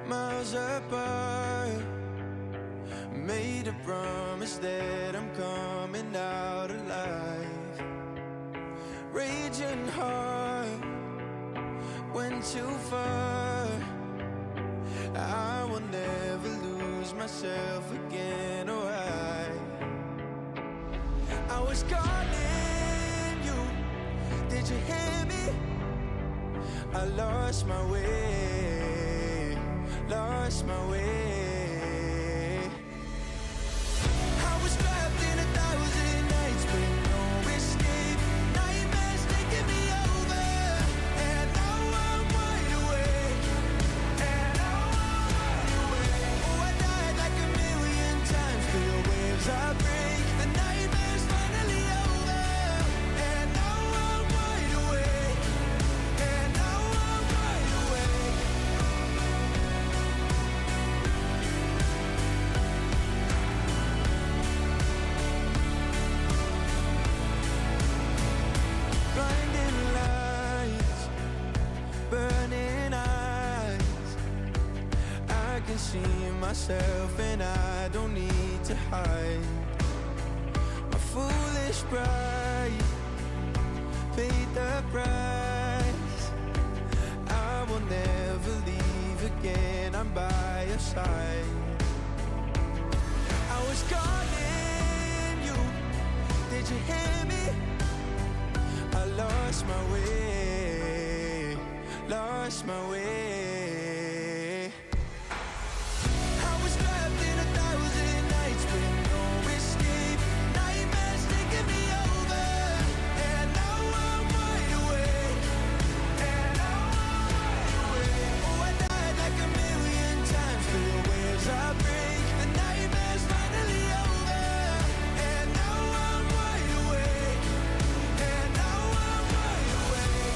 miles apart. Made a promise that I'm coming out alive. Raging heart went too far. I will never lose myself again, or I was calling you, did you hear me? I lost my way, lost my way. I was trapped in 1,000 nights with no escape. Nightmares taking me over, and now I'm wide awake. And now I'm wide awake. Oh, I died like 1,000,000 times, feel waves I break. The nightmare's finally over, and now I'm wide awake. And now I'm wide awake. Blinding lights, burning eyes. I can see myself and I don't need to hide. My foolish pride paid the price. I will never leave again, I'm by your side. I was calling you, did you hear me? I lost my way, lost my way. I was trapped in 1,000 nights with no escape. Nightmares taking me over, and now I'm wide awake. And now I'm wide awake. Oh, I died like 1,000,000 times, feel waves I break. The nightmare's finally over, and now I'm wide awake. And now I'm wide awake.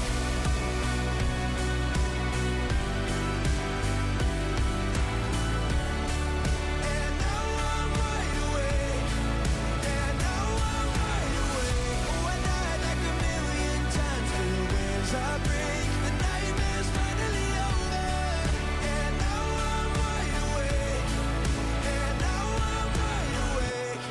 And now I'm wide awake. And now I'm wide awake. Oh, I died like 1,000,000 times, feel waves I break. The nightmare's finally over, and now I'm wide awake. And now I'm wide awake.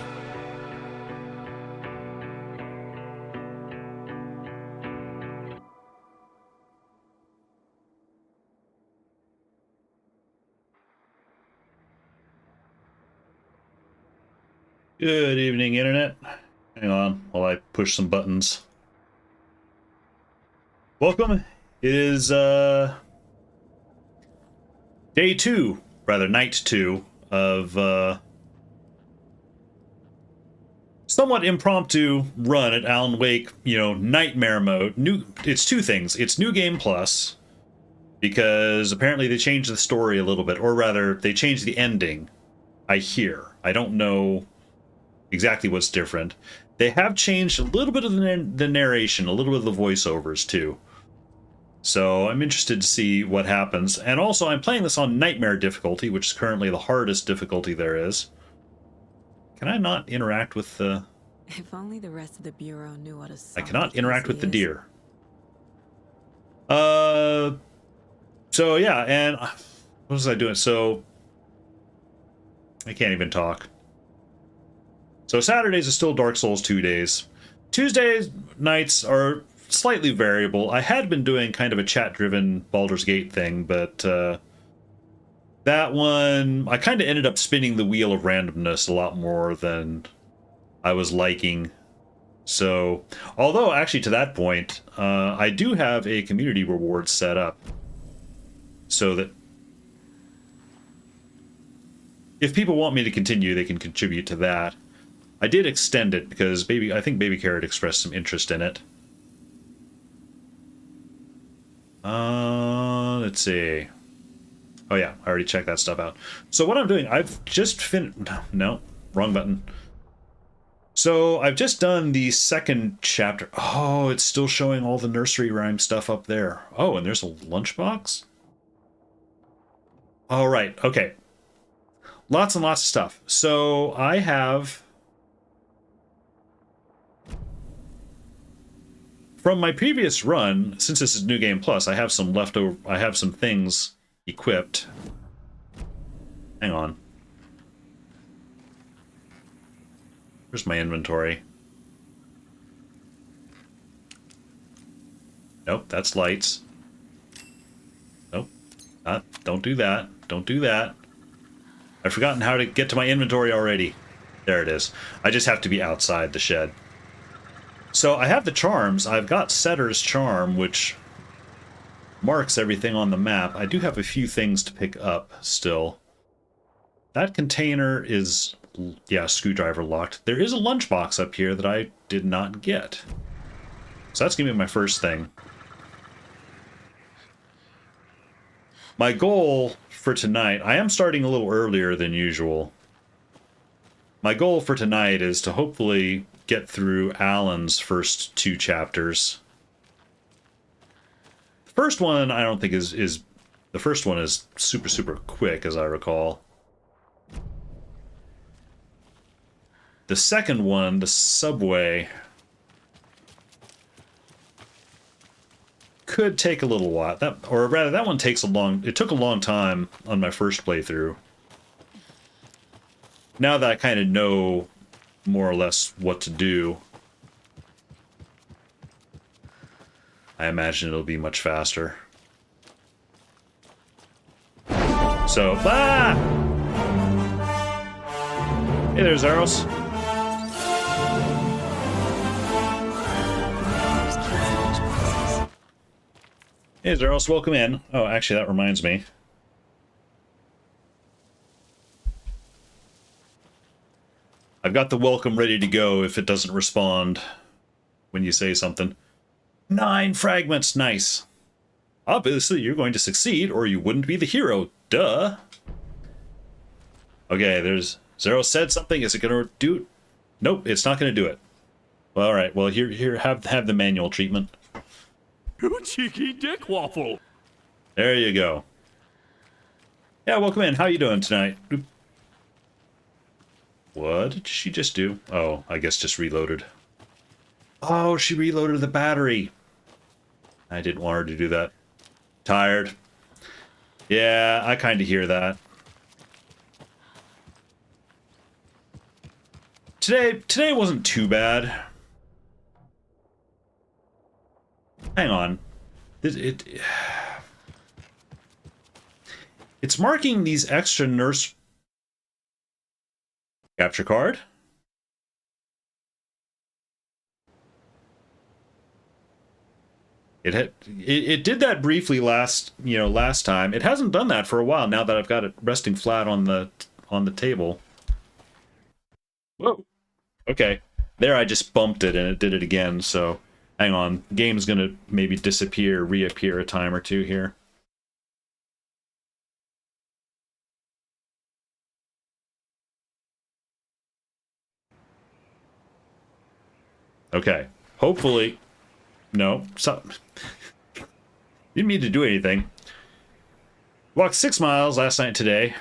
Good evening, Internet. Hang on while I push some buttons. Welcome. It is day 2, rather night 2 of somewhat impromptu run at Alan Wake, nightmare mode. It's two things. It's New Game Plus, because apparently they changed the story a little bit, or rather, they changed the ending. I hear. I don't know exactly what's different. They have changed a little bit of the narration, a little bit of the voiceovers too. So I'm interested to see what happens. And also, I'm playing this on Nightmare difficulty, which is currently the hardest difficulty there is. Can I not interact with the... If only the rest of the Bureau knew what a I cannot interact with the is. deer. So yeah, and what was I doing? So I can't even talk. So Saturdays are still Dark Souls 2 days. Tuesdays nights are slightly variable. I had been doing kind of a chat-driven Baldur's Gate thing, but that one, I kind of ended up spinning the wheel of randomness a lot more than I was liking. So, although actually to that point, I do have a community reward set up so that if people want me to continue, they can contribute to that. I did extend it because I think Baby Carrot expressed some interest in it. Let's see. Oh yeah, I already checked that stuff out. So what I'm doing, I've just no, wrong button. So I've just done the second chapter. Oh, it's still showing all the nursery rhyme stuff up there. Oh, and there's a lunchbox? All right, okay. Lots and lots of stuff. So I have... From my previous run, since this is New Game Plus, I have some leftover. I have some things equipped. Hang on. Where's my inventory? Nope, that's lights. Nope. Don't do that. Don't do that. I've forgotten how to get to my inventory already. There it is. I just have to be outside the shed. So I have the charms. I've got Setter's Charm, which marks everything on the map. I do have a few things to pick up still. That container is, yeah, screwdriver locked. There is a lunchbox up here that I did not get. So that's going to be my first thing. My goal for tonight, I am starting a little earlier than usual. My goal for tonight is to hopefully get through Alan's first 2 chapters. The first one I don't think is the first one is super quick, as I recall. The second one, the subway, could take a little while. Or rather, that one takes it took a long time on my first playthrough. Now that I kind of know more or less what to do, I imagine it'll be much faster. So, Hey there, Zaros. Hey, Zaros, welcome in. Oh, actually, that reminds me. I've got the welcome ready to go if it doesn't respond when you say something. 9 fragments, nice. Obviously, you're going to succeed, or you wouldn't be the hero. Duh. Okay, there's... Zaros said something. Is it going to do it? Nope, it's not going to do it. Well, all right. Well, here, have the manual treatment. You cheeky dick waffle. There you go. Yeah, welcome in. How you doing tonight? Oop. What did she just do? Oh, I guess just reloaded. Oh, she reloaded the battery. I didn't want her to do that. Tired. Yeah, I kind of hear that. Today wasn't too bad. Hang on. It's marking these extra nurse capture card. It did that briefly last time. It hasn't done that for a while now that I've got it resting flat on the table. Whoa. Okay. There I just bumped it and it did it again, so hang on. The game's gonna maybe reappear a time or two here. Okay. Hopefully. No. Didn't mean to do anything. Walked 6 miles last night and today.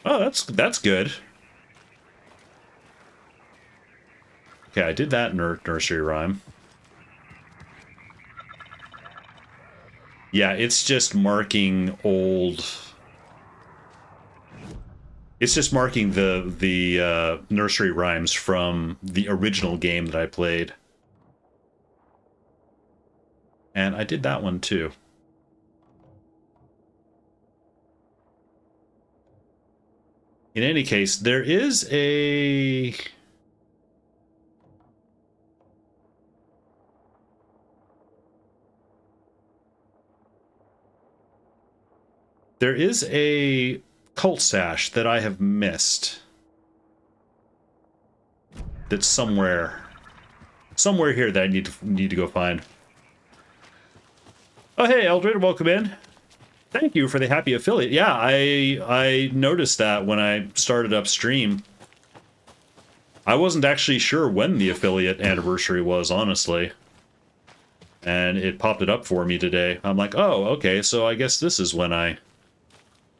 Oh, that's good. Okay, I did that nursery rhyme. Yeah, it's just marking old... It's just marking the nursery rhymes from the original game that I played. And I did that one too. In any case, there is a... There is a cult sash that I have missed. That's somewhere here that I need to go find. Oh hey, Eldred, welcome in. Thank you for the happy affiliate. Yeah, I noticed that when I started up stream. I wasn't actually sure when the affiliate anniversary was, honestly. And it popped it up for me today. I'm like, oh, okay, so I guess this is when I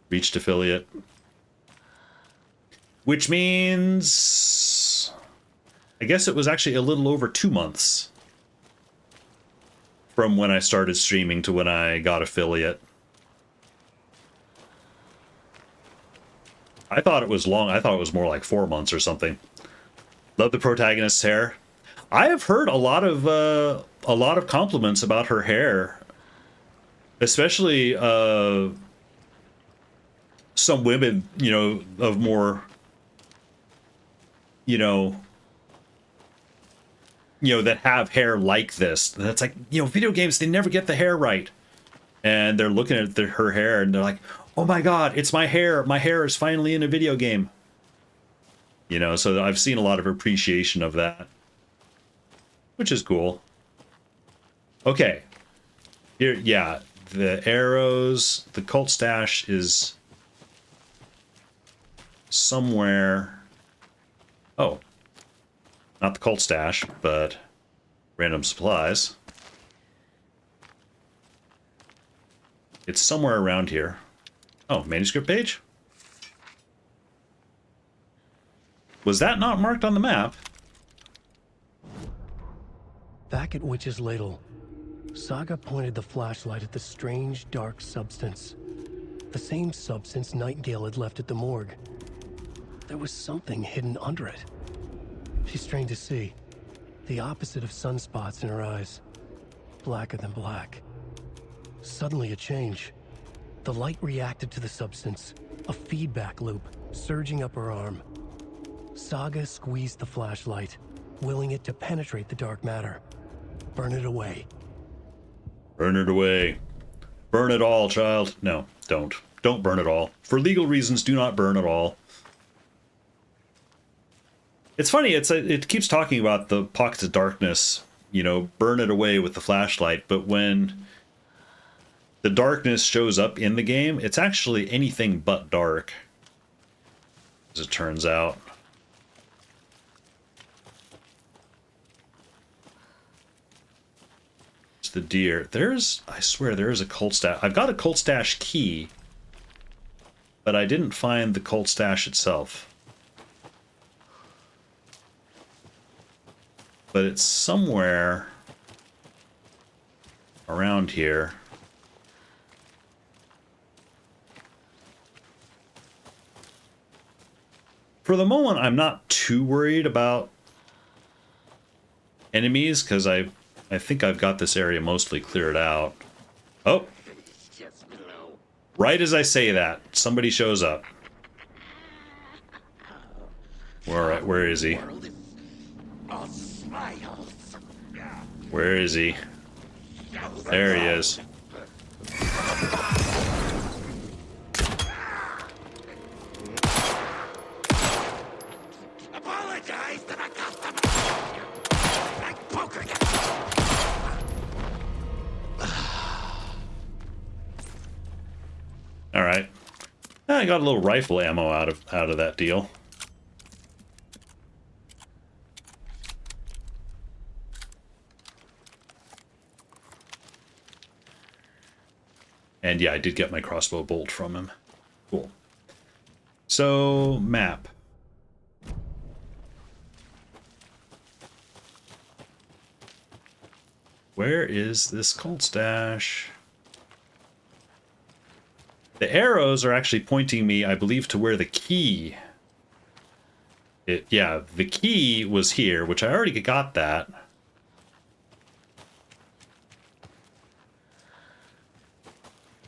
reached affiliate. Which means... I guess it was actually a little over 2 months. From when I started streaming to when I got affiliate. I thought it was long. I thought it was more like 4 months or something. Love the protagonist's hair. I have heard a lot of compliments about her hair, especially some women, you know, of more, you know, that have hair like this. That's like, you know, video games, they never get the hair right. And they're looking at her hair and they're like, oh my God, it's my hair. My hair is finally in a video game. You know, so I've seen a lot of appreciation of that, which is cool. Okay. Here, yeah, the arrows, the cult stash is somewhere. Oh, not the cult stash, but random supplies. It's somewhere around here. Oh, manuscript page? Was that not marked on the map? Back at Witch's Ladle, Saga pointed the flashlight at the strange, dark substance. The same substance Nightingale had left at the morgue. There was something hidden under it. She strained to see. The opposite of sunspots in her eyes. Blacker than black. Suddenly a change. The light reacted to the substance. A feedback loop, surging up her arm. Saga squeezed the flashlight, willing it to penetrate the dark matter. Burn it away. Burn it away. Burn it all, child. No, don't. Don't burn it all. For legal reasons, do not burn it all. It's funny, it keeps talking about the pockets of darkness, you know, burn it away with the flashlight, but when the darkness shows up in the game, it's actually anything but dark, as it turns out. It's the deer. I swear, there is a cult stash. I've got a cult stash key, but I didn't find the cult stash itself. But it's somewhere around here. For the moment, I'm not too worried about enemies, because I think I've got this area mostly cleared out. Oh! Right as I say that, somebody shows up. Alright, where is he? Where is he? There he is. Apologize to the customer. Like poker. All right. I got a little rifle ammo out of that deal. And yeah, I did get my crossbow bolt from him. Cool. So, map. Where is this cult stash? The arrows are actually pointing me, I believe, to where the key... Yeah, the key was here, which I already got that.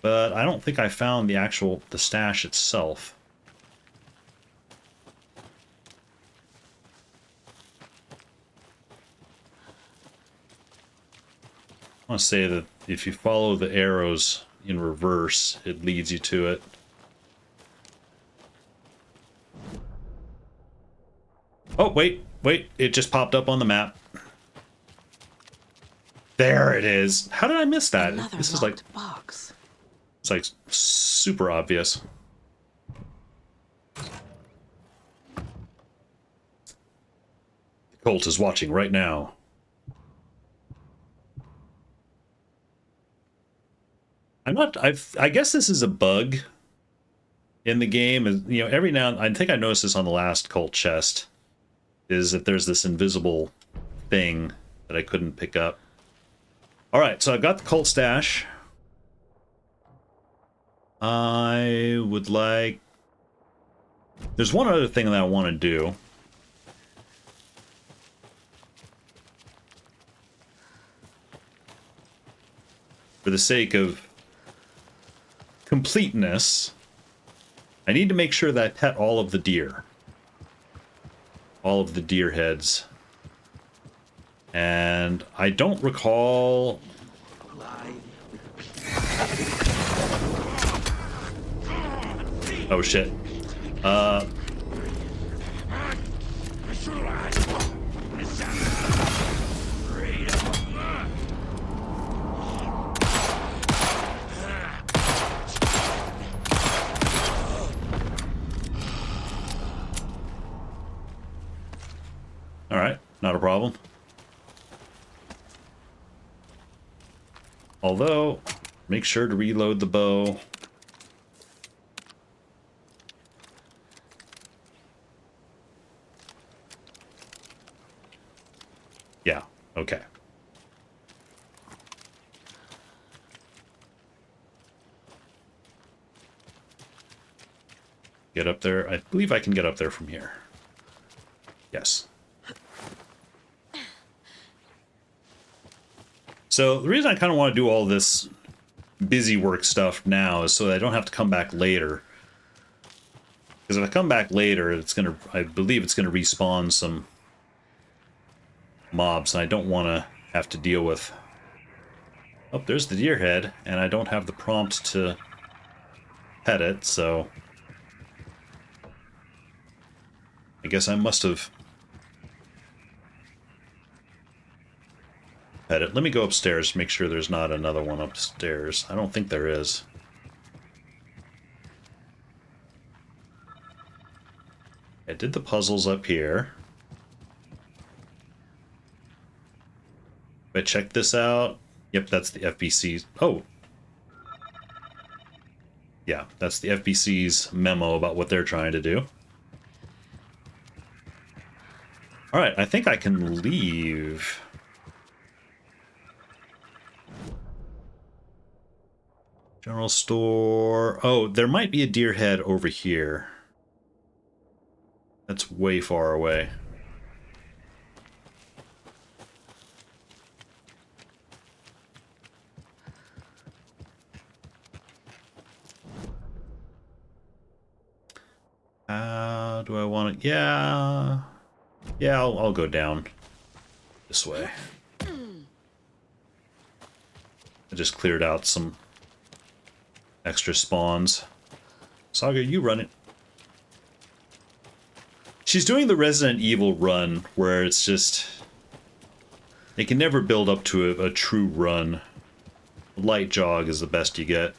But I don't think I found the stash itself. I want to say that if you follow the arrows in reverse, it leads you to it. Oh, wait, it just popped up on the map. There it is. How did I miss that? Another This is like... box. It's like super obvious. The cult is watching right now. I guess this is a bug in the game. You know, every now and I think I noticed this on the last cult chest, is that there's this invisible thing that I couldn't pick up. All right, so I've got the cult stash. I would like There's one other thing that I want to do. For the sake of completeness, I need to make sure that I pet all of the deer. All of the deer heads. And I don't recall... Oh shit. Alright, not a problem. Although, make sure to reload the bow. Yeah, okay. Get up there. I believe I can get up there from here. Yes. So the reason I kind of want to do all this busy work stuff now is so that I don't have to come back later. Because if I come back later, it's gonna, I believe it's gonna respawn some mobs, and I don't want to have to deal with... Oh, there's the deer head, and I don't have the prompt to pet it, so... I guess I must have pet it. Let me go upstairs to make sure there's not another one upstairs. I don't think there is. I did the puzzles up here. If I check this out, yep, that's the FBC's. Oh! Yeah, that's the FBC's memo about what they're trying to do. Alright, I think I can leave. General store. Oh, there might be a deer head over here. That's way far away. Do I want it? Yeah. Yeah, I'll go down this way. I just cleared out some extra spawns. Saga, you run it. She's doing the Resident Evil run, where it's just... They can never build up to a true run. A light jog is the best you get.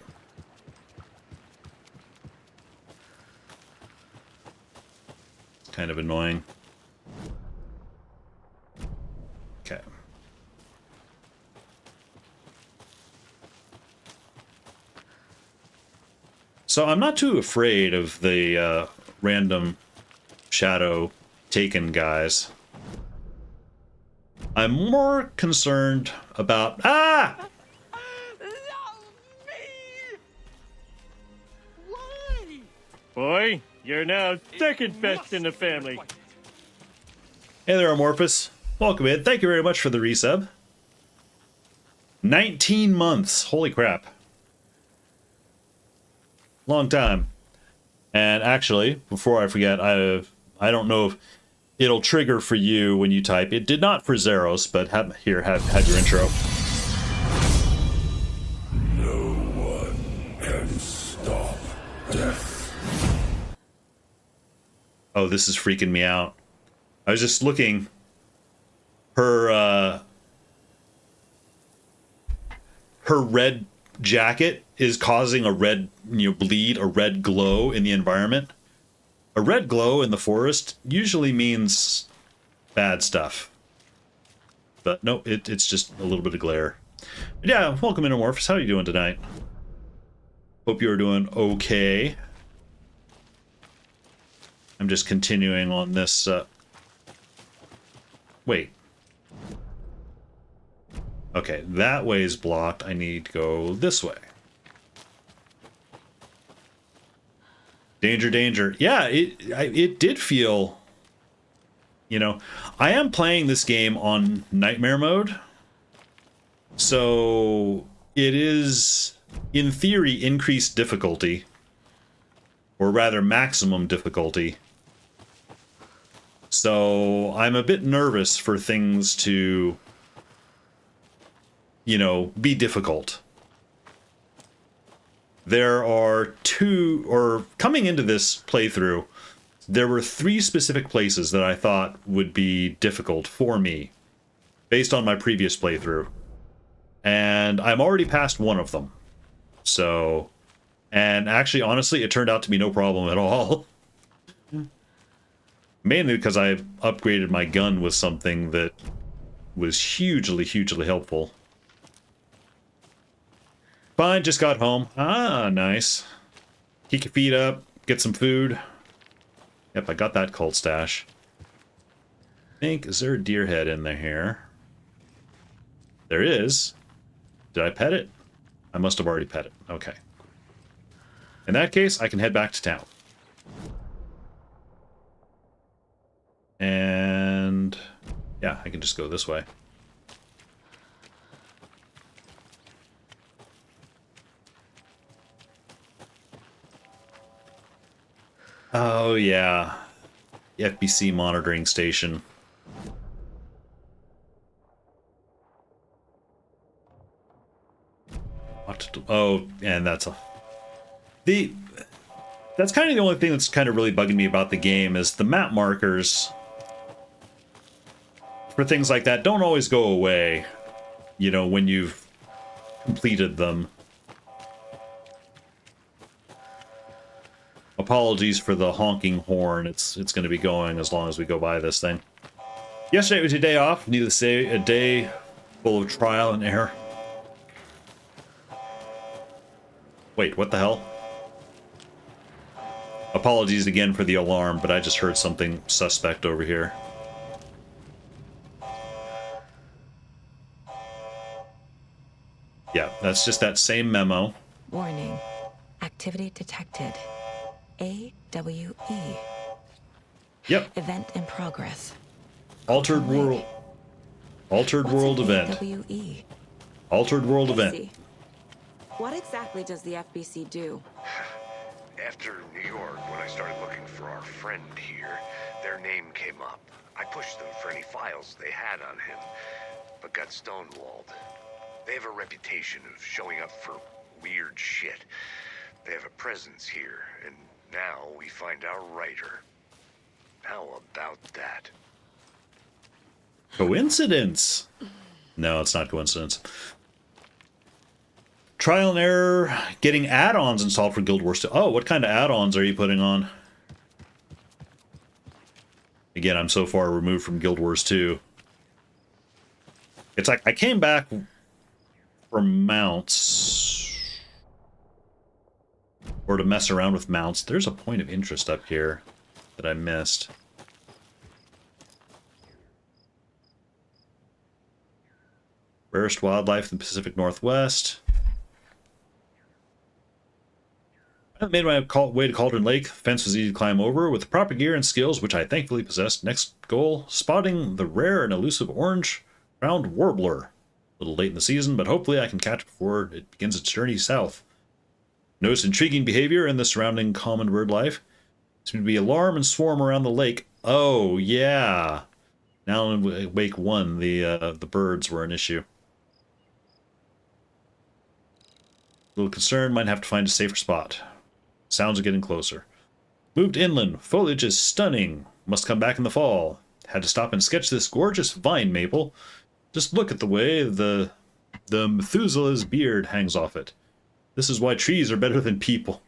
Kind of annoying. Okay. So I'm not too afraid of the random shadow taken guys. I'm more concerned about... Ah! Boy, you're now second best in the family. Hey there, Amorphous. Welcome in. Thank you very much for the resub. 19 months. Holy crap. Long time. And actually, before I forget, I don't know if it'll trigger for you when you type. It did not for Zeros, but have your intro. No one can stop death. Oh, this is freaking me out. I was just looking. Her red jacket is causing a red, bleed, a red glow in the environment. A red glow in the forest usually means bad stuff. But no, it's just a little bit of glare. But yeah, welcome in, Amorphous. How are you doing tonight? Hope you're doing okay. I'm just continuing on this, wait. Okay, that way is blocked. I need to go this way. Danger, danger. Yeah, it did feel, you know, I am playing this game on nightmare mode. So it is, in theory, increased difficulty. Or rather, maximum difficulty. So I'm a bit nervous for things to, you know, be difficult. There are coming into this playthrough, there were 3 specific places that I thought would be difficult for me, based on my previous playthrough. And I'm already past one of them. So, and actually, honestly, it turned out to be no problem at all. Mainly because I upgraded my gun with something that was hugely, hugely helpful. Fine, just got home. Ah, nice. Kick your feet up, get some food. Yep, I got that cult stash. Is there a deer head in there here? There is. Did I pet it? I must have already pet it. Okay. In that case, I can head back to town. And yeah, I can just go this way. Oh yeah, the FBC monitoring station. What to do? Oh, and that's kind of the only thing that's kind of really bugging me about the game is the map markers for things like that don't always go away, you know, when you've completed them. Apologies for the honking horn. It's going to be going as long as we go by this thing. Yesterday was your day off. Needless to say, a day full of trial and error. Wait, what the hell? Apologies again for the alarm, but I just heard something suspect over here. Yeah, that's just that same memo. Warning. Activity detected. AWE. Yep. Event in progress. Altered world. Altered What's world an event. AWE? Altered world I event. see. What exactly does the FBC do? After New York, when I started looking for our friend here, their name came up. I pushed them for any files they had on him, but got stonewalled. They have a reputation of showing up for weird shit. They have a presence here, and now we find our writer. How about that? Coincidence? No, it's not coincidence. Trial and error, getting add-ons installed for Guild Wars 2. Oh, what kind of add-ons are you putting on? Again, I'm so far removed from Guild Wars 2. It's like I came back for mounts. Or to mess around with mounts. There's a point of interest up here that I missed. Rarest wildlife in the Pacific Northwest. I made my way to Cauldron Lake. The fence was easy to climb over. With the proper gear and skills, which I thankfully possessed. Next goal, spotting the rare and elusive orange-crowned warbler. A little late in the season, but hopefully I can catch it before it begins its journey south. Notice intriguing behavior in the surrounding common bird life. Seems to be alarm and swarm around the lake. Oh, yeah. Now in Wake 1, the birds were an issue. A little concerned, might have to find a safer spot. Sounds are getting closer. Moved inland. Foliage is stunning. Must come back in the fall. Had to stop and sketch this gorgeous vine maple. Just look at the way the Methuselah's beard hangs off it. This is why trees are better than people.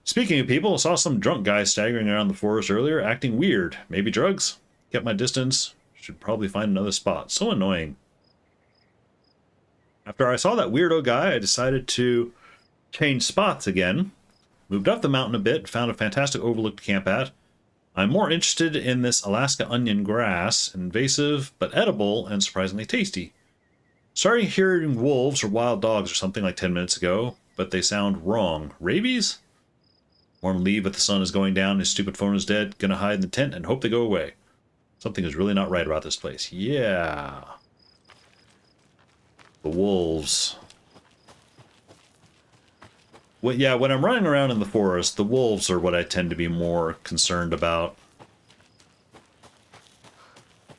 Speaking of people, I saw some drunk guy staggering around the forest earlier, acting weird. Maybe drugs? Kept my distance. Should probably find another spot. So annoying. After I saw that weirdo guy, I decided to change spots again. Moved up the mountain a bit, found a fantastic overlooked camp at. I'm more interested in this Alaska onion grass, invasive but edible and surprisingly tasty. Started hearing wolves or wild dogs or something like 10 minutes ago, but they sound wrong. Rabies? Want to leave, but the sun is going down. His stupid phone is dead. Gonna hide in the tent and hope they go away. Something is really not right about this place. Yeah. The wolves. Well, yeah, when I'm running around in the forest, the wolves are what I tend to be more concerned about.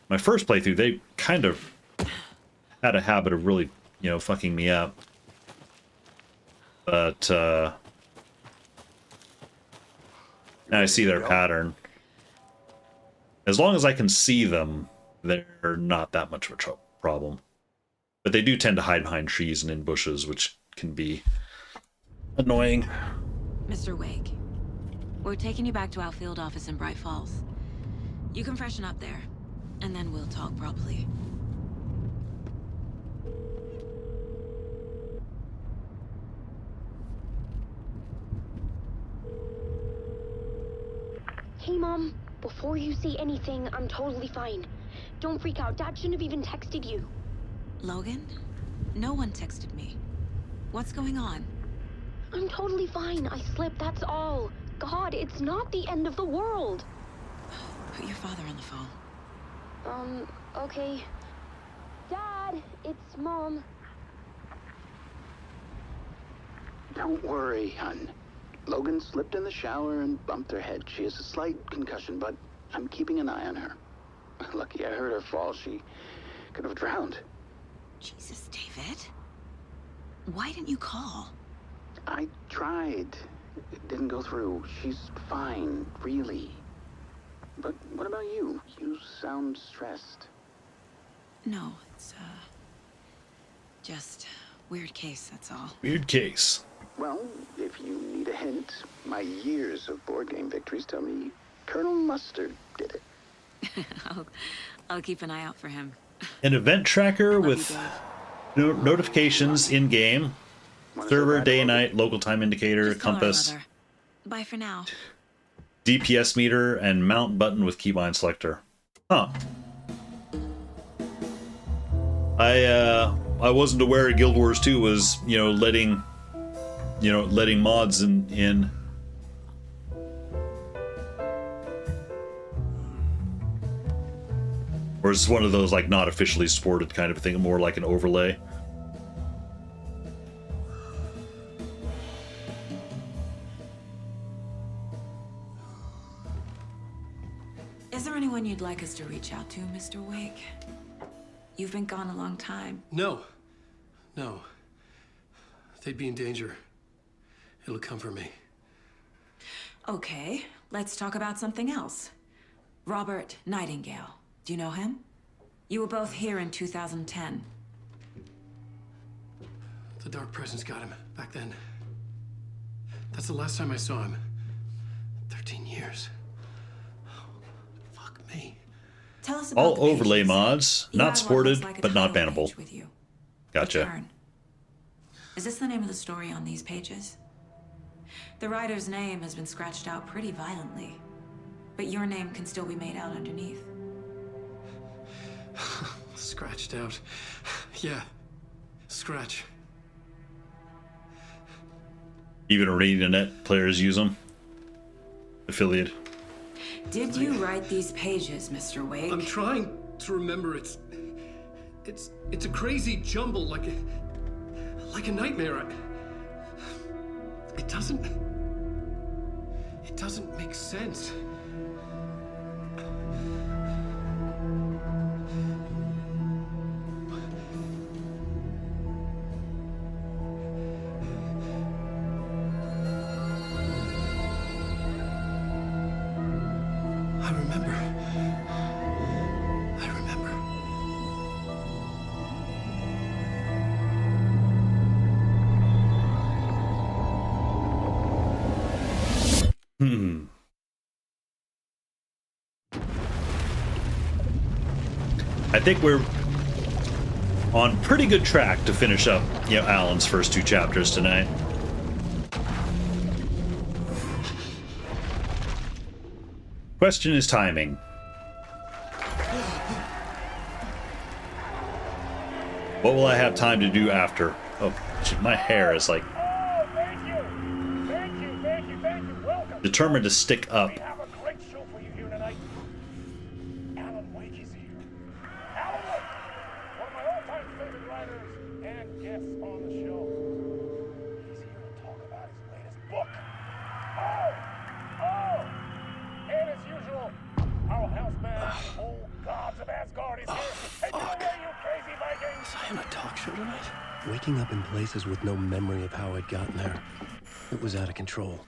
My first playthrough, they kind of had a habit of really, you know, fucking me up. But, now I see their pattern. As long as I can see them, they're not that much of a problem. But they do tend to hide behind trees and in bushes, which can be annoying. Mr. Wake, we're taking you back to our field office in Bright Falls. You can freshen up there, and then we'll talk properly. Hey, Mom. Before you say anything, I'm totally fine. Don't freak out. Dad shouldn't have even texted you. Logan? No one texted me. What's going on? I'm totally fine. I slipped, that's all. God, it's not the end of the world. Put your father on the phone. Okay. Dad, it's Mom. Don't worry, hon. Logan slipped in the shower and bumped her head. She has a slight concussion, but I'm keeping an eye on her. Lucky I heard her fall. She could have drowned. Jesus, David. Why didn't you call? I tried. It didn't go through. She's fine, really. But what about you? You sound stressed. No, it's, just weird case, that's all. Weird case. Well, if you need a hint, my years of board game victories tell me Colonel Mustard did it. I'll keep an eye out for him. An event tracker Love with you, Dave. notifications in-game. Server, day and night, local time indicator, Just tell her I compass, love her. Bye for now. DPS meter, and mount button with keybind selector. Huh. I wasn't aware Guild Wars 2 was, you know, letting mods in. Or it's one of those, like, not officially supported kind of thing, more like an overlay. Is there anyone you'd like us to reach out to, Mr. Wake? You've been gone a long time. No. No. They'd be in danger. It'll come for me. Okay, let's talk about something else. Robert Nightingale. Do you know him? You were both here in 2010. The Dark Presence got him back then. That's the last time I saw him. 13 years. Oh, fuck me. Tell us about All the overlay pages. mods, You not had what supported, looks like a but not title bannable. page with you. Gotcha. Return. Is this the name of the story on these pages? The writer's name has been scratched out pretty violently, but your name can still be made out underneath. Scratched out. Yeah. Scratch. Even ArenaNet players use them. Affiliate. Did you write these pages, Mr. Wake? I'm trying to remember. It's a crazy jumble, like a nightmare. It doesn't make sense. I remember. I think we're on pretty good track to finish up, you know, Alan's first 2 chapters tonight. Question is timing. What will I have time to do after? Oh, shit, my hair is like... Oh, thank you. Thank you. Welcome. Determined to stick up. We have a great show for you here tonight. Alan Wake is here. Alan Wake, one of my all-time favorite writers and guests on the show. He's here to talk about his latest book. Oh! And as usual, our house man, old gods of Asgard, is here. Take it away, you crazy Vikings! Was I on a talk show tonight? Waking up in places with no memory of how I'd gotten there. It was out of control.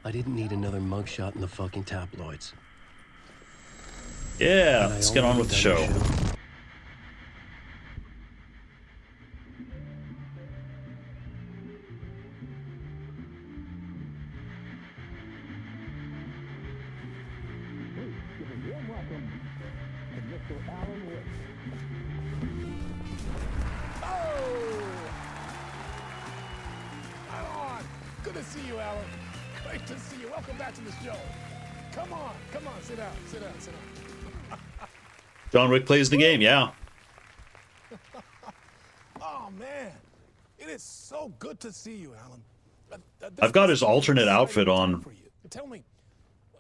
I didn't need another mugshot in the fucking tabloids. Yeah, let's get on with the show. Good to see you, Alan. Great to see you. Welcome back to the show. Come on, sit down. John Wick plays the game, yeah. Oh, man. It is so good to see you, Alan. I've got his alternate outfit on, Tell me,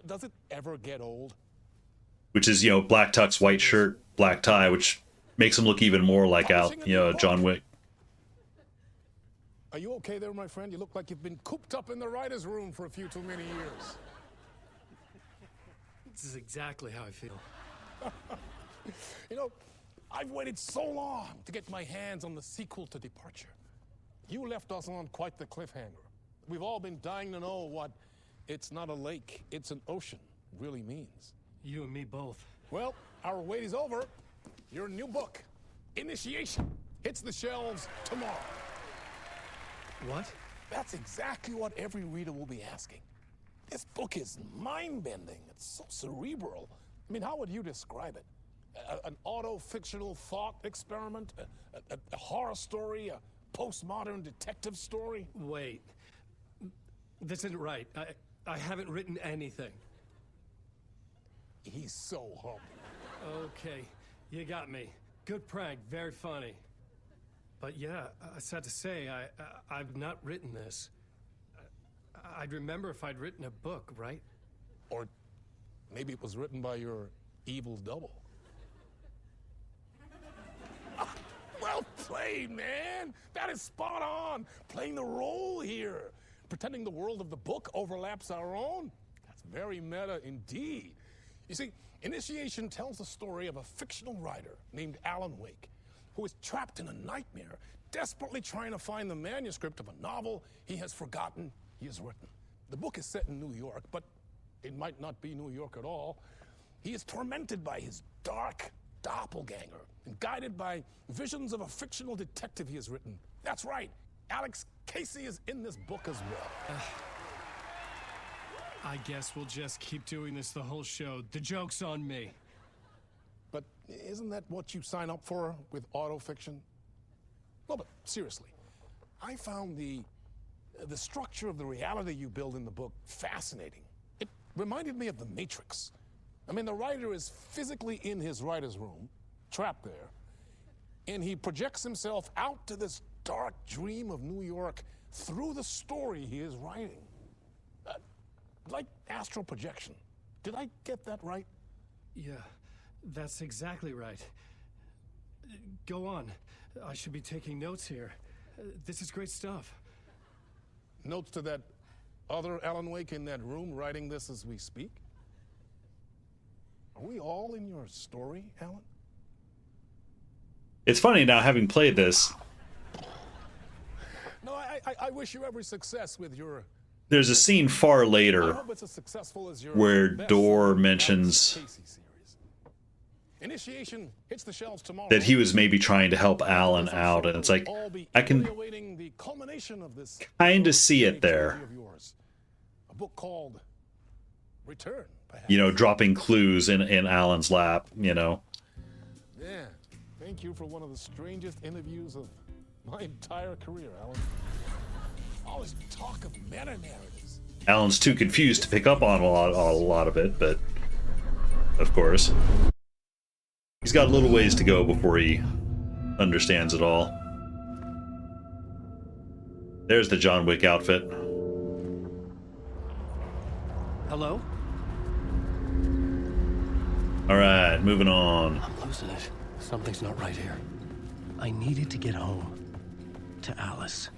does it ever get old? which is, black tux, white shirt, black tie, which makes him look even more like John Wick. Are you okay there, my friend? You look like you've been cooped up in the writer's room for a few too many years. This is exactly how I feel. You know, I've waited so long to get my hands on the sequel to Departure. You left us on quite the cliffhanger. We've all been dying to know what "it's not a lake, it's an ocean" really means. You and me both. Well, our wait is over. Your new book, Initiation, hits the shelves tomorrow. What? That's exactly what every reader will be asking. This book is mind-bending. It's so cerebral. I mean, how would you describe it? An auto-fictional thought experiment? A horror story? A postmodern detective story? Wait. This isn't right. I haven't written anything. He's so humble. Okay, you got me. Good prank, very funny. But yeah, sad to say, I've not written this. I'd remember if I'd written a book, right? Or maybe it was written by your evil double. Well played, man! That is spot on! Playing the role here. Pretending the world of the book overlaps our own. That's very meta indeed. You see, Initiation tells the story of a fictional writer named Alan Wake, who is trapped in a nightmare, desperately trying to find the manuscript of a novel he has forgotten he has written. The book is set in New York, but it might not be New York at all. He is tormented by his dark doppelganger and guided by visions of a fictional detective he has written. That's right, Alex Casey is in this book as well. I guess we'll just keep doing this the whole show. The joke's on me. But isn't that what you sign up for with autofiction? No, but seriously, I found the structure of the reality you build in the book fascinating. It reminded me of The Matrix. I mean, the writer is physically in his writer's room, trapped there, and he projects himself out to this dark dream of New York through the story he is writing. Like astral projection. Did I get that right? Yeah, that's exactly right. Go on. I should be taking notes here. This is great stuff. Notes to that other Alan Wake in that room writing this as we speak? Are we all in your story, Alan? It's funny now, having played this. No, I wish you every success with your... There's a scene far later where Dorr mentions Initiation hits the shelves tomorrow. that he was maybe trying to help Alan out, and it's like, I can kind of see it there. A book called Return, perhaps. You know, dropping clues in Alan's lap, you know. Yeah, thank you for one of the strangest interviews of my entire career, Alan. All this talk of meta-narratives. Alan's too confused to pick up on a lot of it, but of course. He's got a little ways to go before he understands it all. There's the John Wick outfit. Hello? All right, moving on. I'm losing it. Something's not right here. I needed to get home. To Alice.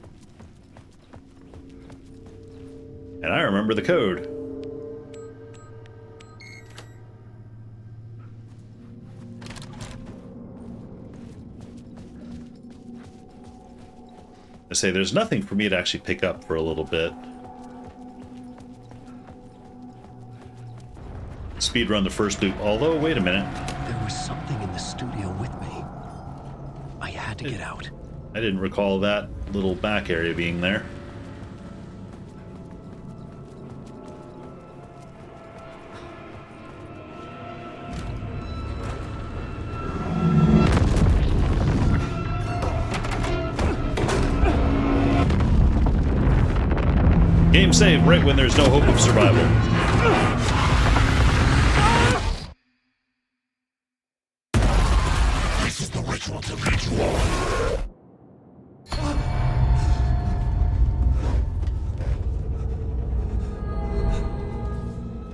And I remember the code. I say there's nothing for me to actually pick up for a little bit. Speed run the first loop, although, wait a minute. There was something in the studio with me. I had to get out. I didn't recall that little back area being there. Game save right when there's no hope of survival. This is the ritual to lead you on.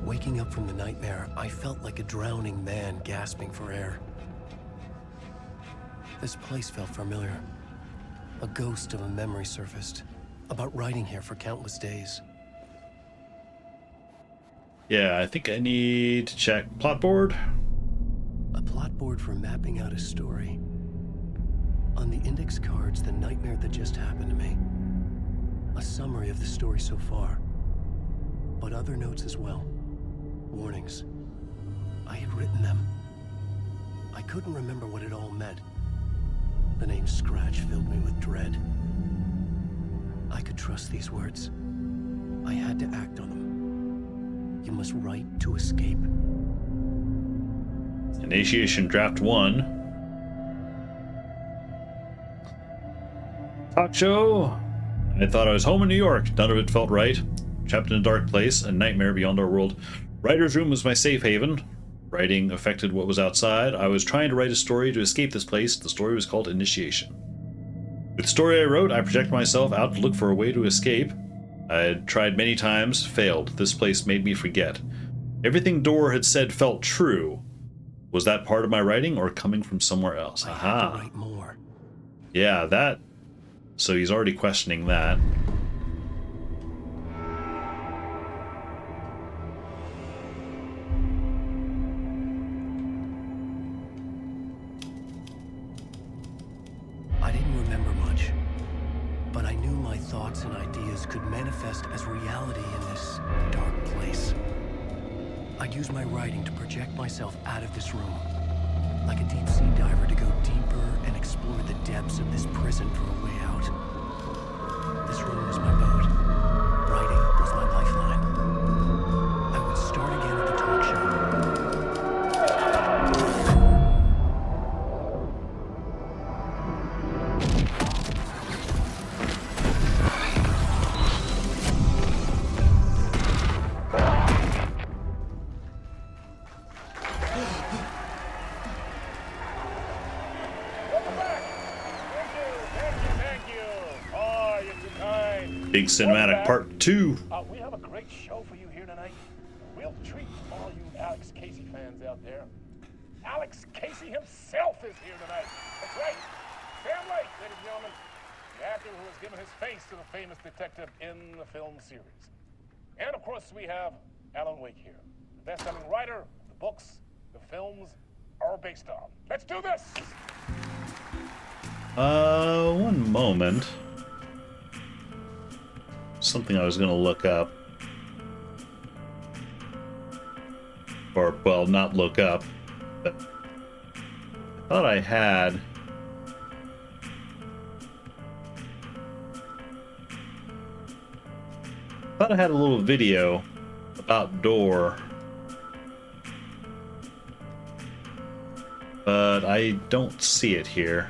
Waking up from the nightmare, I felt like a drowning man gasping for air. This place felt familiar. A ghost of a memory surfaced, about riding here for countless days. Yeah, I think I need to check plot board. A plot board for mapping out a story. On the index cards, the nightmare that just happened to me. A summary of the story so far. But other notes as well. Warnings. I had written them. I couldn't remember what it all meant. The name Scratch filled me with dread. I could trust these words. I had to act on them. You must write to escape. Initiation Draft 1. Talk show. I thought I was home in New York. None of it felt right. Trapped in a dark place, a nightmare beyond our world. Writer's room was my safe haven. Writing affected what was outside. I was trying to write a story to escape this place. The story was called Initiation. With the story I wrote, I projected myself out to look for a way to escape. I had tried many times, failed. This place made me forget. Everything Door had said felt true. Was that part of my writing or coming from somewhere else? I had Aha. to write more. Yeah, that. So he's already questioning that. I didn't remember much, but I knew my thoughts and ideas could manifest as reality in this dark place. I'd use my writing to project myself out of this room, like a deep-sea diver to go deeper and explore the depths of this prison for a way out. This room was my boat. Writing was my lifeline. I would start again at the talk show. Big Cinematic Part 2. We have a great show for you here tonight. A real treat for all you Alex Casey fans out there. Alex Casey himself is here tonight. That's right. Sam Lake, ladies and gentlemen. The actor who has given his face to the famous detective in the film series. And of course, we have Alan Wake here. The best-selling writer, the books, the films are based on. Let's do this! One moment. Something I was gonna look up. Or, well, not look up, but I thought I had. I had a little video about Door. But I don't see it here.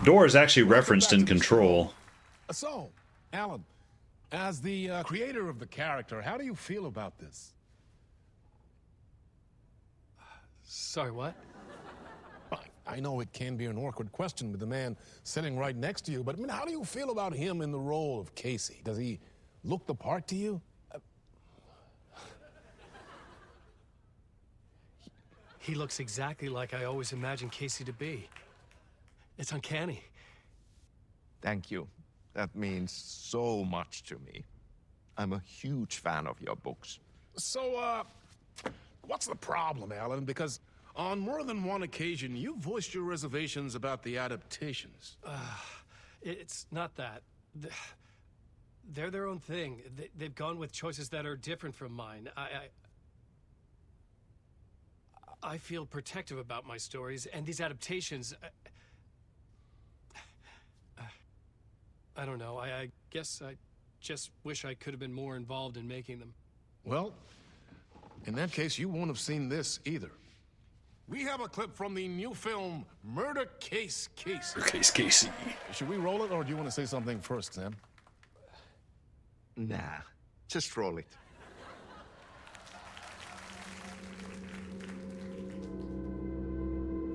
Door is actually referenced in Control. So, Alan, as the creator of the character, how do you feel about this? Sorry, what? Fine. I know it can be an awkward question with the man sitting right next to you, but I mean, how do you feel about him in the role of Casey? Does he look the part to you? He looks exactly like I always imagined Casey to be. It's uncanny. Thank you. That means so much to me. I'm a huge fan of your books. So, what's the problem, Alan? Because on more than one occasion, you voiced your reservations about the adaptations. It's not that. They're their own thing. They've gone with choices that are different from mine. I feel protective about my stories, and these adaptations... I don't know. I guess I just wish I could have been more involved in making them. Well, in that case, you won't have seen this either. We have a clip from the new film, Murder Case Casey. Case Casey. Should we roll it, or do you want to say something first, Sam? Nah, just roll it.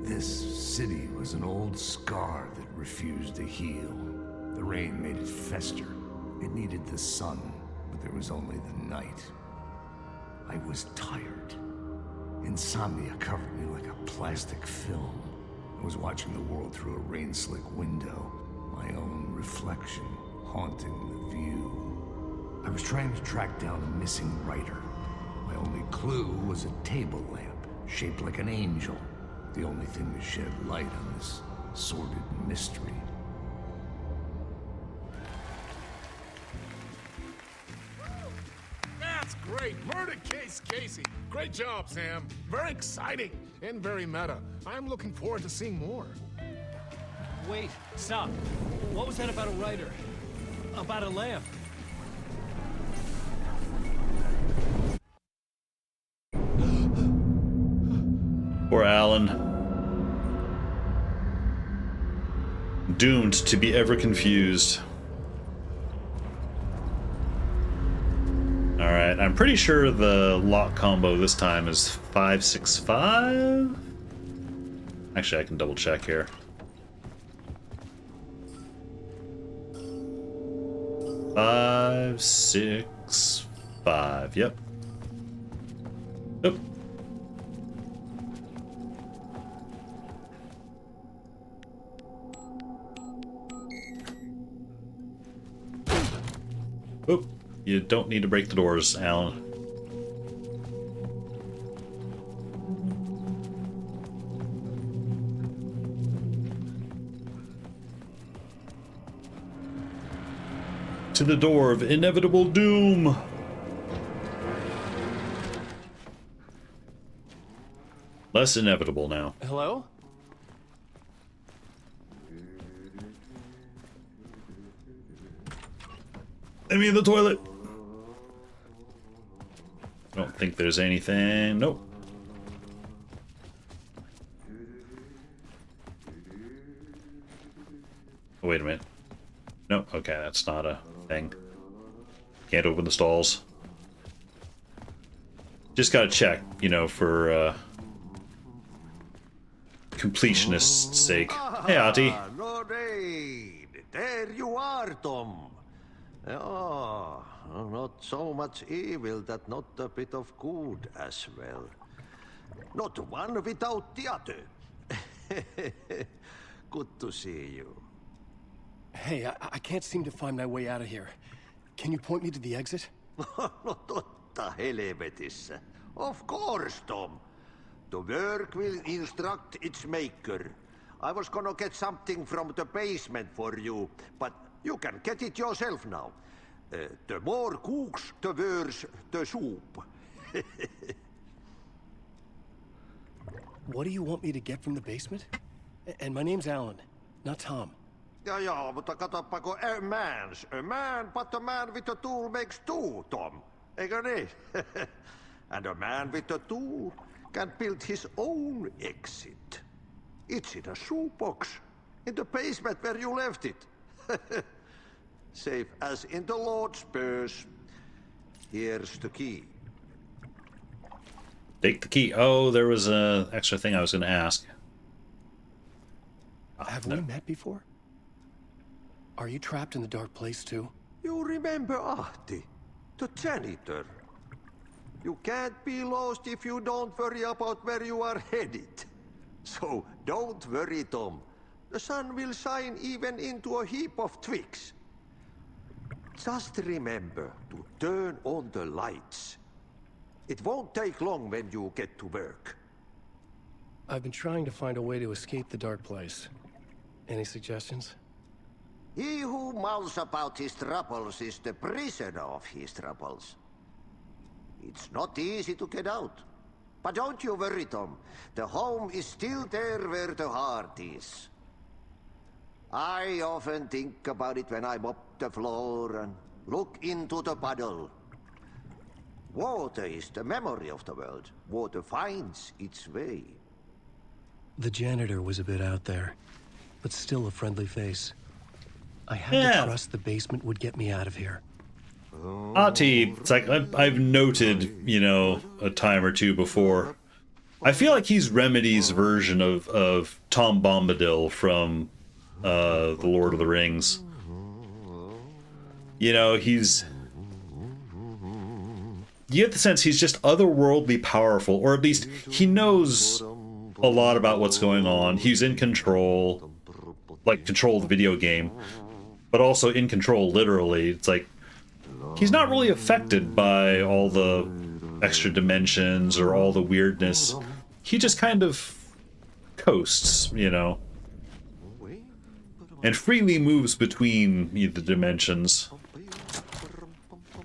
This city was an old scar that refused to heal. The rain made it fester. It needed the sun, but there was only the night. I was tired. Insomnia covered me like a plastic film. I was watching the world through a rain-slick window, my own reflection haunting the view. I was trying to track down a missing writer. My only clue was a table lamp, shaped like an angel. The only thing to shed light on this sordid mystery. That's great! Murder Case Casey! Great job, Sam. Very exciting and very meta. I'm looking forward to seeing more. Wait, stop. What was that about a writer? About a lamp? Poor Alan. Doomed to be ever confused. Alright, I'm pretty sure the lock combo this time is 565? Actually, I can double check here. Five, 6, 5. Yep. Yep. Oop. You don't need to break the doors, Alan. To the door of inevitable doom. Less inevitable now. Hello? Let me in the toilet. I don't think there's anything. Nope. Oh, wait a minute. Nope. Okay, that's not a thing. Can't open the stalls. Just gotta check, you know, for completionist's sake. Hey, Auntie. Lorraine, there you are, Tom. Oh, not so much evil that not a bit of good as well. Not one without the other. Good to see you. Hey, I can't seem to find my way out of here. Can you point me to the exit? No totta helvetissä. Of course, Tom. The work will instruct its maker. I was gonna get something from the basement for you, but you can get it yourself now. The more cooks, the worse the soup. What do you want me to get from the basement? And my name's Alan, not Tom. Ja, mutta katsoppa, a man, but a man with a tool makes two, Tom. Eikö niin? And a man with a tool can build his own exit. It's in a shoebox, in the basement where you left it. Safe as in the Lord's purse. Here's the key. Take the key. Oh, there was a extra thing I was going to ask. Have we met before? Are you trapped in the dark place too? You remember Ahti, the janitor? You can't be lost if you don't worry about where you are headed. So don't worry, Tom. The sun will shine even into a heap of twigs. Just remember to turn on the lights. It won't take long when you get to work. I've been trying to find a way to escape the dark place. Any suggestions? He who mouths about his troubles is the prisoner of his troubles. It's not easy to get out. But don't you worry, Tom. The home is still there where the heart is. I often think about it when I mop the floor and look into the puddle. Water is the memory of the world. Water finds its way. The janitor was a bit out there, but still a friendly face. I had Yeah. to trust the basement would get me out of here. Ahti, it's like I've noted, you know, a time or two before. I feel like he's Remedy's version of Tom Bombadil from The Lord of the Rings. You know, you get the sense he's just otherworldly powerful, or at least he knows a lot about what's going on. He's in control, like control of the video game, but also in control literally. It's like he's not really affected by all the extra dimensions or all the weirdness. He just kind of coasts, you know, and freely moves between the dimensions,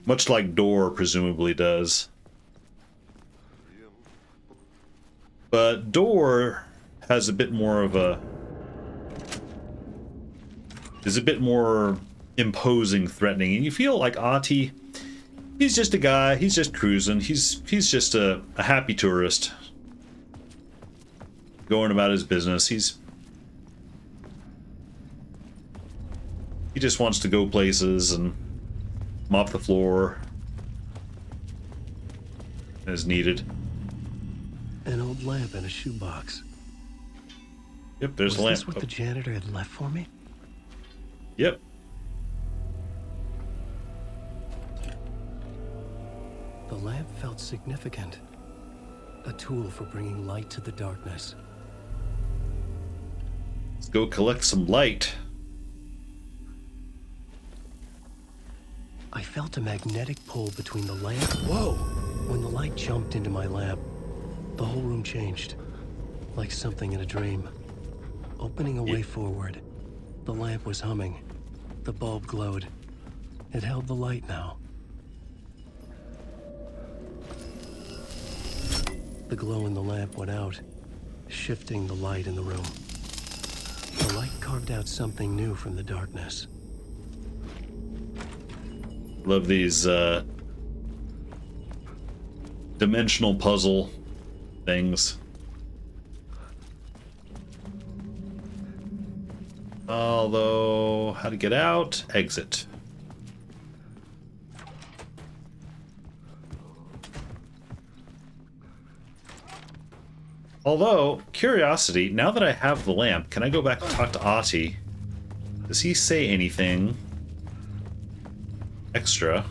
much like Door presumably does. But Door has a bit more of is a bit more imposing, threatening, and you feel like Ahti, he's just a guy, he's just cruising, he's just a happy tourist going about his business. He just wants to go places and mop the floor as needed. An old lamp in a shoebox. Yep, there's a lamp. Was this what the janitor had left for me? Yep. The lamp felt significant. A tool for bringing light to the darkness. Let's go collect some light. I felt a magnetic pull between the lamp. Whoa! When the light jumped into my lamp, the whole room changed. Like something in a dream. Opening a way forward. The lamp was humming. The bulb glowed. It held the light now. The glow in the lamp went out, shifting the light in the room. The light carved out something new from the darkness. Love these dimensional puzzle things. Although, how to get out? Exit. Although, curiosity, now that I have the lamp, can I go back and talk to Ahti? Does he say anything extra?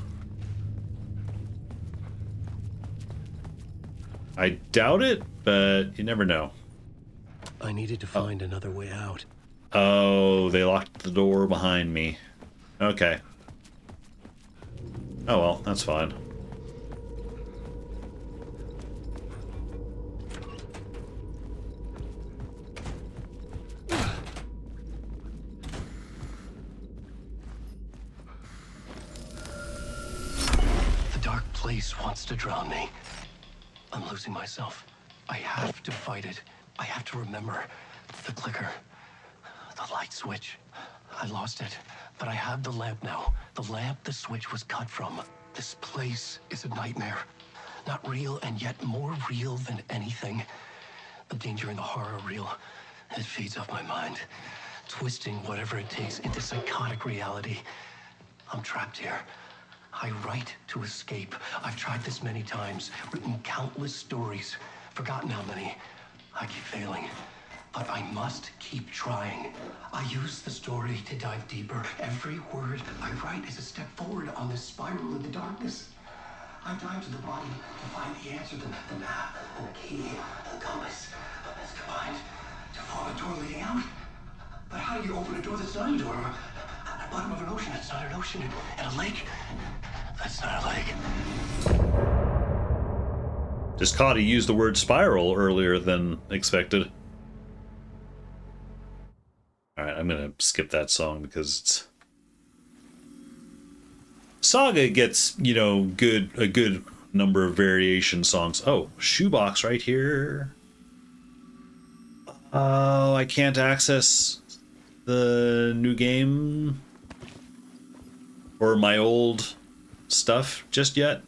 I doubt it, but you never know. I needed to find another way out. Oh, they locked the door behind me. Okay. Oh well, that's fine. The dark place wants to drown me. I'm losing myself. I have to fight it. I have to remember. The clicker. The light switch. I lost it. But I have the lamp now. The lamp the switch was cut from. This place is a nightmare. Not real, and yet more real than anything. The danger and the horror are real. It feeds off my mind. Twisting whatever it takes into psychotic reality. I'm trapped here. I write to escape. I've tried this many times, written countless stories, forgotten how many. I keep failing. but I must keep trying. I use the story to dive deeper. Every word I write is a step forward on this spiral in the darkness. I dive to the bottom to find the answer, the map, and the key, the compass. It's combined to form a door leading out. But how do you open a door that's not a door? At the bottom of an ocean that's not an ocean. And a lake that's not a lake. Just caught he used the word spiral earlier than expected. Alright, I'm gonna skip that song because it's... Saga gets, you know, a good number of variation songs. Oh, shoebox right here. Oh, I can't access the new game or my old stuff just yet.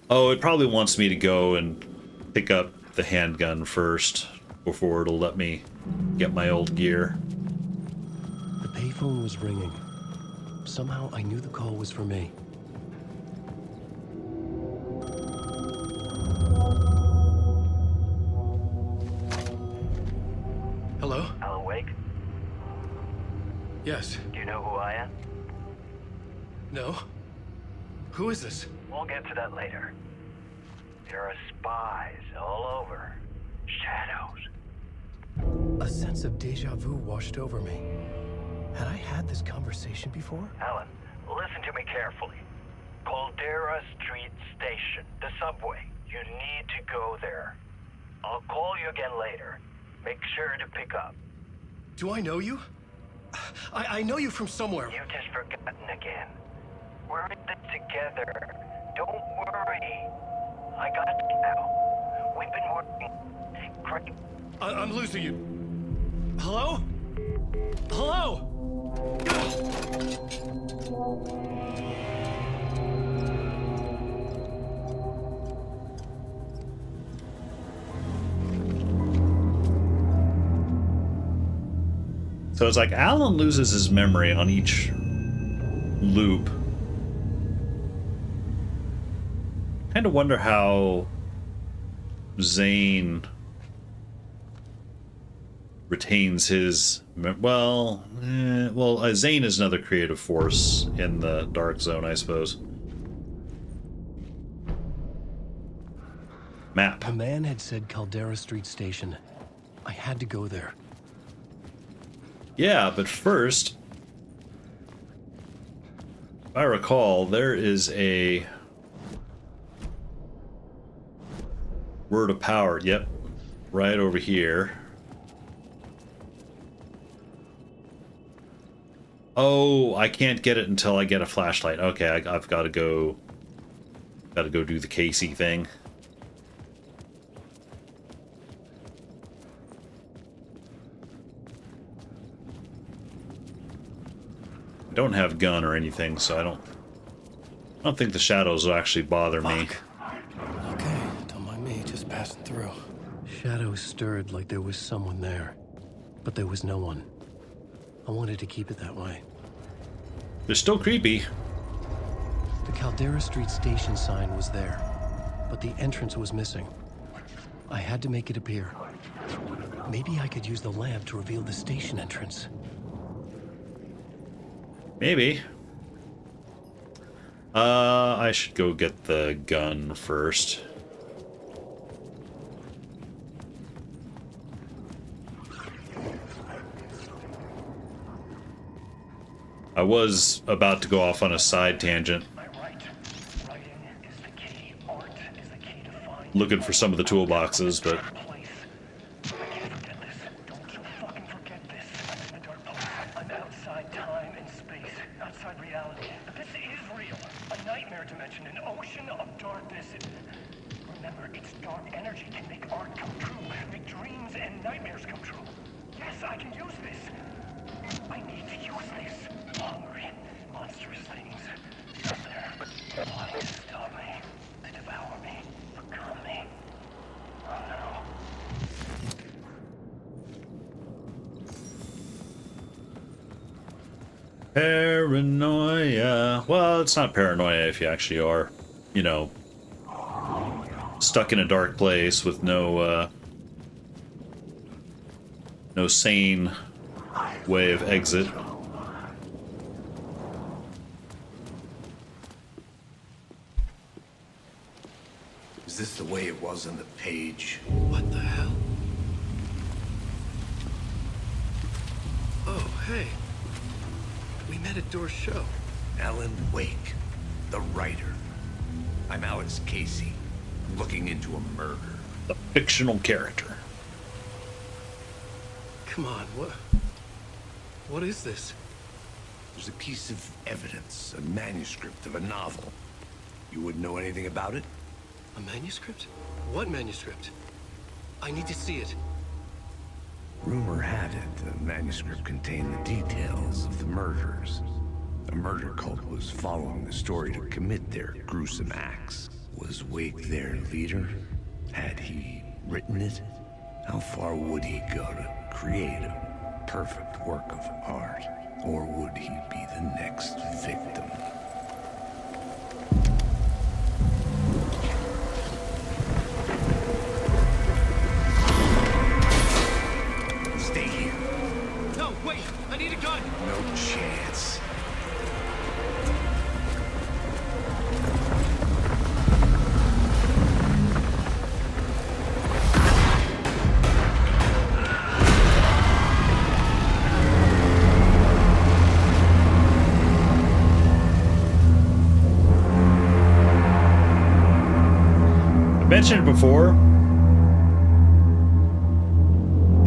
Oh, it probably wants me to go and pick up the handgun first before it'll let me get my old gear. The payphone was ringing. Somehow I knew the call was for me. Hello? Alan Wake? Yes. Do you know who I am? No? Who is this? We'll get to that later. There are spies all over. Shadows. A sense of deja vu washed over me. Had I had this conversation before? Alan, listen to me carefully. Caldera Street Station, the subway. You need to go there. I'll call you again later. Make sure to pick up. Do I know you? I know you from somewhere. You've just forgotten again. We're in this together. Don't worry. I got you now. We've been working great. I'm losing you. Hello? Hello? So it's like Alan loses his memory on each loop. Kind of wonder how Zane retains his Zane is another creative force in the Dark Zone, I suppose. Map. The man had said Caldera Street Station. I had to go there. Yeah, but first, if I recall, there is a word of power. Yep, right over here. Oh, I can't get it until I get a flashlight. Okay, I've got to go. Got to go do the Casey thing. I don't have gun or anything, so I don't think the shadows will actually bother me. Okay, don't mind me, just passing through. Shadows stirred like there was someone there, but there was no one. I wanted to keep it that way. They're still creepy. The Caldera Street Station sign was there, but the entrance was missing. I had to make it appear. Maybe I could use the lamp to reveal the station entrance. Maybe. I should go get the gun first. I was about to go off on a side tangent, looking for some of the toolboxes, but paranoia. Well, it's not paranoia if you actually are, you know, stuck in a dark place with no no sane way of exit. Is this the way it was on the page? What the hell? Oh, hey. We met at Door's show. Alan Wake, the writer. I'm Alex Casey, looking into a murder. The fictional character. Come on, what is this? There's a piece of evidence, a manuscript of a novel. You wouldn't know anything about it? A manuscript? What manuscript? I need to see it. Rumor had it the manuscript contained the details of the murders. A murder cult was following the story to commit their gruesome acts. Was Wake their leader? Had he written it? How far would he go to create a perfect work of art? Or would he be the next victim? Stay here. No, wait! I need a gun! No chance. Mentioned before,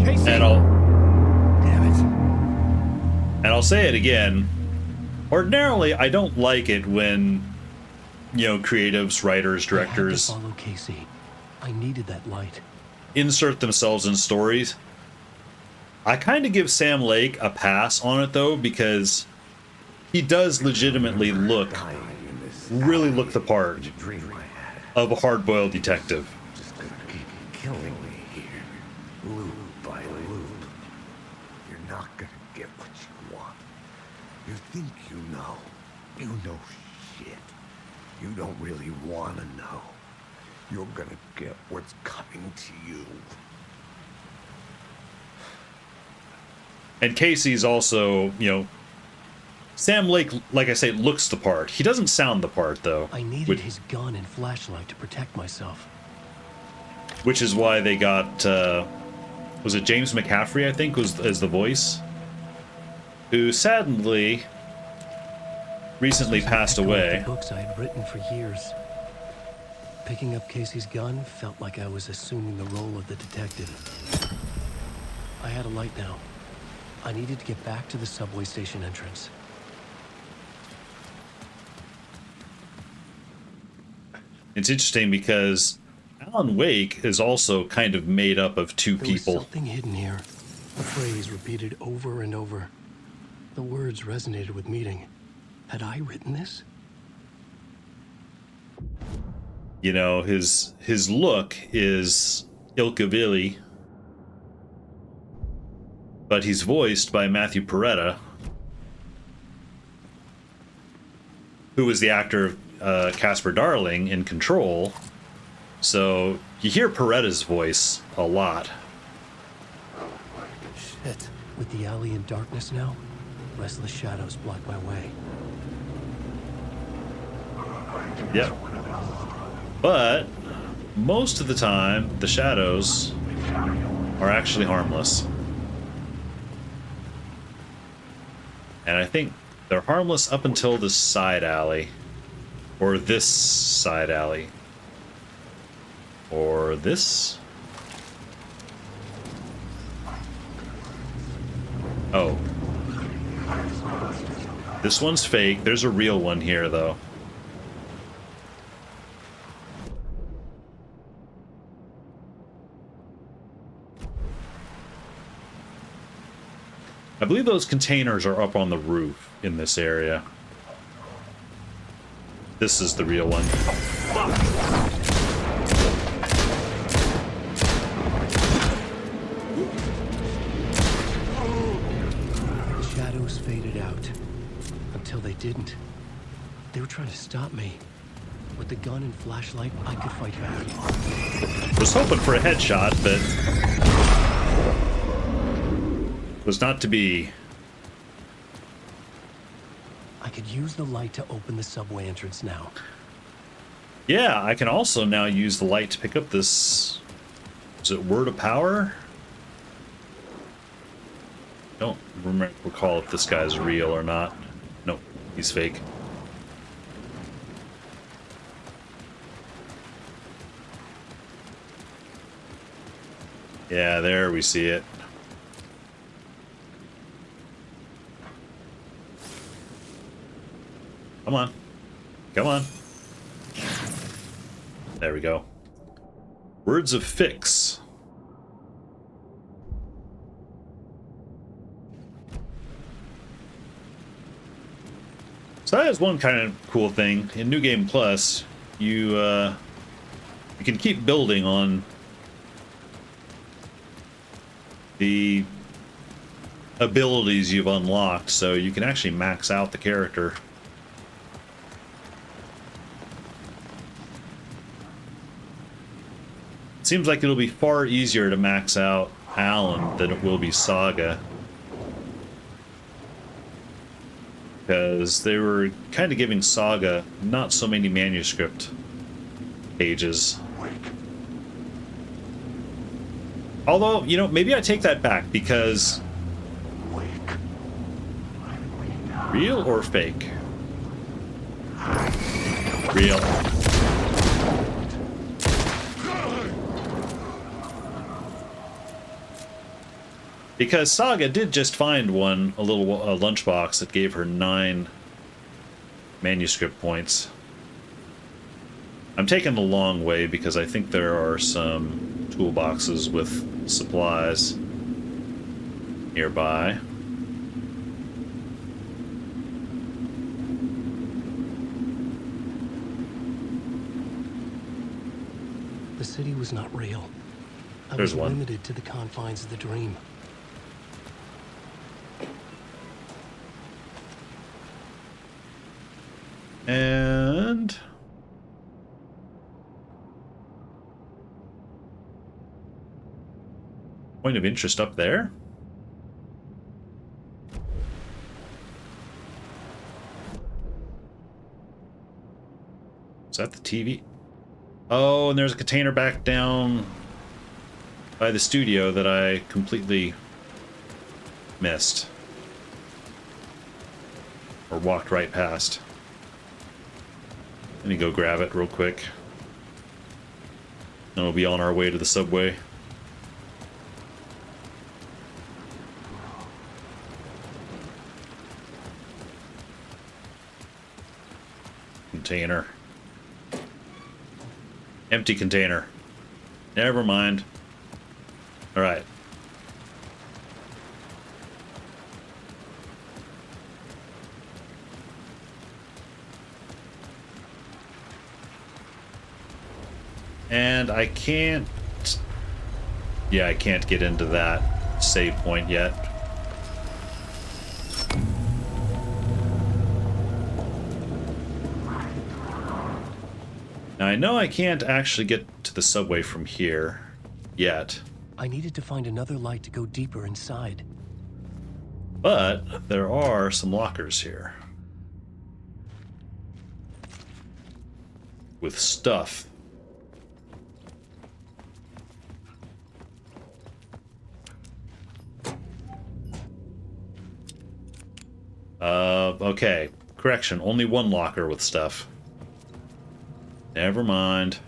Casey. and I'll Damn it. and I'll say it again. Ordinarily, I don't like it when, you know, creatives, writers, directors I had to follow Casey. I needed that light. insert themselves in stories. I kind of give Sam Lake a pass on it though, because he does legitimately really look the part of a hard-boiled detective. Just gonna keep killing me here, loop by loop. You're not gonna get what you want. You think you know. You know shit. You don't really want to know. You're gonna get what's coming to you. And Casey's also, you know, Sam Lake, like I say, looks the part. He doesn't sound the part, though. I needed his gun and flashlight to protect myself. Which is why they got, was it James McCaffrey, I think, was as the voice? Who sadly recently passed away. The books I had written for years. Picking up Casey's gun felt like I was assuming the role of the detective. I had a light now. I needed to get back to the subway station entrance. It's interesting because Alan Wake is also kind of made up of two There was people. something hidden here. A phrase repeated over and over. The words resonated with meaning. Had I written this? You know, his look is Ilkavili, but he's voiced by Matthew Peretta, who was the actor of Casper Darling in Control. So you hear Peretta's voice a lot. Shit. With the alley in darkness now, restless shadows block my way. Yep. But most of the time, the shadows are actually harmless. And I think they're harmless up until this side alley. Or this side alley. Or this? Oh. This one's fake. There's a real one here, though. I believe those containers are up on the roof in this area. This is the real one. The shadows faded out. Until they didn't. They were trying to stop me. With the gun and flashlight, I could fight back. Was hoping for a headshot, but Was not to be. I could use the light to open the subway entrance now. Yeah, I can also now use the light to pick up this. Is it Word of Power? Don't recall if this guy's real or not. Nope, he's fake. Yeah, there we see it. Come on. Come on. There we go. Words of Fix. So that is one kind of cool thing. In New Game Plus, you can keep building on the abilities you've unlocked, so you can actually max out the character. It seems like it'll be far easier to max out Alan than it will be Saga, because they were kind of giving Saga not so many manuscript pages. Although, you know, maybe I take that back, because real or fake? Real. Because Saga did just find one, a lunchbox that gave her 9 manuscript points. I'm taking the long way because I think there are some toolboxes with supplies nearby. The city was not real. I There's was one. limited to the confines of the dream. And point of interest up there. Is that the TV? Oh, and there's a container back down by the studio that I completely missed. Or walked right past. Let me go grab it real quick. And we'll be on our way to the subway. Container. Empty container. Never mind. Alright. And I can't... Yeah, I can't get into that save point yet. Now I know I can't actually get to the subway from here yet. I needed to find another light to go deeper inside. But there are some lockers here. With stuff. Okay. Correction, only one locker with stuff. Never mind.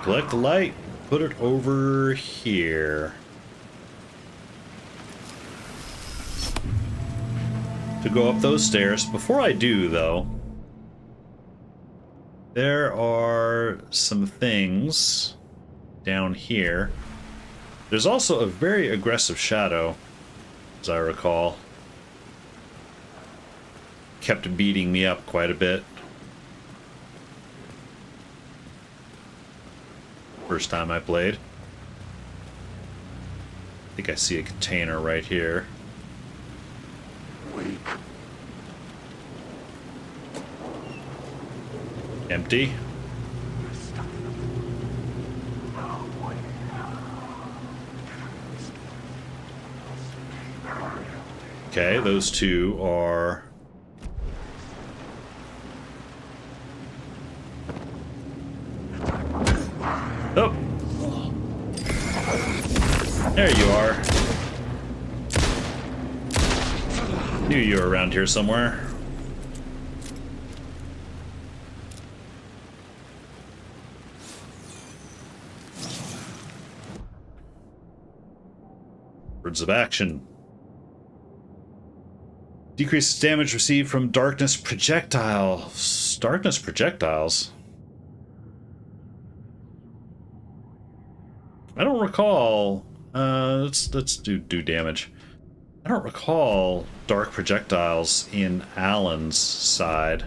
Collect the light, put it over here. To go up those stairs. Before I do, though, there are some things down here. There's also a very aggressive shadow, as I recall. Kept beating me up quite a bit. First time I played. I think I see a container right here. Empty. Okay, those two are... Oh! There you are. Knew you were around here somewhere. Words of action. Decreases damage received from darkness projectiles. Darkness projectiles? I don't recall. Let's do damage. I don't recall dark projectiles in Alan's side.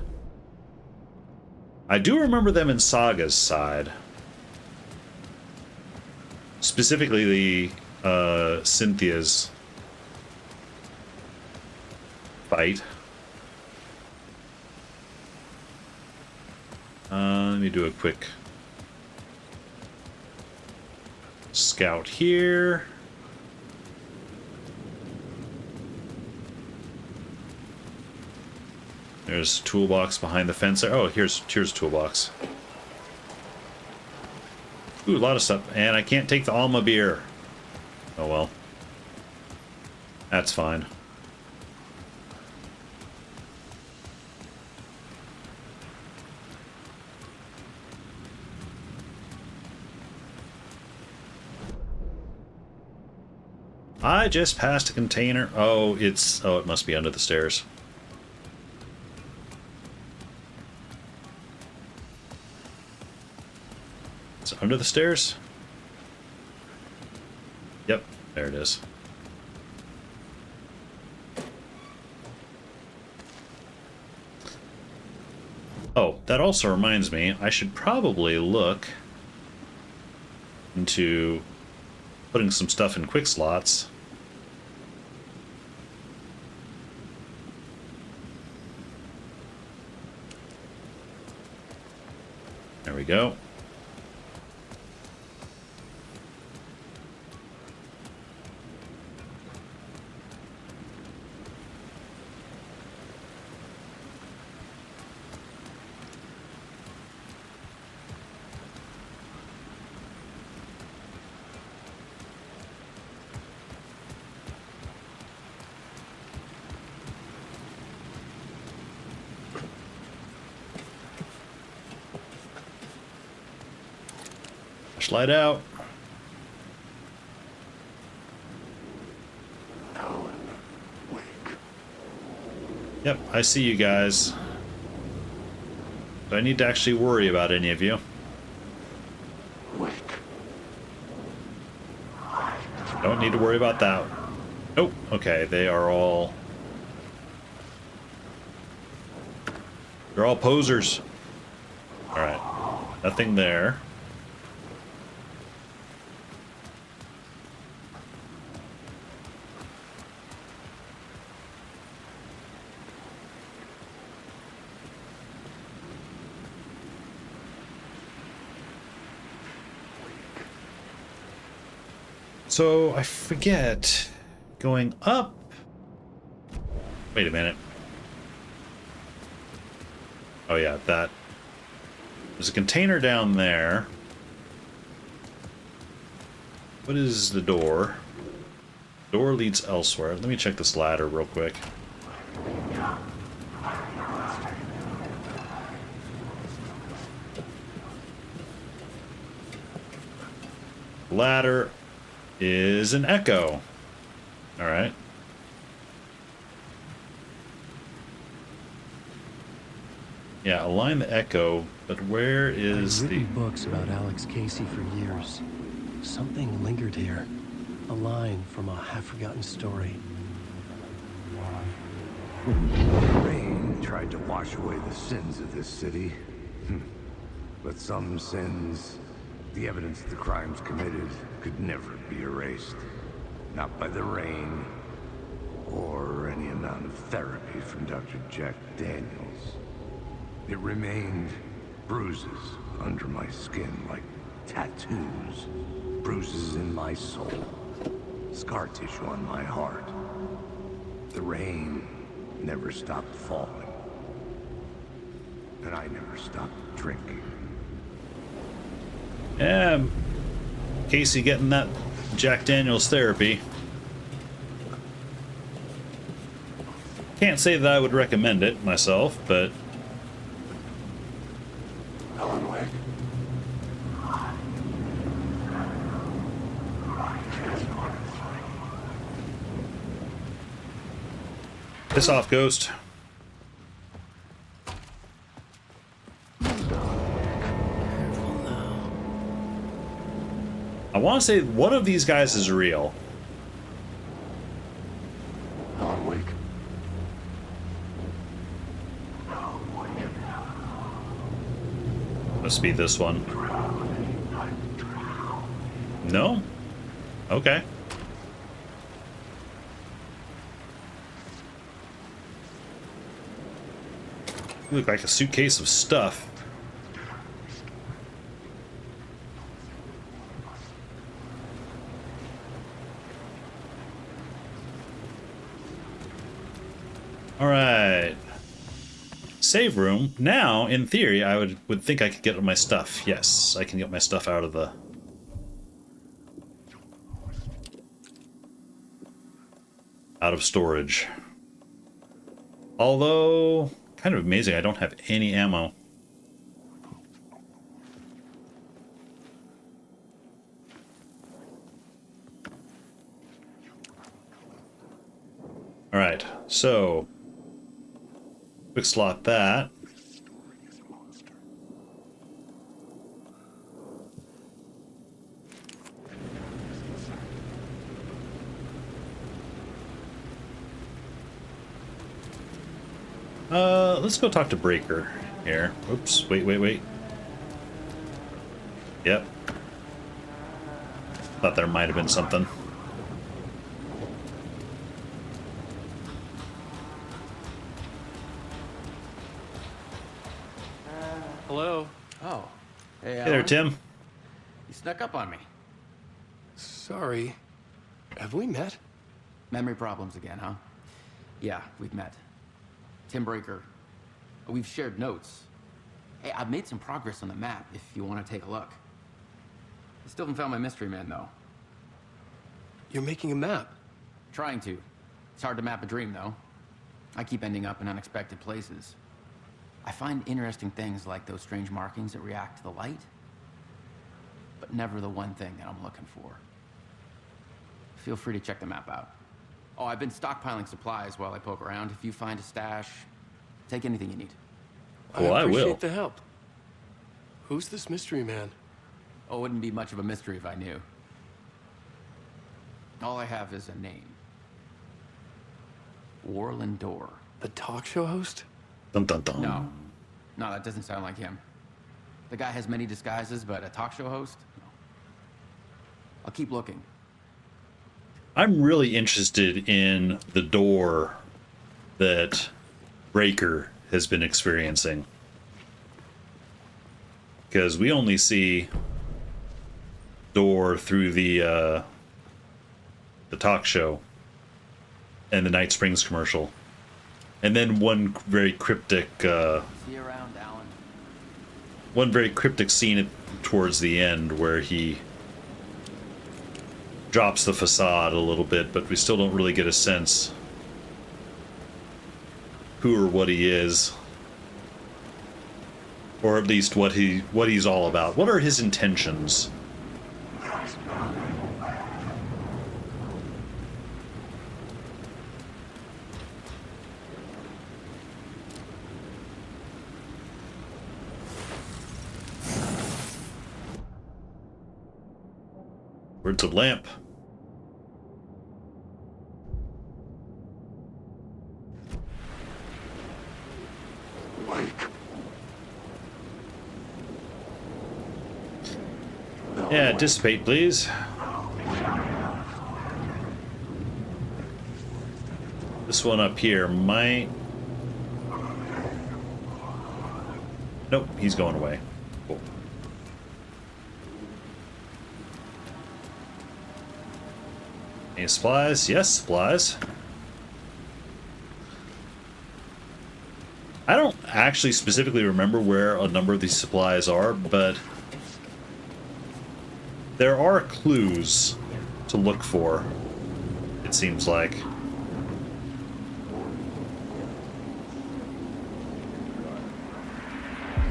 I do remember them in Saga's side. Specifically the Cynthia's fight. Let me do a quick scout here. There's a toolbox behind the fence there. Oh, here's a toolbox. Ooh, a lot of stuff. And I can't take the Alma beer. Oh well. That's fine. I just passed a container. Oh, it must be under the stairs. Is it under the stairs? Yep, there it is. Oh, that also reminds me, I should probably look into putting some stuff in quick slots. There we go. Slide out. Yep, I see you guys. Do I need to actually worry about any of you? Don't need to worry about that. Nope. Okay, they are all... They're all posers. Alright. Nothing there. So, I forget, going up... Wait a minute. Oh yeah, that... There's a container down there. What is the door? Door leads elsewhere. Let me check this ladder real quick. Ladder is an echo. All right. Yeah, align the echo, but where is I've the... written books about Alex Casey for years. Something lingered here. A line from a half-forgotten story. Rain tried to wash away the sins of this city. But some sins, the evidence of the crimes committed, could never be erased. Not by the rain, or any amount of therapy from Dr. Jack Daniels. It remained Bruises under my skin like tattoos. Bruises in my soul. Scar tissue on my heart. The rain never stopped falling. And I never stopped drinking. Yeah, Casey getting that Jack Daniels therapy. Can't say that I would recommend it myself, but Alan Wake. piss off, Ghost. I want to say one of these guys is real. Alan Wake. Must be this one. No? Okay. You look like a suitcase of stuff. All right. Save room. Now, in theory, I would think I could get my stuff. Yes, I can get my stuff out of the... out of storage. Although, kind of amazing, I don't have any ammo. All right, so quick slot that. Let's go talk to Breaker here. Oops, wait. Yep. Thought there might have been something. Hello. Oh. Hey, Hey there, Tim. You snuck up on me. Sorry. Have we met? Memory problems again, huh? Yeah, we've met. Tim Breaker. We've shared notes. Hey, I've made some progress on the map if you want to take a look. I still haven't found my mystery man, though. You're making a map? Trying to. It's hard to map a dream, though. I keep ending up in unexpected places. I find interesting things like those strange markings that react to the light, but never the one thing that I'm looking for. Feel free to check the map out. Oh, I've been stockpiling supplies while I poke around. If you find a stash, take anything you need. Well, I will. I appreciate the help. Who's this mystery man? Oh, it wouldn't be much of a mystery if I knew. All I have is a name. Warlin Door. A talk show host? Dun dun dun. No, that doesn't sound like him. The guy has many disguises, but a talk show host? No. I'll keep looking. I'm really interested in the door that Breaker has been experiencing. Because we only see door through the talk show and the Night Springs commercial. And then one very cryptic See you around, Alan. one very cryptic scene towards the end where he drops the facade a little bit, but we still don't really get a sense who or what he is, or at least what he's all about. What are his intentions? Words of lamp. Yeah, dissipate, please. This one up here might... Nope, he's going away. Cool. Any supplies? Yes, supplies. I don't actually specifically remember where a number of these supplies are, but there are clues to look for, it seems like.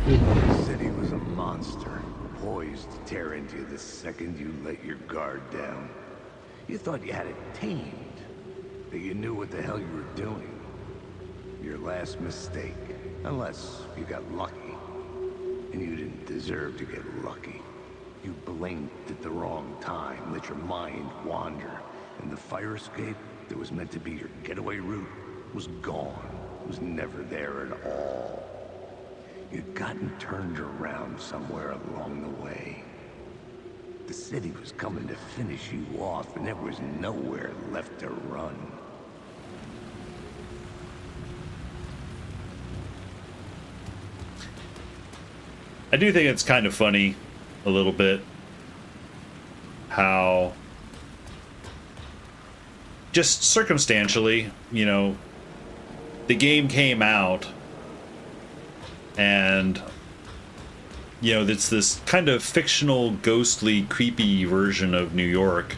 The city was a monster, poised to tear into you the second you let your guard down. You thought you had it tamed, that you knew what the hell you were doing. Your last mistake, unless you got lucky. And you didn't deserve to get lucky. You blinked at the wrong time, let your mind wander, and the fire escape that was meant to be your getaway route was gone, was never there at all. You'd gotten turned around somewhere along the way. The city was coming to finish you off, and there was nowhere left to run. I do think it's kind of funny, a little bit, how just circumstantially, you know, the game came out and, you know, it's this kind of fictional, ghostly, creepy version of New York.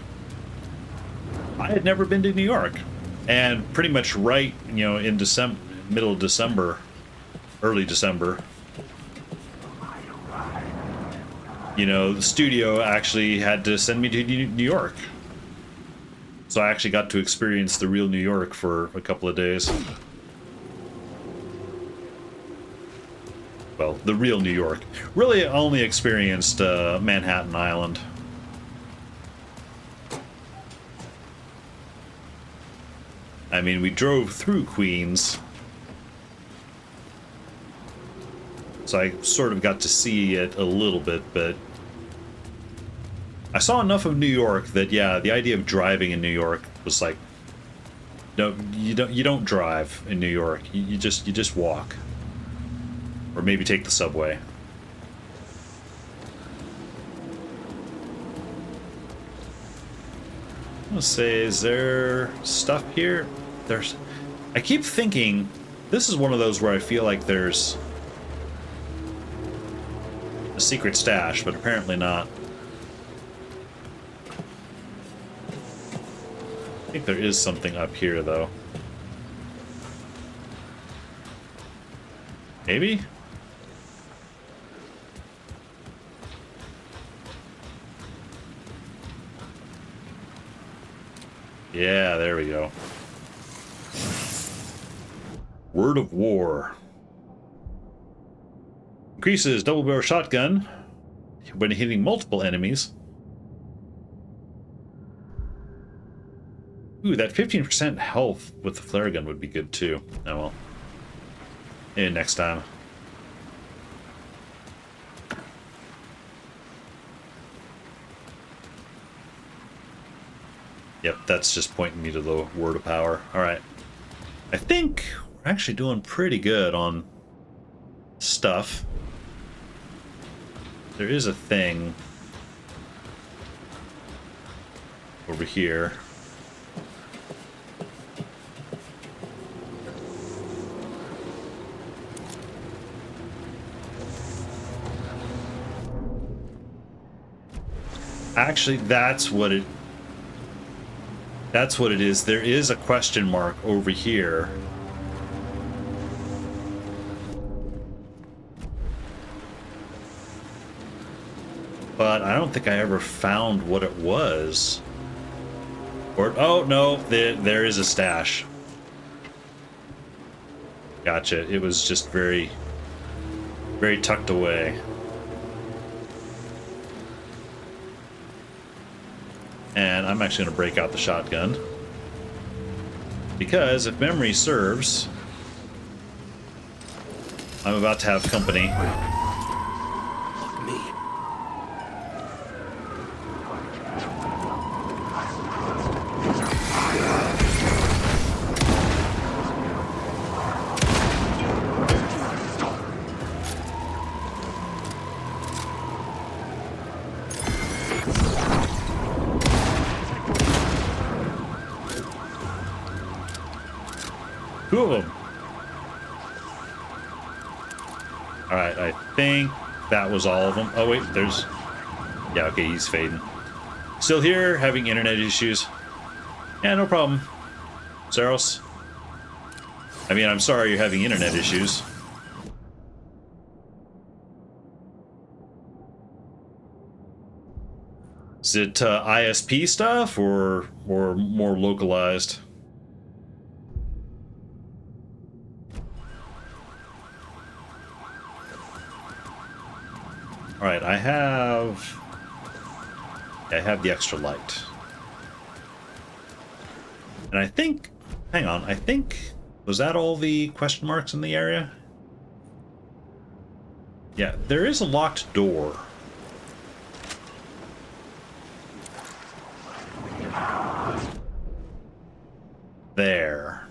I had never been to New York, and pretty much right, you know, in December, middle of December, early December, you know, the studio actually had to send me to New York. So I actually got to experience the real New York for a couple of days. Well, the real New York. Really only experienced Manhattan Island. I mean, we drove through Queens. So I sort of got to see it a little bit, but I saw enough of New York that, yeah, the idea of driving in New York was like, no, you don't drive in New York. You just walk, or maybe take the subway. Let's say, is there stuff here? There's. I keep thinking this is one of those where I feel like there's a secret stash, but apparently not. I think there is something up here, though. Maybe? Yeah, there we go. Word of War. Increases double barrel shotgun when hitting multiple enemies. Ooh, that 15% health with the flare gun would be good too. Oh well. Maybe next time. Yep, that's just pointing me to the word of power. Alright. I think we're actually doing pretty good on stuff. There is a thing over here. Actually, that's what it is. There is a question mark over here. But I don't think I ever found what it was. Or, oh no, there is a stash. Gotcha. It was just very, very tucked away. And I'm actually going to break out the shotgun. Because if memory serves, I'm about to have company. 2 of them. Alright, I think that was all of them. Oh wait, there's... Yeah, okay, he's fading. Still here, having internet issues. Yeah, no problem. Saros. I mean, I'm sorry you're having internet issues. Is it ISP stuff or more localized? All right, I have the extra light. And I think, hang on, I think, was that all the question marks in the area? Yeah, there is a locked door. There.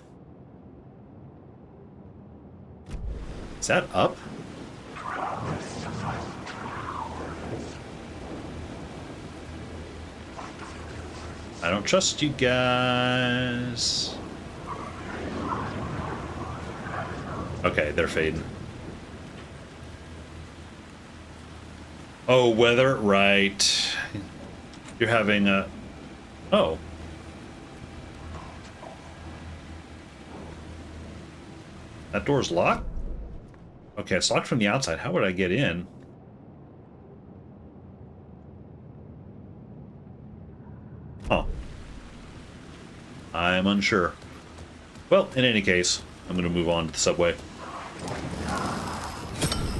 Is that up? I don't trust you guys. Okay, they're fading. Oh, weather, right. You're having a... Oh. That door's locked? Okay, it's locked from the outside. How would I get in? Huh. I'm unsure. Well, in any case, I'm going to move on to the subway.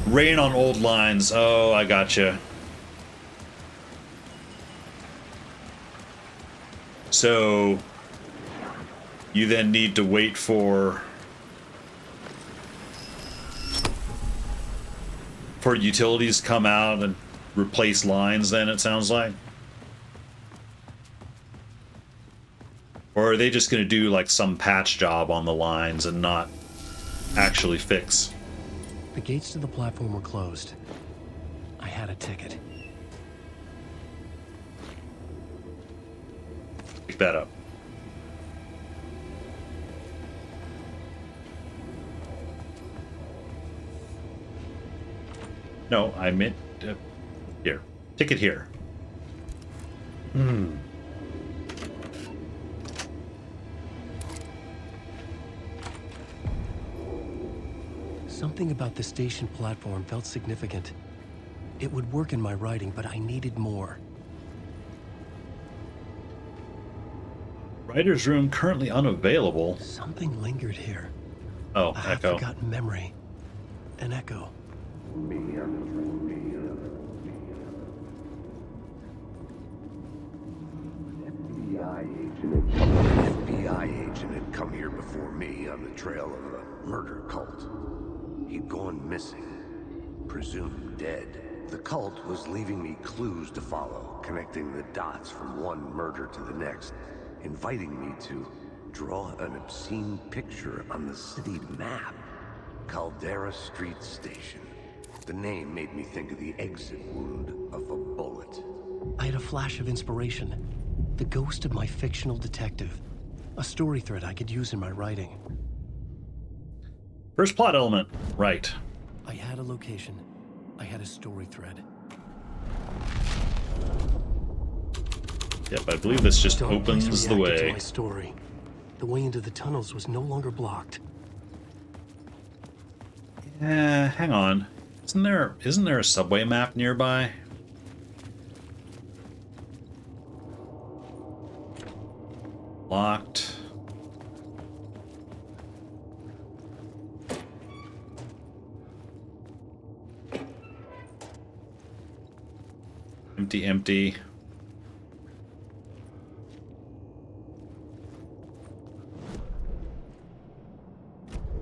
Rain on old lines. Oh, I gotcha. So, you then need to wait for utilities to come out and replace lines, then, it sounds like? Or are they just going to do like some patch job on the lines and not actually fix? The gates to the platform were closed. I had a ticket. Pick that up. No, I meant here. Ticket here. Something about the station platform felt significant. It would work in my writing, but I needed more. Writer's room currently unavailable. Something lingered here. Oh, a echo. half-forgotten memory. An echo. FBI agent had come here before me on the trail of a murder cult. He'd gone missing, presumed dead. The cult was leaving me clues to follow, connecting the dots from one murder to the next, inviting me to draw an obscene picture on the city map. Caldera Street Station. The name made me think of the exit wound of a bullet. I had a flash of inspiration. The ghost of my fictional detective. A story thread I could use in my writing. First plot element. Right. I had a location. I had a story thread. Yep, I believe this just Dark place opens the reacted to way. my story. The way into the tunnels was no longer blocked. Hang on. Isn't there a subway map nearby? Locked. Empty, empty.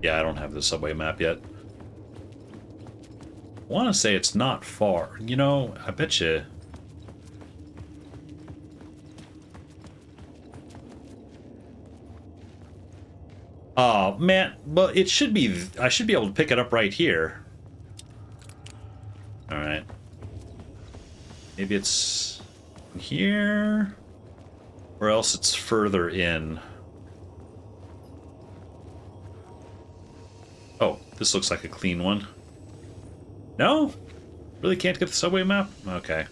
Yeah, I don't have the subway map yet. I want to say it's not far. You know, I bet you. Oh, man. Well, it should be... I should be able to pick it up right here. Alright. Maybe it's here? Or else it's further in. This looks like a clean one. No? Really can't get the subway map? Okay.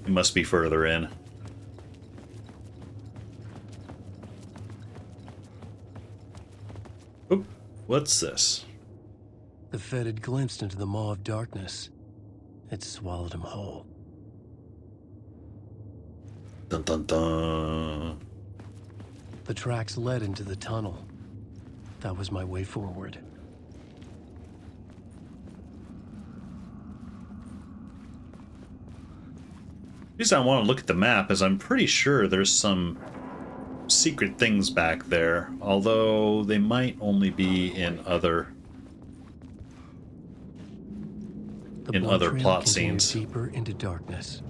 It must be further in. Oop, what's this? The Fed had glimpsed into the maw of darkness. It swallowed him whole. Dun dun dun. The tracks led into the tunnel. That was my way forward. The reason I want to look at the map is I'm pretty sure there's some secret things back there, although they might only be in other Trail plot continued scenes. Deeper into darkness.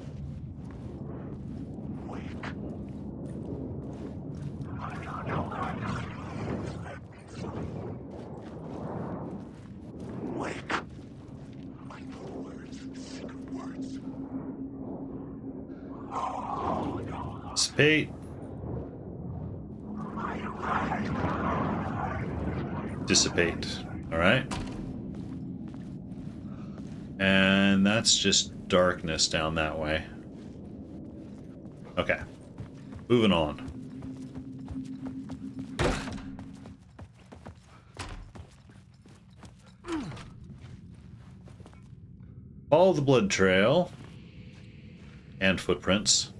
Dissipate. Dissipate. All right. And that's just darkness down that way. Okay. Moving on. Follow the blood trail and footprints.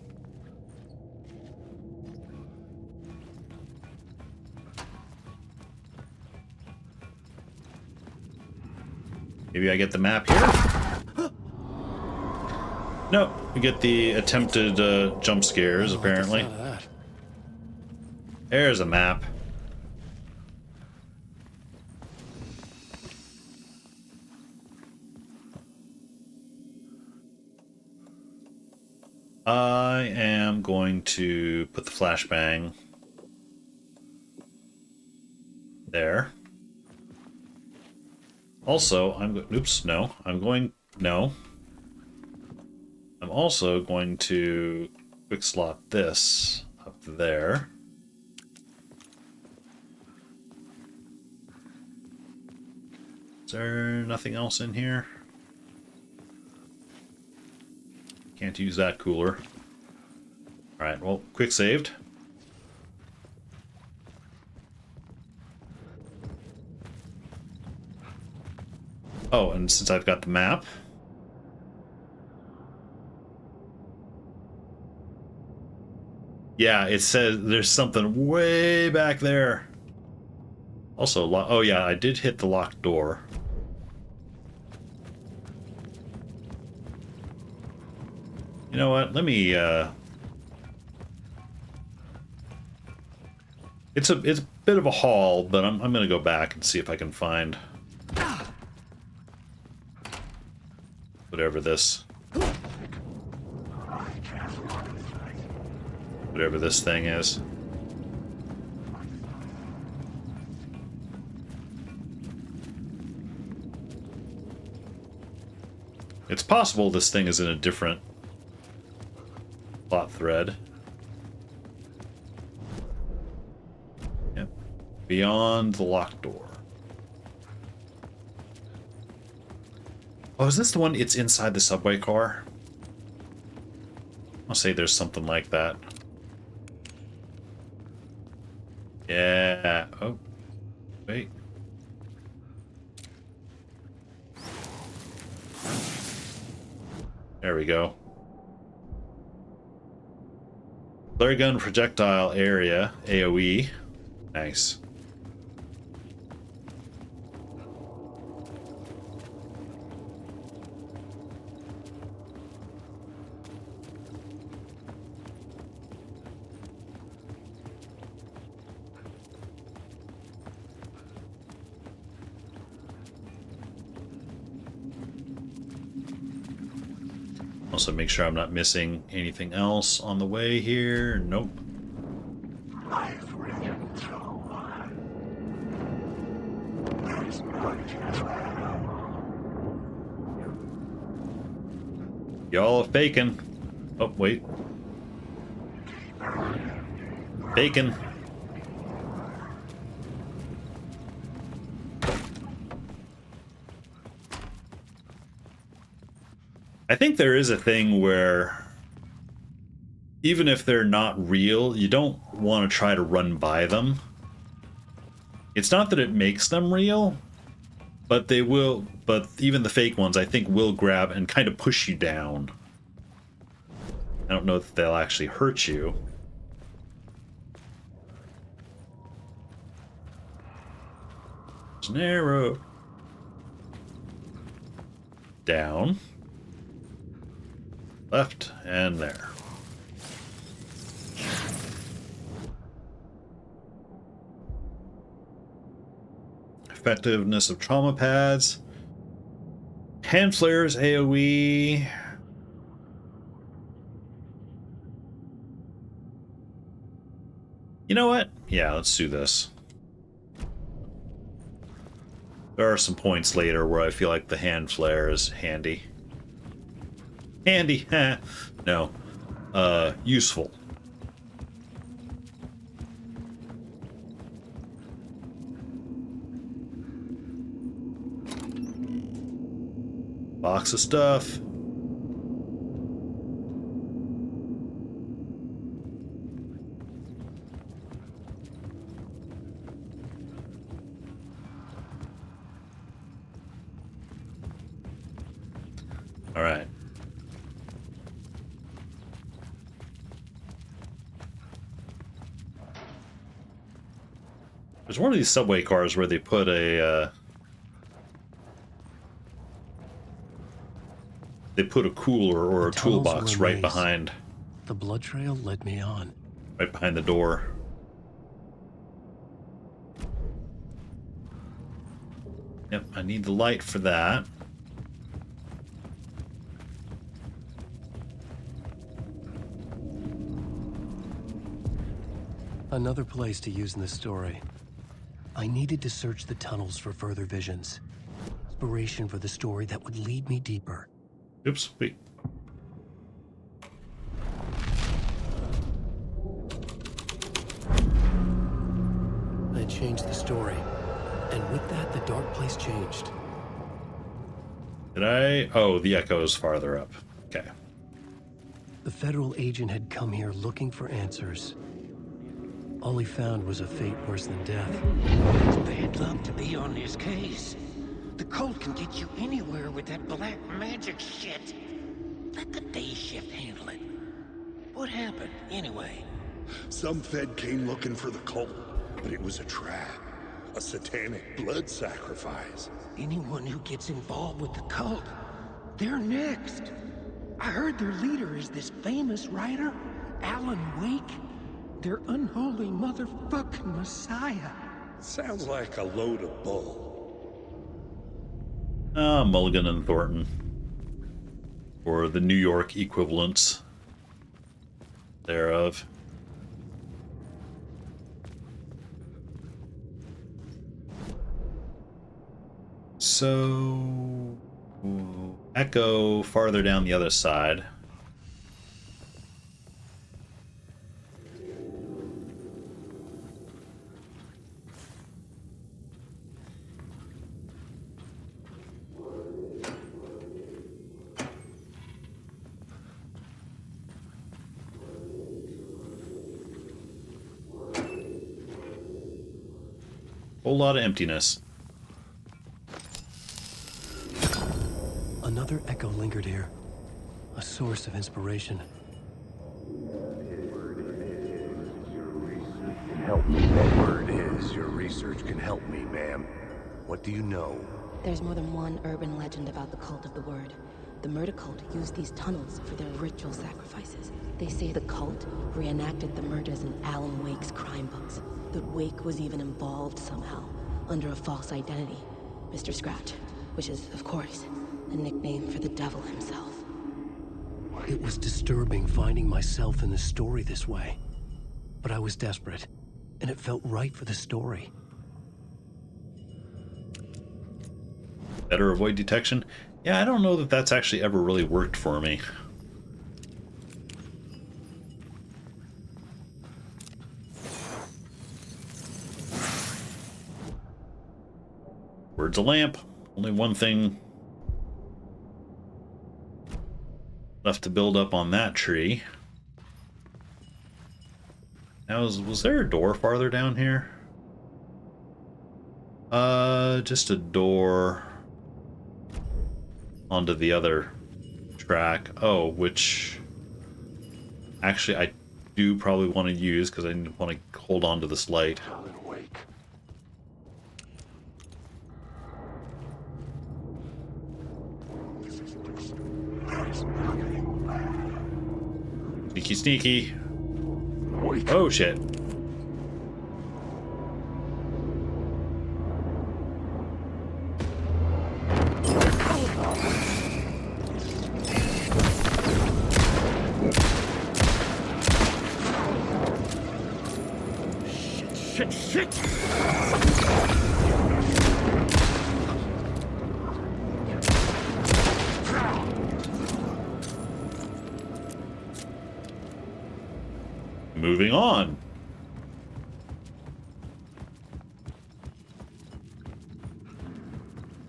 Maybe I get the map here? No, we get the attempted jump scares, apparently. There's a map. I am going to put the flashbang there. Also, I'm also going to quick slot this up there. Is there nothing else in here? Can't use that cooler. Alright, well, quick saved. Oh, and since I've got the map, yeah, it says there's something way back there. Also, oh yeah, I did hit the locked door. You know what? Let me. It's a bit of a haul, but I'm gonna go back and see if I can find whatever this thing is. It's possible this thing is in a different plot thread. Yep. Beyond the locked door. Oh, is this the one? It's inside the subway car? I'll say there's something like that. Yeah. Oh. Wait. There we go. Flare gun projectile area, AoE. Nice. Also make sure I'm not missing anything else on the way here. Nope. Y'all have bacon. Oh, wait. Bacon. I think there is a thing where even if they're not real, you don't want to try to run by them. It's not that it makes them real, but they will, but even the fake ones, I think, will grab and kind of push you down. I don't know if they'll actually hurt you. It's narrow. Down. Left, and there. Effectiveness of trauma pads. Hand flares, AoE. You know what? Yeah, let's do this. There are some points later where I feel like the hand flare is handy. Handy, no. Useful. Box of stuff. All right. There's one of these subway cars where they put a cooler or a toolbox right behind. The blood trail led me on. Right behind the door. Yep, I need the light for that. Another place to use in the story. I needed to search the tunnels for further visions. Inspiration for the story that would lead me deeper. Oops, wait. I changed the story. And with that, the dark place changed. Did I? Oh, the echo is farther up. Okay. The federal agent had come here looking for answers. All he found was a fate worse than death. It's bad luck to be on this case. The cult can get you anywhere with that black magic shit. Let the day shift handle it. What happened, anyway? Some Fed came looking for the cult, but it was a trap. A satanic blood sacrifice. Anyone who gets involved with the cult, they're next. I heard their leader is this famous writer, Alan Wake. Their unholy motherfucking messiah. Sounds like a load of bull. Mulligan and Thornton. Or the New York equivalents thereof. So... Echo farther down the other side. Whole lot of emptiness. Another echo lingered here. A source of inspiration. Help me. That word is your research can help me, ma'am. What do you know? There's more than one urban legend about the Cult of the Word. The murder cult used these tunnels for their ritual sacrifices. They say the cult reenacted the murders in Alan Wake's crime books. That Wake was even involved somehow, under a false identity. Mr. Scratch, which is, of course, a nickname for the devil himself. It was disturbing finding myself in the story this way. But I was desperate, and it felt right for the story. Better avoid detection? Yeah, I don't know that that's actually ever really worked for me. Word's a lamp. Only one thing. left to build up on that tree. Now, was there a door farther down here? Just a door onto the other track. Oh, which actually I do probably want to use because I want to hold on to this light. Alan Wake. Sneaky, sneaky. Oh shit. Shit! Moving on.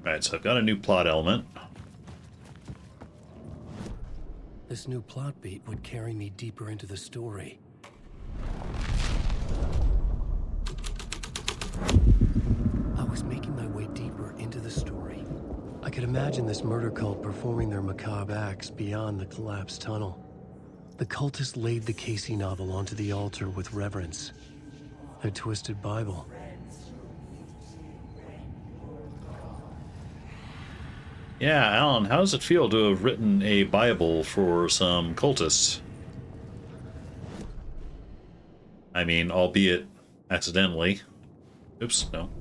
Alright, so I've got a new plot element. This new plot beat would carry me deeper into the story. I was making my way deeper into the story. I could imagine this murder cult performing their macabre acts beyond the collapsed tunnel. The cultists laid the Casey novel onto the altar with reverence. Their twisted Bible. Yeah, Alan, how does it feel to have written a Bible for some cultists? I mean, albeit accidentally. Oops, no.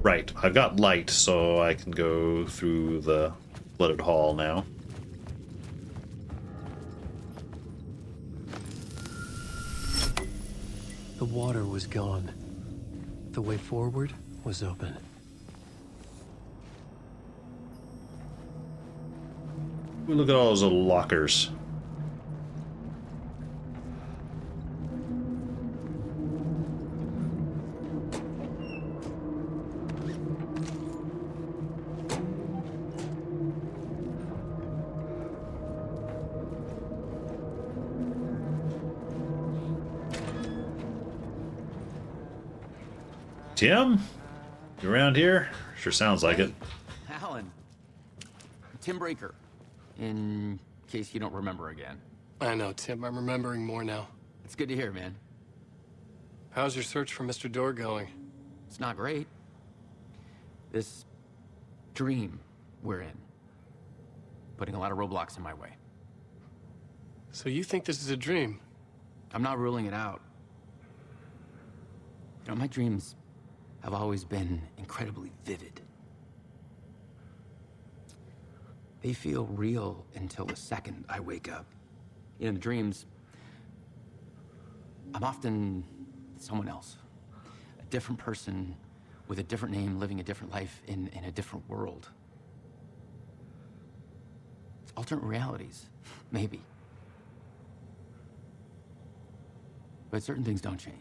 Right, I've got light, so I can go through the flooded hall now. The water was gone. The way forward was open. Ooh, look at all those little lockers. Tim? You around here? Sure sounds like it. Alan. Tim Breaker. In case you don't remember again. I know, Tim. I'm remembering more now. It's good to hear, man. How's your search for Mr. Door going? It's not great. This dream we're in. Putting a lot of roadblocks in my way. So you think this is a dream? I'm not ruling it out. You know, my dreams have always been incredibly vivid. They feel real until the second I wake up. In dreams, I'm often someone else. A different person with a different name, living a different life in a different world. It's alternate realities, maybe. But certain things don't change.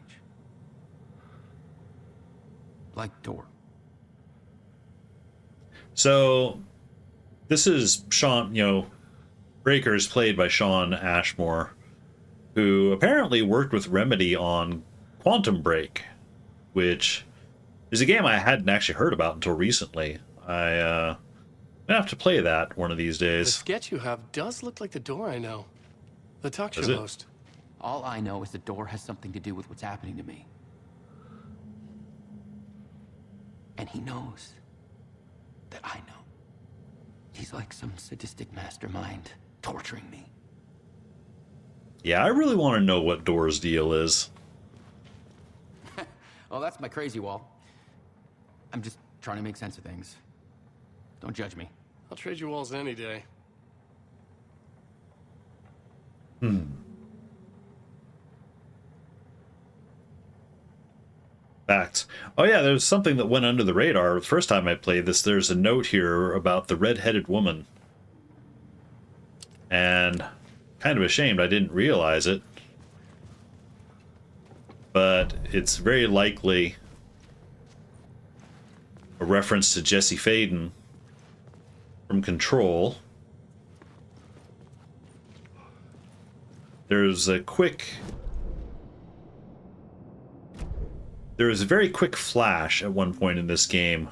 Like Door. So, this is Sean, Breaker is played by Sean Ashmore, who apparently worked with Remedy on Quantum Break, which is a game I hadn't actually heard about until recently. I'm gonna have to play that one of these The days. sketch you have does look like the Door I know. The talk show Does it? host. All I know is the Door has something to do with what's happening to me. And he knows that I know. He's like some sadistic mastermind torturing me. Yeah, I really want to know what Door's deal is. Oh, that's my crazy wall. I'm just trying to make sense of things. Don't judge me. I'll trade you walls any day. Facts. Oh yeah, there's something that went under the radar. The first time I played this, there's a note here about the red-headed woman. And kind of ashamed I didn't realize it. but it's very likely a reference to Jesse Faden from Control. There's a very quick flash at one point in this game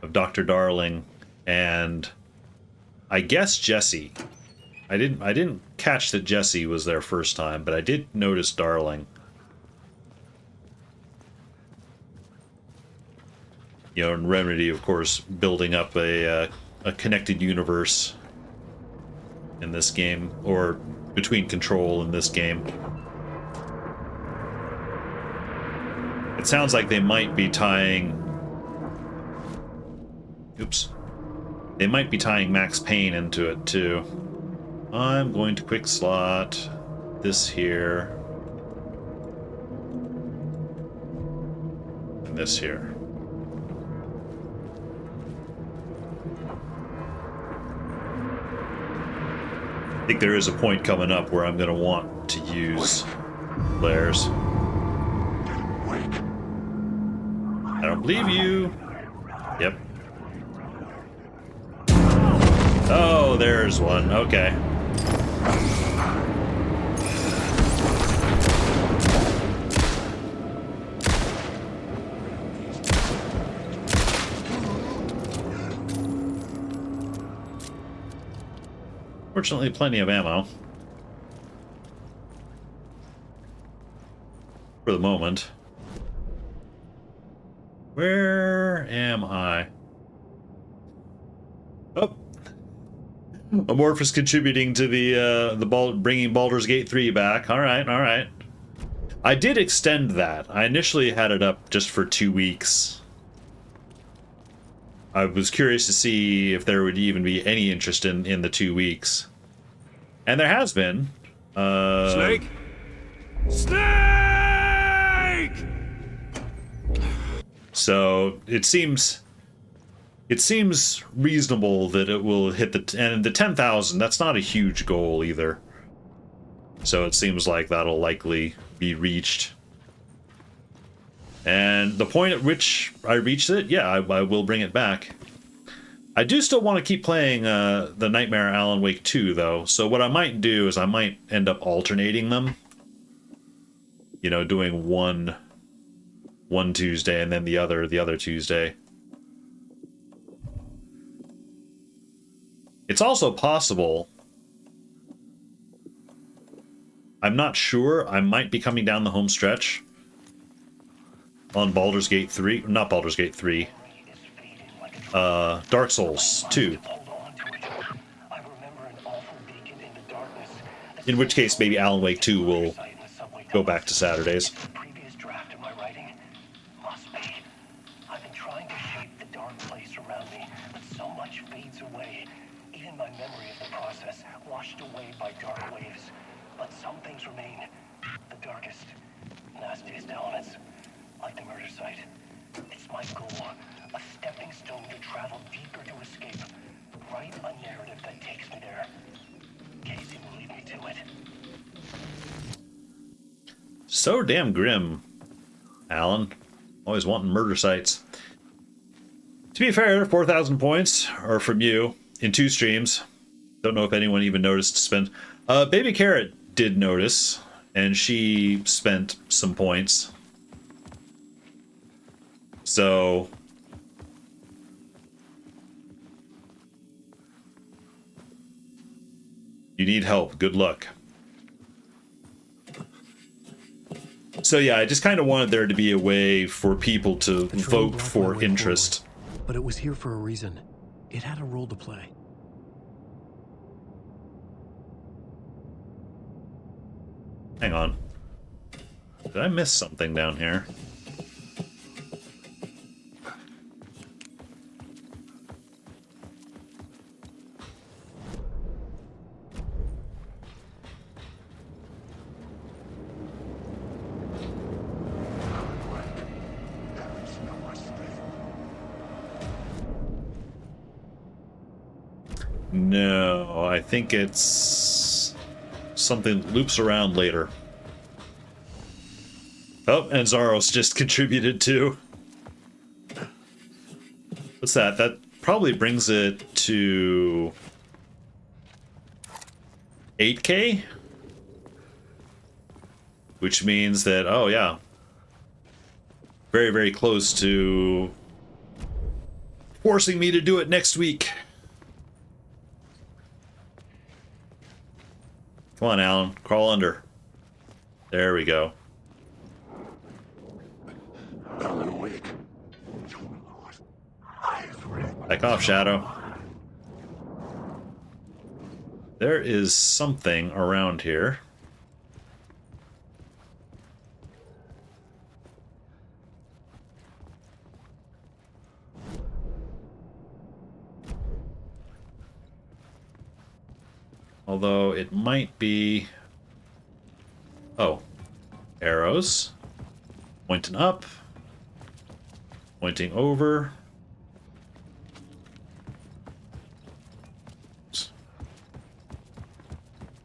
of Dr. Darling and I guess Jesse. I didn't catch that Jesse was there first time, but I did notice Darling. You know, and Remedy, of course, building up a connected universe in this game, or between Control in this game. It sounds like they might be tying... Oops. They might be tying Max Payne into it, too. I'm going to quick slot this here. And this here. I think there is a point coming up where I'm going to want to use flares. I don't believe you. Yep. Oh, there's one. Okay. Fortunately, plenty of ammo. For the moment. Where am I? Oh. Amorphous contributing to the bringing Baldur's Gate 3 back. All right, all right. I did extend that. I initially had it up just for 2 weeks. I was curious to see if there would even be any interest in the 2 weeks. And there has been. Snake? Snake! So it seems reasonable that it will hit the 10,000. That's not a huge goal either. So it seems like that'll likely be reached. And the point at which I reached it, yeah, I will bring it back. I do still want to keep playing the Nightmare Alan Wake 2, though. So what I might do is I might end up alternating them. You know, doing one Tuesday and then the other Tuesday. It's also possible, I'm not sure, I might be coming down the home stretch on Baldur's Gate 3, not Baldur's Gate 3, Dark Souls 2. In which case, maybe Alan Wake 2 will go back to Saturdays. So damn grim, Alan. Always wanting murder sites. To be fair, 4,000 points are from you in 2 streams. Don't know if anyone even noticed to spend. Baby Carrot did notice, and she spent some points. So you need help. Good luck. So yeah, I just kind of wanted there to be a way for people to vote for interest. But it was here for a reason. It had a role to play. Hang on. Did I miss something down here? No, I think it's something that loops around later. Oh, and Zaros just contributed too. What's that? That probably brings it to 8K? Which means that, oh yeah, very, very close to forcing me to do it next week. Come on, Alan. Crawl under. There we go. Alan Wake. Back off, Shadow. There is something around here. Although it might be... Oh. Arrows. Pointing up. Pointing over.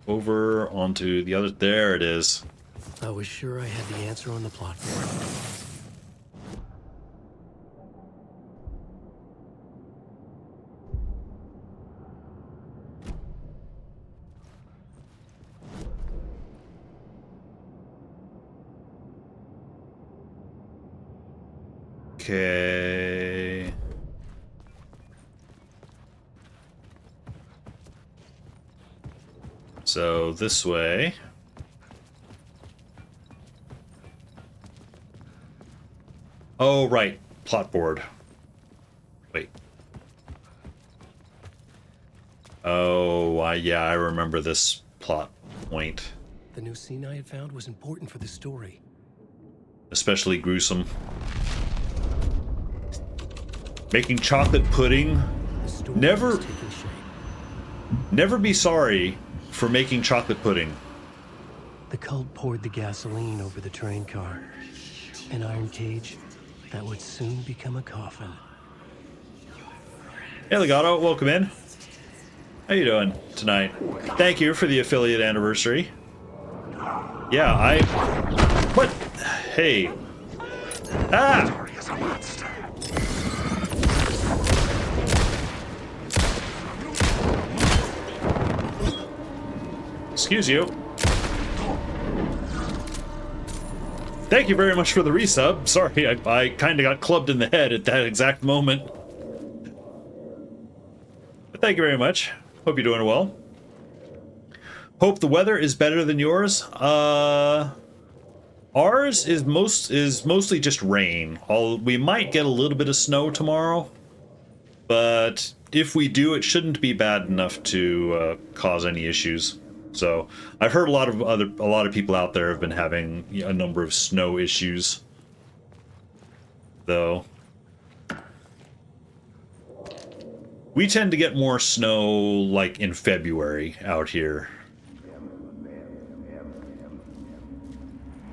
Over onto the other... There it is. I was sure I had the answer on the plot board. Okay. So this way. Oh, right. Plot board. Wait. Oh, yeah, I remember this plot point. The new scene I had found was important for the story. Especially gruesome. Making chocolate pudding. Never be sorry for making chocolate pudding. The cult poured the gasoline over the train car. An iron cage that would soon become a coffin. Hey, Legato, welcome in. How you doing tonight? Thank you for the affiliate anniversary. Yeah, What? Hey. Ah! Excuse you. Thank you very much for the resub. Sorry, I kind of got clubbed in the head at that exact moment. But thank you very much. Hope you're doing well. Hope the weather is better than yours. Ours is mostly just rain. We might get a little bit of snow tomorrow, but if we do, it shouldn't be bad enough to cause any issues. So I've heard a lot of people out there have been having a number of snow issues, though. We tend to get more snow like in February out here.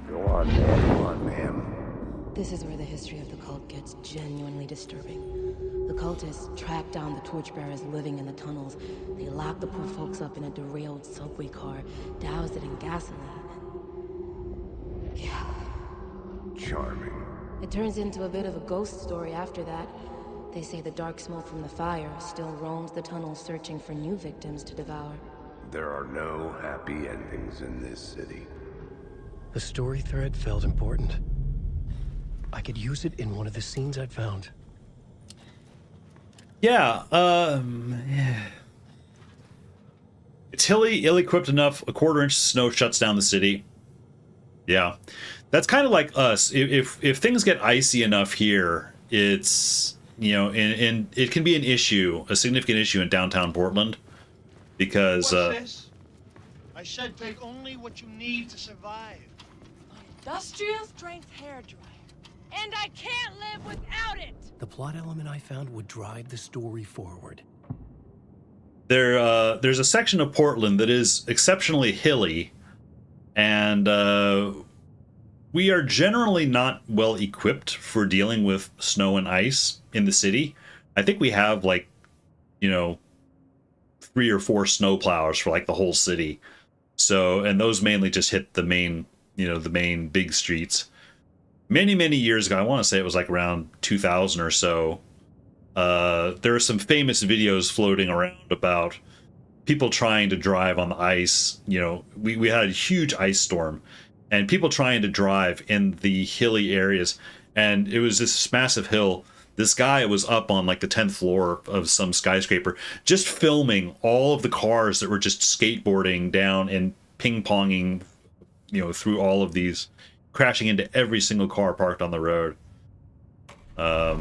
Go on, ma'am. This is where the history of the cult gets genuinely disturbing. The cultists tracked down the torchbearers living in the tunnels. They locked the poor folks up in a derailed subway car, doused it in gasoline. Yeah. Charming. It turns into a bit of a ghost story after that. They say the dark smoke from the fire still roams the tunnels searching for new victims to devour. There are no happy endings in this city. The story thread felt important. I could use it in one of the scenes I'd found. Yeah, it's hilly, ill-equipped enough. A quarter-inch snow shuts down the city. Yeah, that's kind of like us. If things get icy enough here, it's, you know, and it can be an issue, a significant issue in downtown Portland, because What's this? I said take only what you need to survive. Industrial strength hairdryer. And I can't live without it! The plot element I found would drive the story forward. There's a section of Portland that is exceptionally hilly, and we are generally not well equipped for dealing with snow and ice in the city. I think we have, like, you know, 3 or 4 snow plows for like the whole city. So, and those mainly just hit the main, you know, the main big streets. many, many years ago, I want to say it was like around 2000 or so, there are some famous videos floating around about people trying to drive on the ice. You know, we had a huge ice storm, and people trying to drive in the hilly areas, and it was this massive hill. This guy was up on like the 10th floor of some skyscraper, just filming all of the cars that were just skateboarding down and ping-ponging, you know, through all of these, crashing into every single car parked on the road. I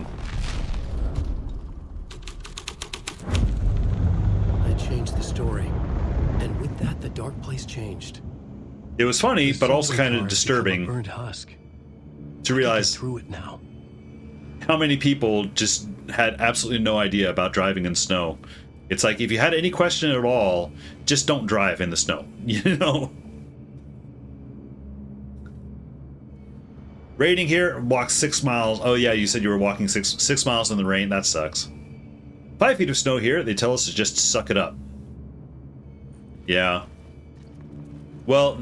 changed the story, and with that, the dark place changed. It was funny, but also kind of disturbing Burned husk. to realize Through it now. how many people just had absolutely no idea about driving in snow. It's like, if you had any question at all, just don't drive in the snow, you know? Rating here, walk 6 miles. Oh yeah, you said you were walking six miles in the rain. That sucks. 5 feet of snow here. They tell us to just suck it up. Yeah. Well,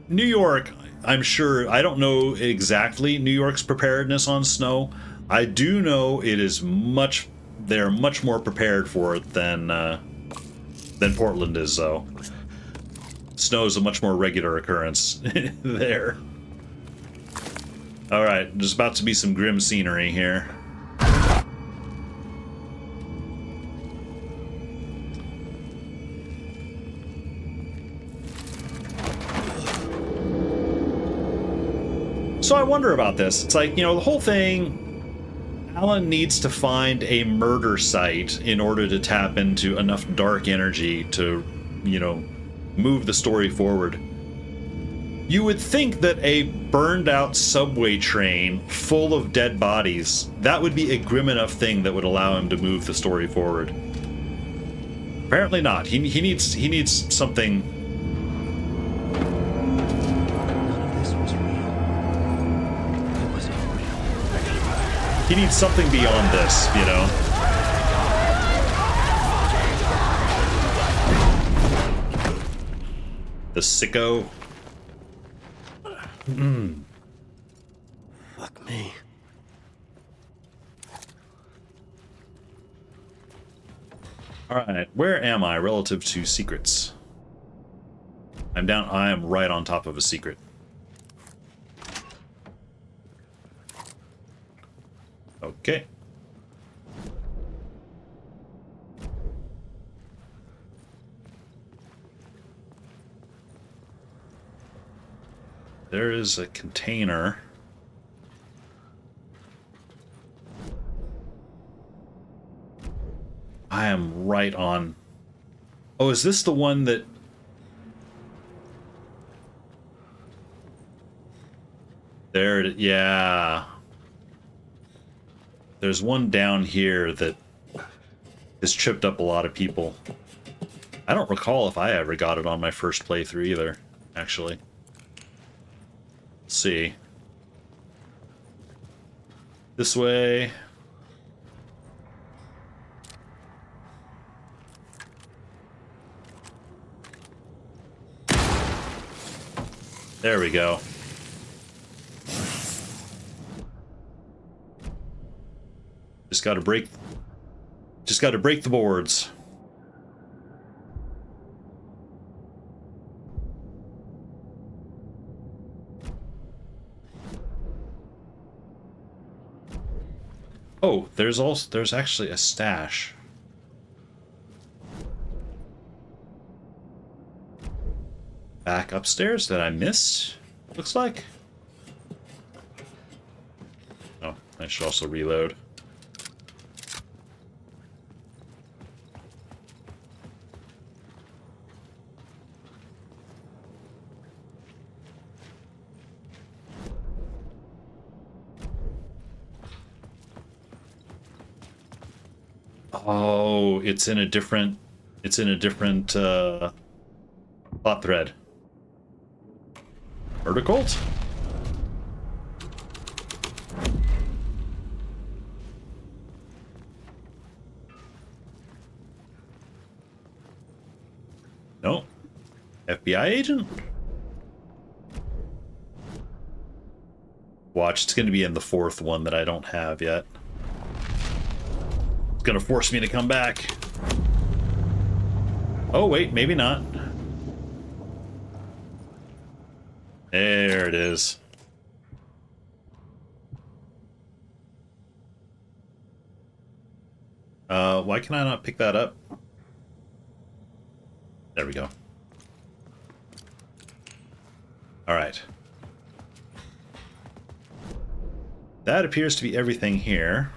New York, I'm sure, I don't know exactly New York's preparedness on snow. I do know it is they're much more prepared for it than Portland is, though. Snow is a much more regular occurrence there. Alright, there's about to be some grim scenery here. So I wonder about this. It's like, you know, the whole thing, Alan needs to find a murder site in order to tap into enough dark energy to, you know, move the story forward. You would think that a burned out subway train full of dead bodies, that would be a grim enough thing that would allow him to move the story forward. Apparently not. He needs something. He needs something beyond this, you know? The sicko. Fuck me. Alright, where am I relative to secrets? I am right on top of a secret. Okay. There is a container. I am right on. Oh, is this the one that... There it is. Yeah. There's one down here that has tripped up a lot of people. I don't recall if I ever got it on my first playthrough either, actually. Let's see. This way. There we go. Just gotta break the boards. Oh, there's actually a stash. Back upstairs that I missed, looks like. Oh, I should also reload. Oh, it's in a different plot thread. Murder cult? No. FBI agent? Watch, it's going to be in the fourth one that I don't have yet. It's going to force me to come back. Oh, wait, maybe not. There it is. Why can I not pick that up? There we go. All right. That appears to be everything here.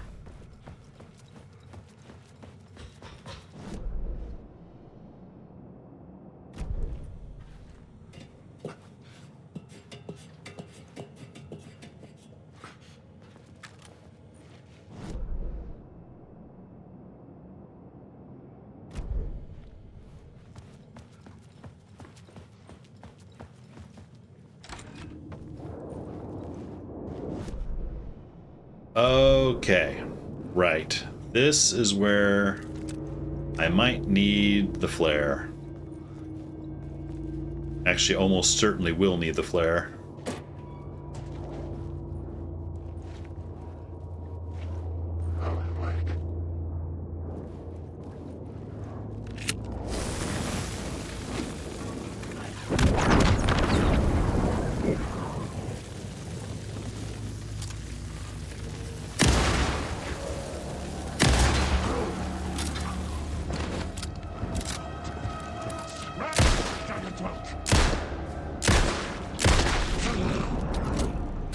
Okay, right. This is where I might need the flare. Actually, almost certainly will need the flare.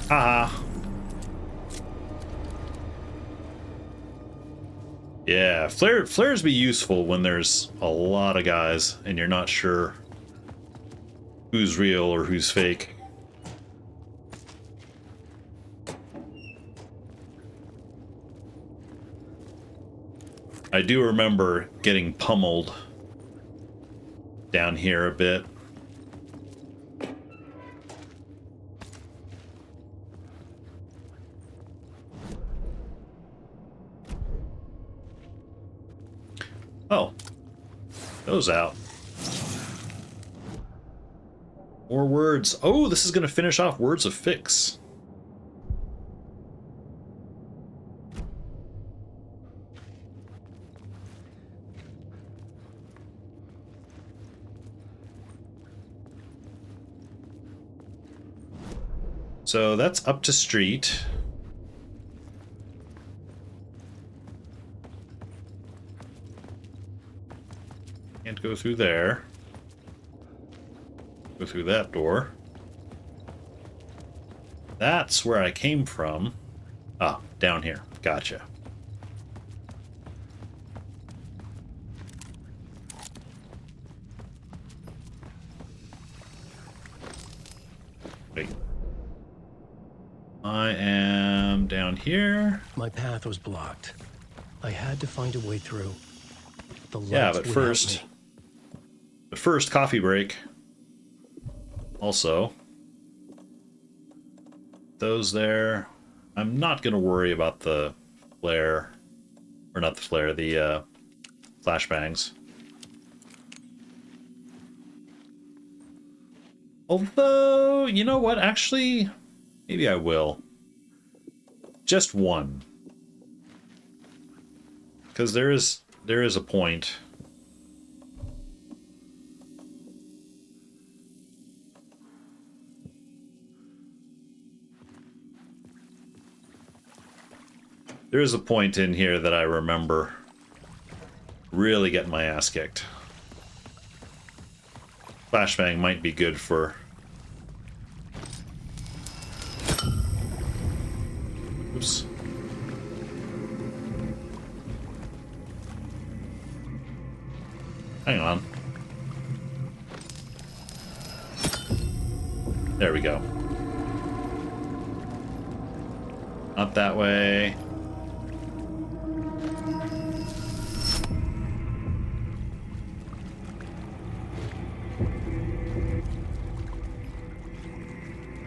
Haha. Yeah, flares be useful when there's a lot of guys and you're not sure who's real or who's fake. I do remember getting pummeled down here a bit. Oh, those out. More words. Oh, this is going to finish off Words of Fix. So that's up to street. Can't go through there. Go through that door. That's where I came from. Ah, down here. Gotcha. Wait. I am down here. My path was blocked. I had to find a way through. The Yeah, lights but would help me. first coffee break. Also, those there. I'm not going to worry about the flare, or not the flare, the flashbangs. Although, you know what? Actually, maybe I will. Just one. Because there is a point. There is a point in here that I remember really getting my ass kicked. Flashbang might be good for... Oops. Hang on. There we go. Not that way.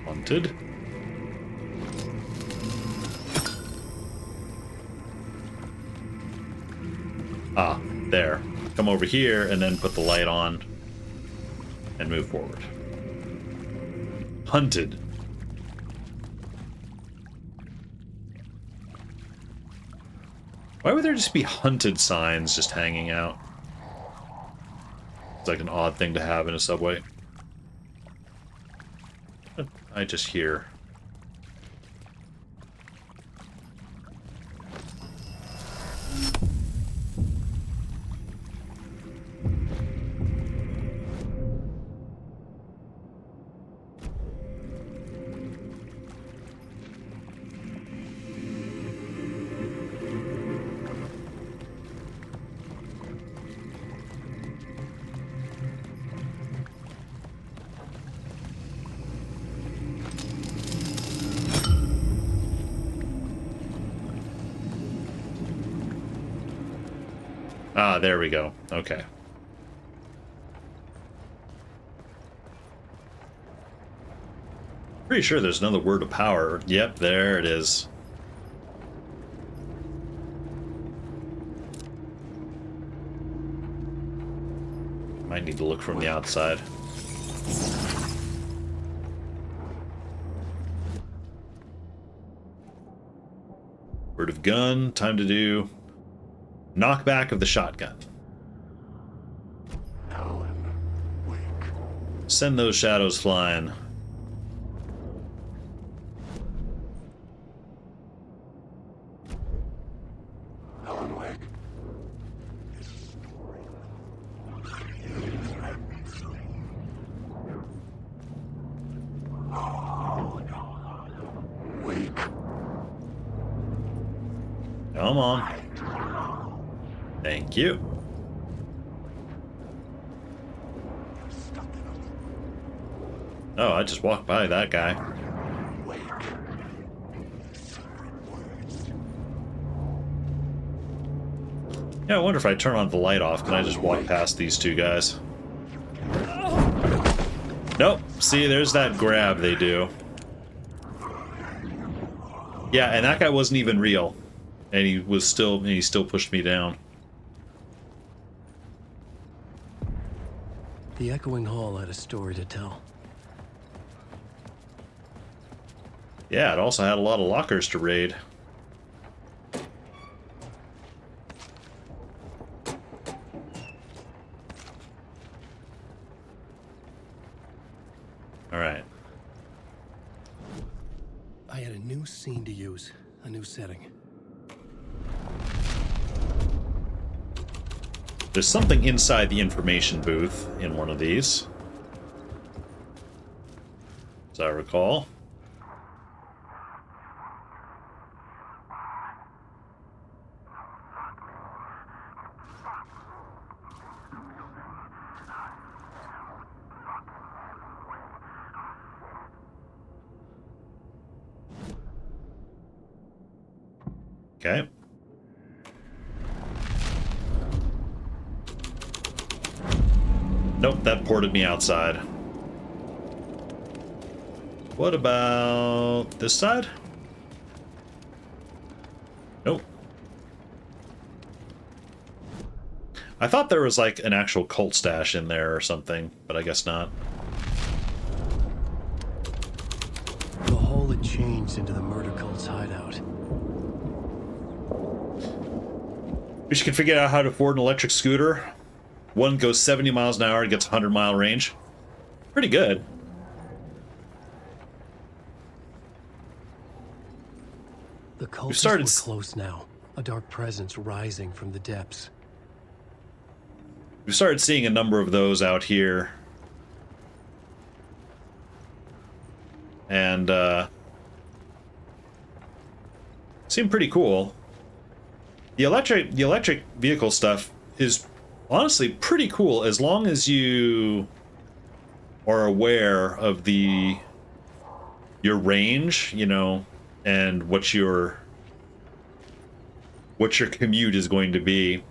Wanted. Ah, there. Come over here and then put the light on and move forward. Hunted. Why would there just be hunted signs just hanging out? It's like an odd thing to have in a subway. I just hear. Ah, there we go. Okay. Pretty sure there's another word of power. Yep, there it is. Might need to look from the outside. Word of gun. Time to do knockback of the shotgun. Send those shadows flying. Alan Wake. Wake. Come on. Thank you. Oh, I just walked by that guy. Yeah, I wonder if I turn on the light off, can I just walk past these two guys? Nope. See, there's that grab they do. Yeah, and that guy wasn't even real. And he still pushed me down. The echoing hall had a story to tell. Yeah, it also had a lot of lockers to raid. Alright. I had a new scene to use, a new setting. There's something inside the information booth in one of these, as I recall. Okay. Nope, that ported me outside. What about this side? Nope. I thought there was like an actual cult stash in there or something, but I guess not. The hall had changed into the murder cult's hideout. We should figure out how to afford an electric scooter. One goes 70 miles an hour and gets 100-mile range. Pretty good. The cultists were close now, a dark presence rising from the depths. We've started seeing a number of those out here. And, seem pretty cool. The electric vehicle stuff is honestly pretty cool as long as you are aware of your range, you know, and what your commute is going to be.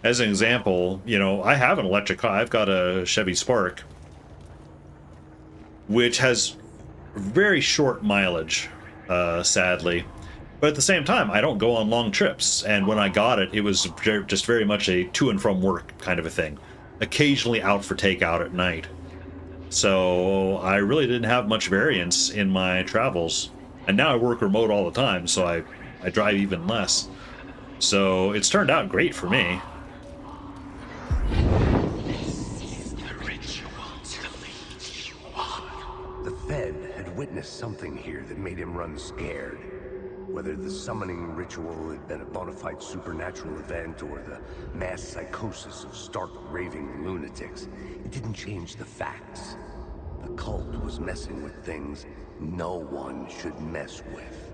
As an example, you know, I have an electric car. I've got a Chevy Spark, which has very short mileage, sadly. But at the same time, I don't go on long trips, and when I got it, it was just very much a to and from work kind of a thing. Occasionally out for takeout at night. So I really didn't have much variance in my travels. And now I work remote all the time, so I I drive even less. So it's turned out great for me. The Fed had witnessed something here that made him run scared. Whether the summoning ritual had been a bona fide supernatural event or the mass psychosis of stark raving lunatics, it didn't change the facts. The cult was messing with things no one should mess with.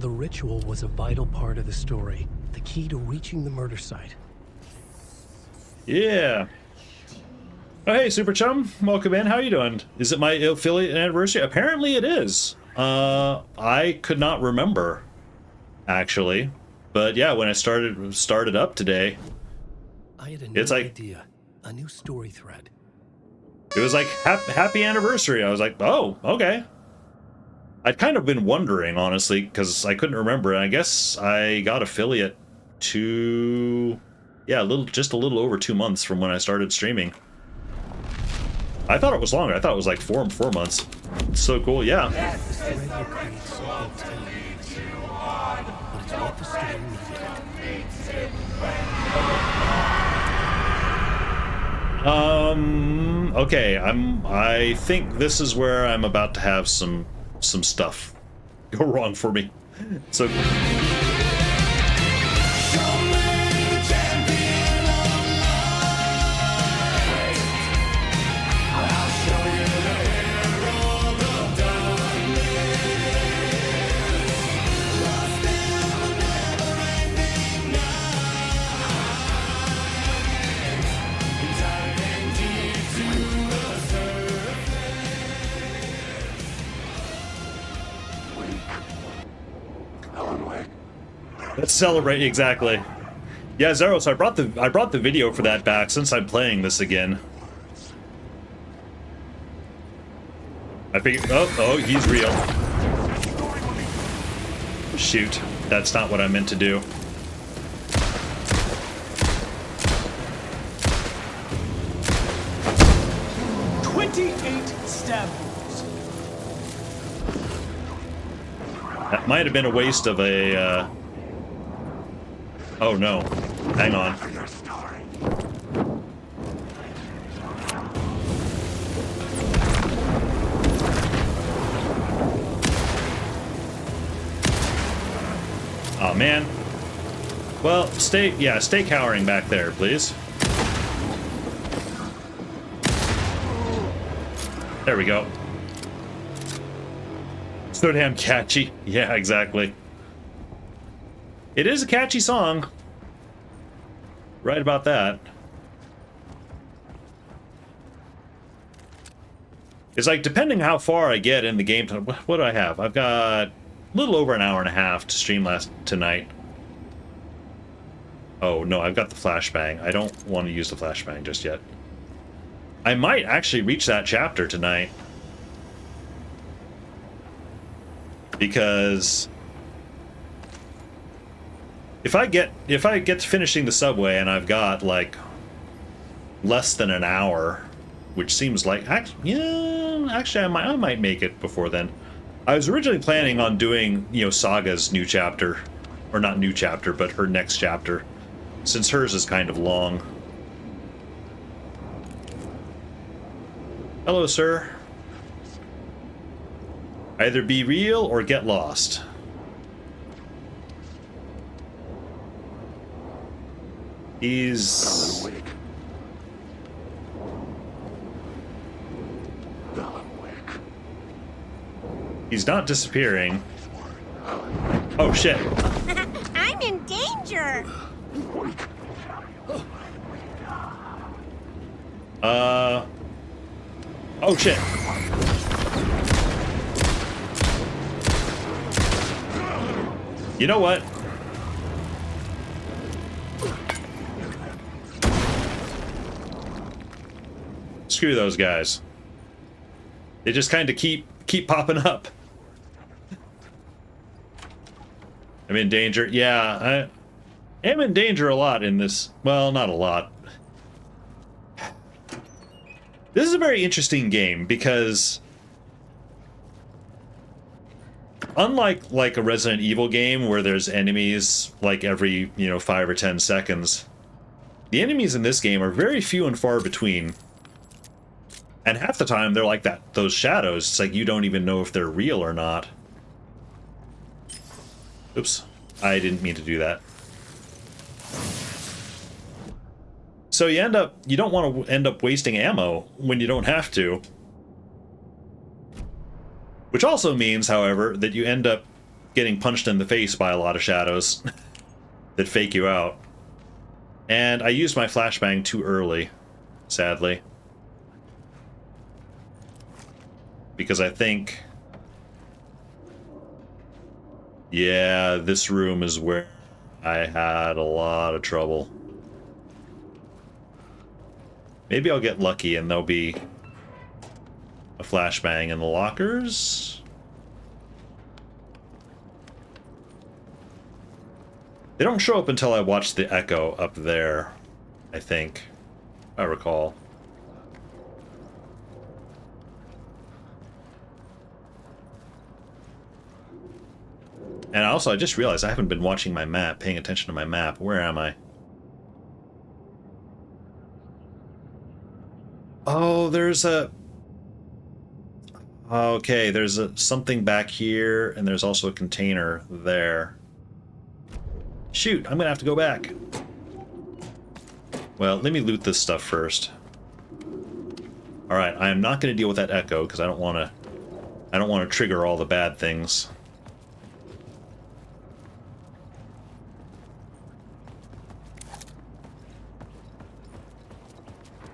The ritual was a vital part of the story, the key to reaching the murder site. Yeah. Oh, hey, Super Chum. Welcome in. How you doing? Is it my affiliate anniversary? Apparently it is. I could not remember, actually. But yeah, when I started up today, I had a new idea, a new story thread. It was like, happy anniversary. I was like, oh, okay. I'd kind of been wondering, honestly, because I couldn't remember. And I guess I got affiliate just a little over 2 months from when I started streaming. I thought it was longer. I thought it was like four months. It's so cool, yeah. This thread will create something tiny, but it's what the story needed. Okay, I think this is where I'm about to have some stuff go wrong for me. So let's celebrate, exactly. Yeah, Zero, so I brought the video for that back since I'm playing this again. I figured, oh, he's real. Shoot, that's not what I meant to do. That might have been a waste of a, oh no. Hang on. Oh man. Well, stay cowering back there, please. There we go. So damn catchy. Yeah, exactly. It is a catchy song. Right about that. It's like, depending how far I get in the game, what do I have? I've got a little over an hour and a half to stream tonight. Oh, no, I've got the flashbang. I don't want to use the flashbang just yet. I might actually reach that chapter tonight. Because if I get to finishing the subway and I've got like less than an hour, which seems like actually I might make it before then. I was originally planning on doing, Saga's new chapter, or not new chapter, but her next chapter, since hers is kind of long. Hello, sir. Either be real or get lost. He's... He's not disappearing. Oh shit. I'm in danger. Oh shit. You know what? Screw those guys. They just kind of keep popping up. I'm in danger. Yeah, I am in danger a lot in this. Well, not a lot. This is a very interesting game because unlike like a Resident Evil game where there's enemies like every, 5 or 10 seconds, the enemies in this game are very few and far between. And half the time they're like those shadows. It's like you don't even know if they're real or not. Oops. I didn't mean to do that. So you don't want to end up wasting ammo when you don't have to. Which also means, however, that you end up getting punched in the face by a lot of shadows that fake you out. And I used my flashbang too early, sadly. Because I think... yeah, this room is where I had a lot of trouble. Maybe I'll get lucky and there'll be a flashbang in the lockers. They don't show up until I watch the echo up there, I think. I recall. And also, I just realized I haven't been watching my map, paying attention to my map. Where am I? Oh, there's a... okay, there's something back here, and there's also a container there. Shoot, I'm gonna have to go back. Well, let me loot this stuff first. Alright, I am not gonna deal with that echo, because I don't want to trigger all the bad things.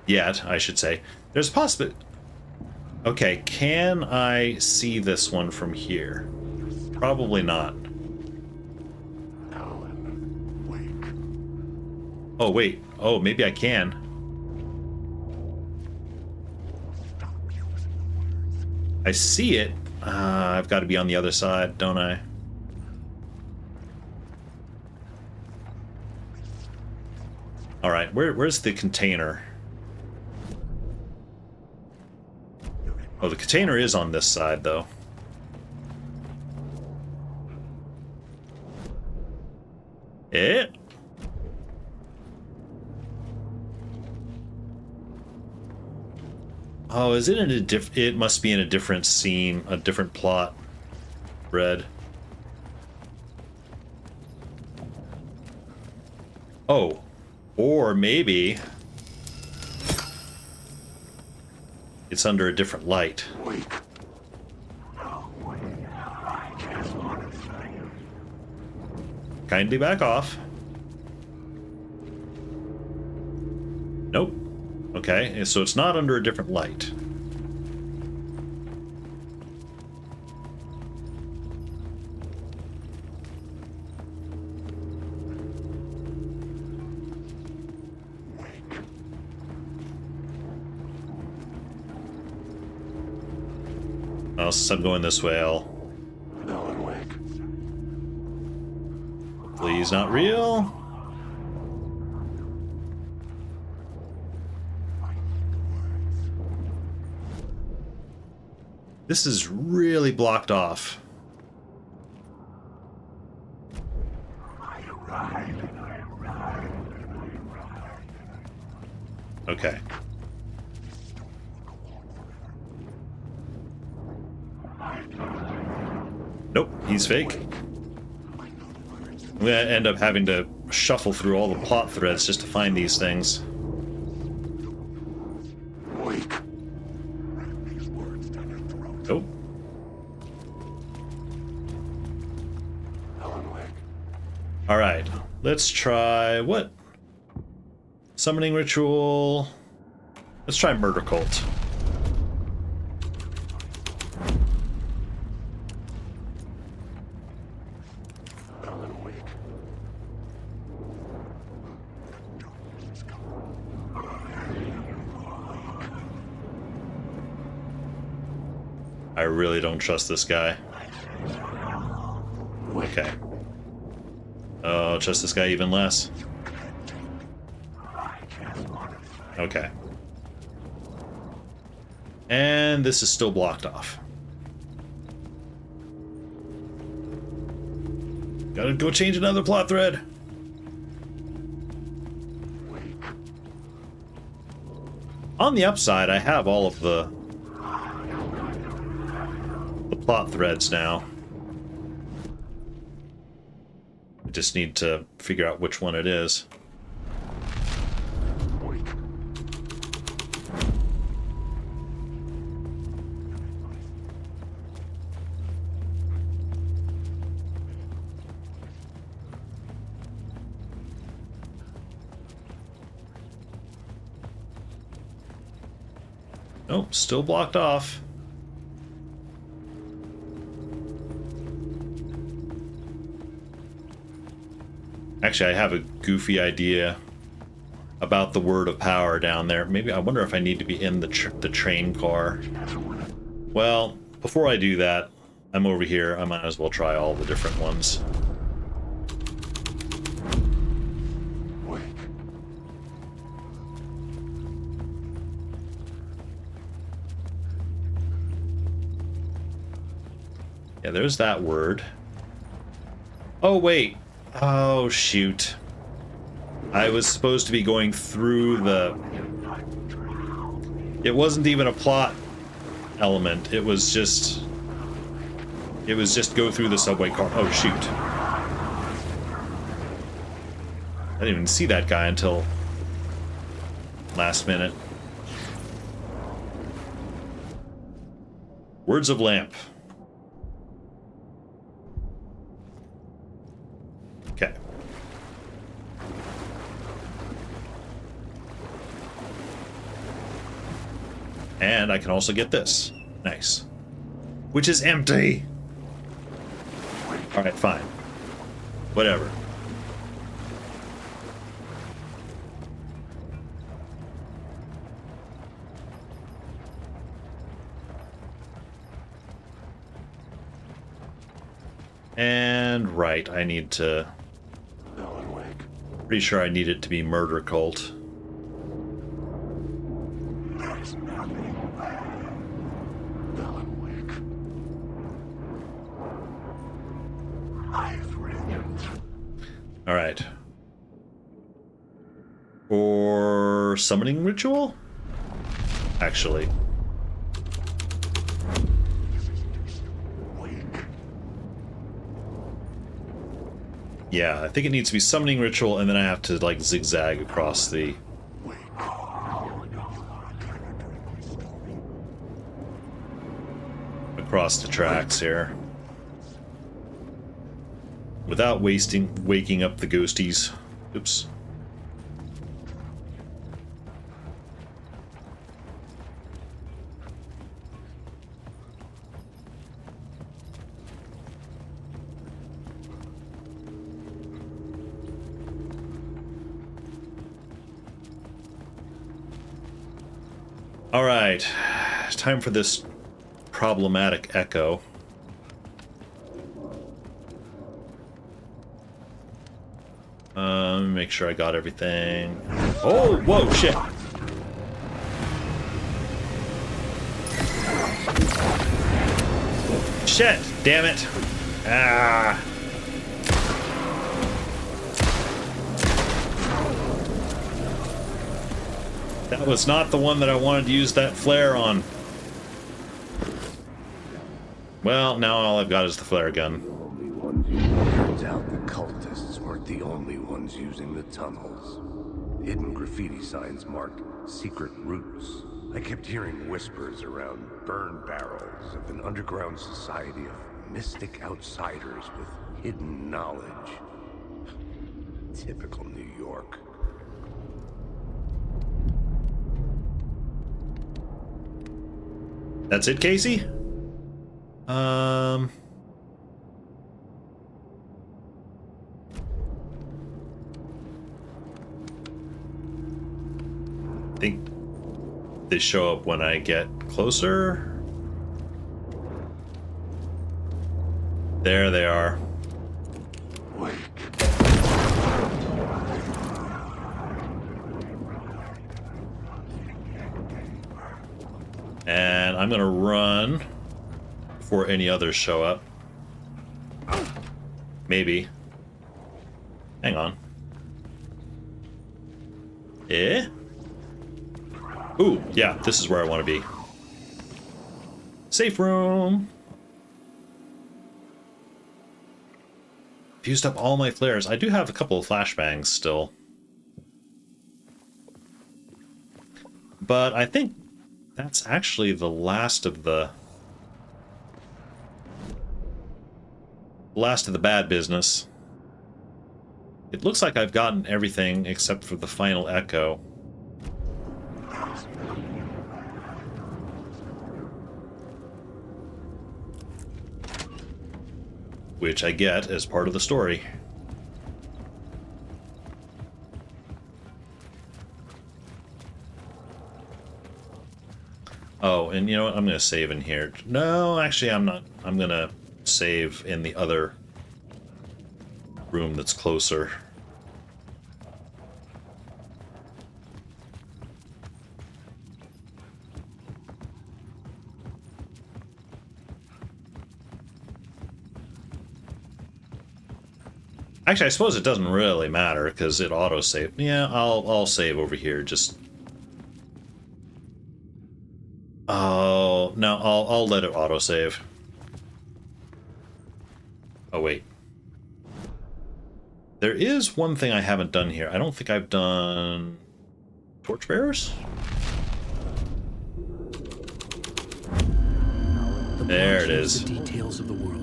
Yet, I should say. There's a possibility... okay, can I see this one from here? Probably not. Oh, wait. Oh, maybe I can. I see it. I've got to be on the other side, don't I? Alright, where's the container? Oh, the container is on this side, though. Eh? Oh, is it in a it must be in a different scene, a different plot. Red. Oh. Or maybe... it's under a different light. Kindly back off. Nope. Okay, so it's not under a different light. Oh, since I'm going this way, I'll... please, not real. This is really blocked off. Okay. Nope, he's fake. I'm gonna end up having to shuffle through all the plot threads just to find these things. Nope. Alright, let's try what? Summoning ritual. Let's try murder cult. I really don't trust this guy. Okay. Oh, trust this guy even less. Okay. And this is still blocked off. Gotta go change another plot thread. On the upside, I have all of the plot threads now. I just need to figure out which one it is. Nope, still blocked off. Actually, I have a goofy idea about the word of power down there. Maybe I wonder if I need to be in the train car. Well, before I do that, I'm over here. I might as well try all the different ones. Yeah, there's that word. Oh, wait. Oh, shoot. I was supposed to be going through the... It wasn't even a plot element. It was just go through the subway car. Oh, shoot. I didn't even see that guy until last minute. Words of Lamp. Okay. And I can also get this. Nice. Which is empty. Alright, fine. Whatever. And right, I need to... Pretty sure I need it to be Murder Cult. Alright. Or summoning ritual? Actually. Yeah, I think it needs to be summoning ritual, and then I have to, like, zigzag across the... across the tracks here. Without waking up the ghosties. Oops. All right, time for this problematic echo. Make sure I got everything. Oh, whoa, shit. Shit, damn it. Ah. That was not the one that I wanted to use that flare on. Well, now all I've got is the flare gun. Turns out the cultists weren't the only ones using the tunnels. Hidden graffiti signs marked secret routes. I kept hearing whispers around burn barrels of an underground society of mystic outsiders with hidden knowledge. Typical New York. That's it, Casey? I think they show up when I get closer. There they are. And I'm gonna run before any others show up. Maybe. Hang on. Eh? Ooh, yeah, this is where I want to be. Safe room. Used up all my flares. I do have a couple of flashbangs still. But I think that's actually the last of the bad business. It looks like I've gotten everything except for the final echo. Which I get as part of the story. Oh, and you know what? I'm going to save in here. No, actually I'm not. I'm going to save in the other room that's closer. Actually, I suppose it doesn't really matter because it auto-save. Yeah, I'll save over here. Just oh no, I'll let it auto-save. Oh wait, there is one thing I haven't done here. I don't think I've done torchbearers. There it is. The details of the world.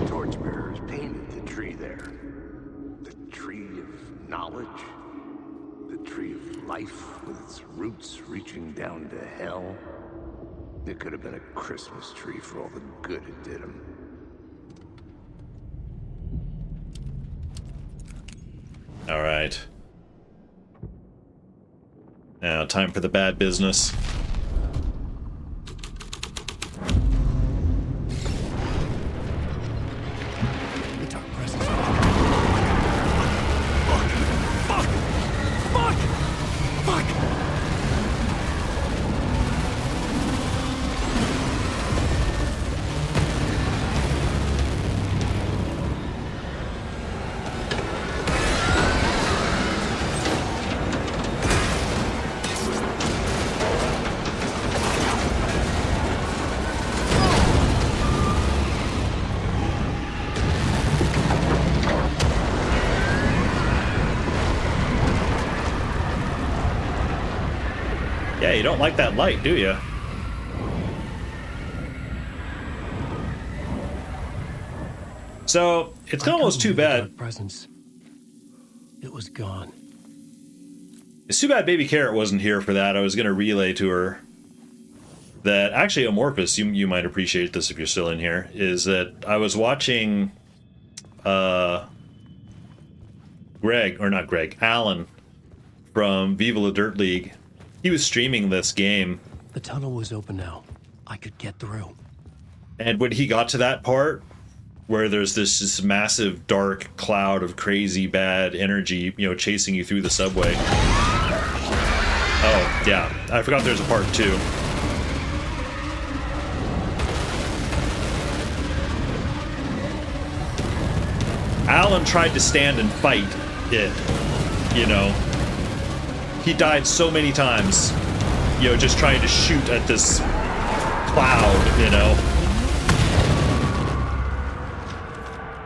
Torchbearers painted the tree there. The tree of knowledge. The tree of life with its roots reaching down to hell. It could have been a Christmas tree for all the good it did him. All right. Now, time for the bad business. Yeah, you don't like that light, do you? So, it's almost too bad. Presence. It was gone. It's too bad Baby Carrot wasn't here for that. I was going to relay to her that, actually, Amorphous, you might appreciate this if you're still in here, is that I was watching Alan from Viva La Dirt League. He was streaming this game. The tunnel was open now. I could get through. And when he got to that part where there's this massive dark cloud of crazy bad energy, you know, chasing you through the subway. Oh, yeah. I forgot there's a part 2. Alan tried to stand and fight it, you know. He died so many times, you know, just trying to shoot at this cloud, you know.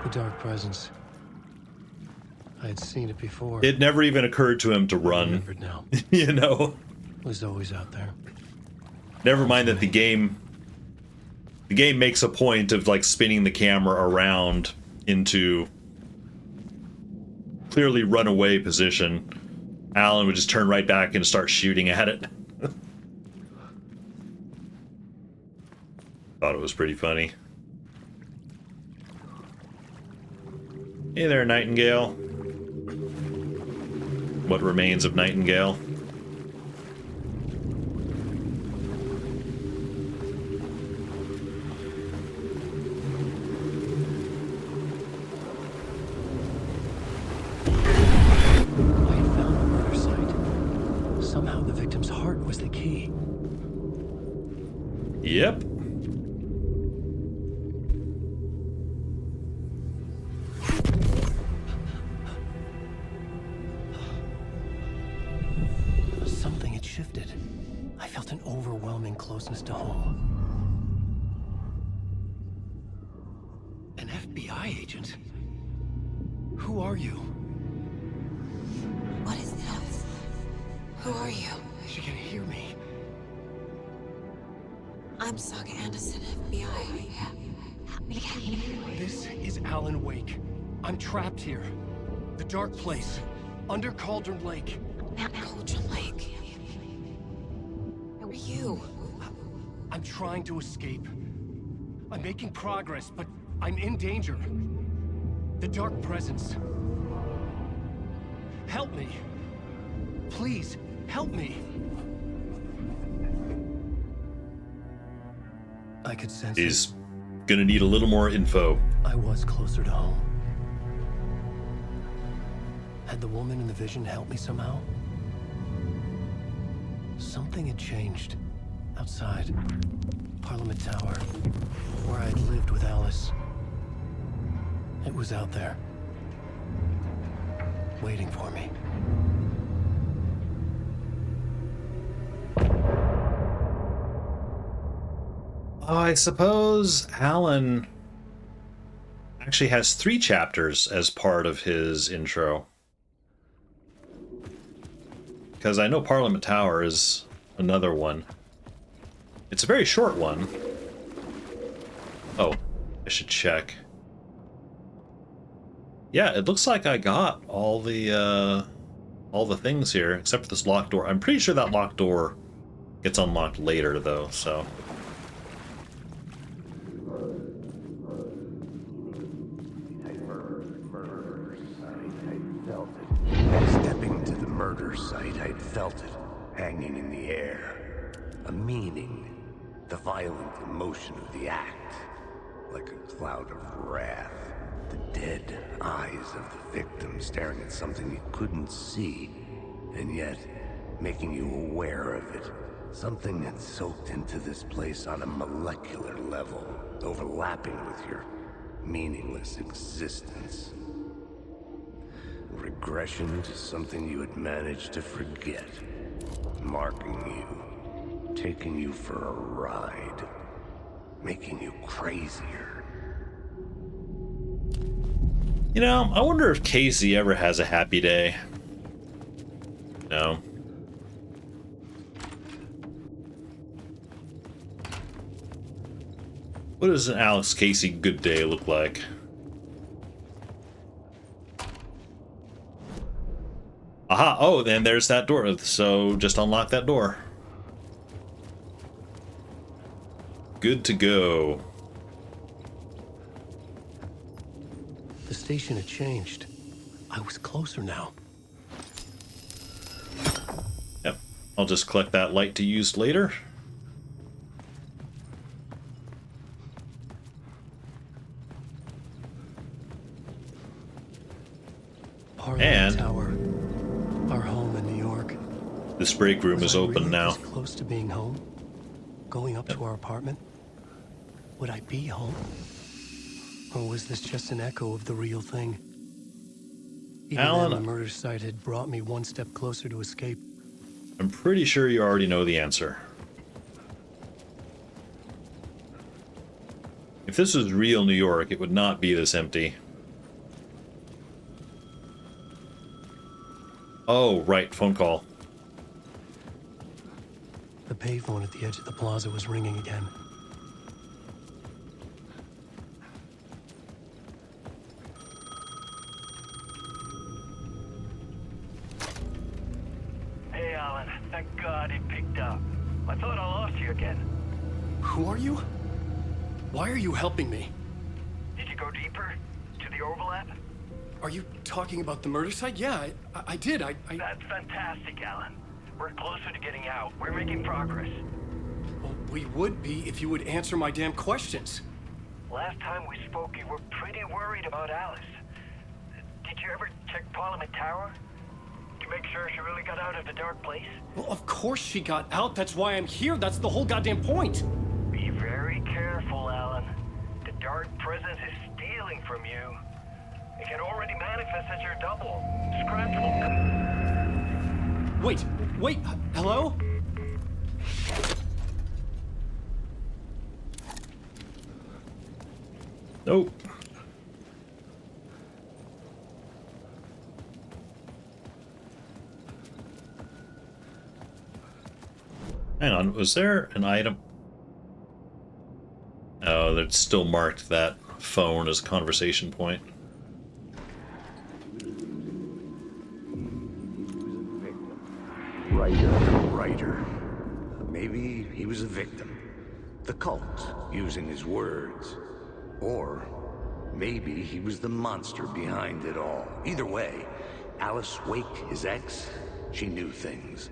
The dark presence. I had seen it before. It never even occurred to him to run, now. you know. It was always out there. Never mind that the game makes a point of like spinning the camera around into clearly runaway position. Alan would just turn right back and start shooting at it. Thought it was pretty funny. Hey there, Nightingale. What remains of Nightingale? Somehow the victim's heart was the key. Yep. shifted. I felt an overwhelming closeness to home. An FBI agent? Who are you? What is this? Who are you? She can hear me. I'm Saga Anderson, FBI. This is Alan Wake. I'm trapped here. The dark place. Under Cauldron Lake. Cauldron Lake. Who are you? I'm trying to escape. I'm making progress, but I'm in danger. The dark presence. Help me. Please, help me. I could sense He's gonna need a little more info. I was closer to home. Had the woman in the vision helped me somehow? Something had changed. Outside. Parliament Tower. Where I'd lived with Alice. It was out there. Waiting for me. I suppose Alan actually has 3 chapters as part of his intro. Because I know Parliament Tower is another one. It's a very short one. Oh, I should check. Yeah, it looks like I got all the things here, except for this locked door. I'm pretty sure that locked door gets unlocked later, though, so... Stepping to the murder site, I'd felt it, hanging in the air. A meaning, the violent emotion of the act, like a cloud of wrath. The dead eyes of the victim staring at something you couldn't see, and yet making you aware of it. Something had soaked into this place on a molecular level, overlapping with your meaningless existence. Regression to something you had managed to forget. Marking you. Taking you for a ride. Making you crazier. You know, I wonder if Casey ever has a happy day. No. What does an Alex Casey good day look like? Aha! Oh, then there's that door. So just unlock that door. Good to go. The station had changed. I was closer now. Yep. I'll just collect that light to use later. Parliament Tower. Our home in New York. This break room is open really now. This close to being home? Going up to our apartment? Would I be home? Or was this just an echo of the real thing? Even Alan, then, the murder site had brought me one step closer to escape. I'm pretty sure you already know the answer. If this was real New York, it would not be this empty. Oh, right, phone call. The payphone at the edge of the plaza was ringing again. Hey, Alan. Thank God it picked up. I thought I lost you again. Who are you? Why are you helping me? Did you go deeper? To the overlap? Are you talking about the murder site? Yeah, I did. That's fantastic, Alan. We're closer to getting out. We're making progress. Well, we would be if you would answer my damn questions. Last time we spoke, you were pretty worried about Alice. Did you ever check Parliament Tower? To make sure she really got out of the dark place? Well, of course she got out. That's why I'm here. That's the whole goddamn point. Be very careful, Alan. The dark presence is stealing from you. It can already manifest as your double. Scratch will... Wait, hello? Nope. Hang on, was there an item? Oh, that's still marked that phone as a conversation point. Writer. Maybe he was a victim. The cult, using his words. Or maybe he was the monster behind it all. Either way, Alice Wake, his ex, she knew things.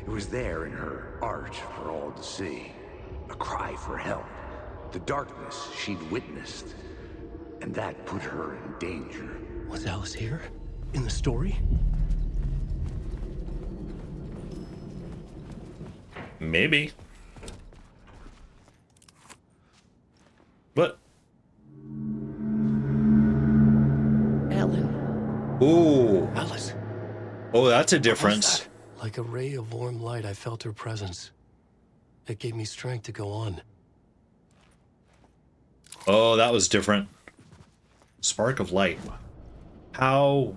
It was there in her art for all to see. A cry for help. The darkness she'd witnessed. And that put her in danger. Was Alice here? In the story? Maybe. What? Alan. Ooh. Alice. Oh, that's a difference. Like a ray of warm light, I felt her presence. It gave me strength to go on. Oh, that was different. Spark of light. How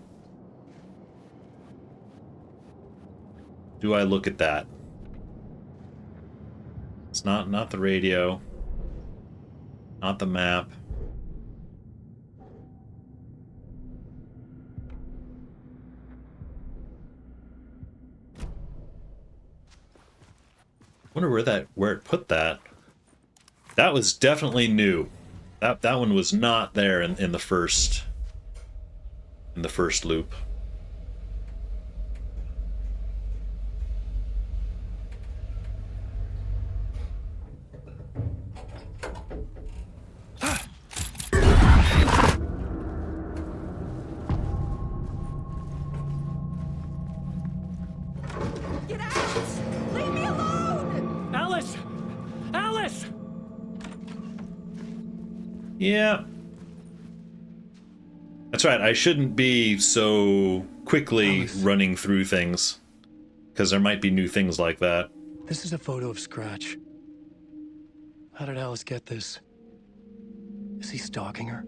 do I look at that? It's not the radio. Not the map. Wonder where it put that. That was definitely new. That one was not there in the first loop. Get out! Leave me alone! Alice! Alice! Yeah. That's right, I shouldn't be so quickly running through things. Because there might be new things like that. This is a photo of Scratch. How did Alice get this? Is he stalking her?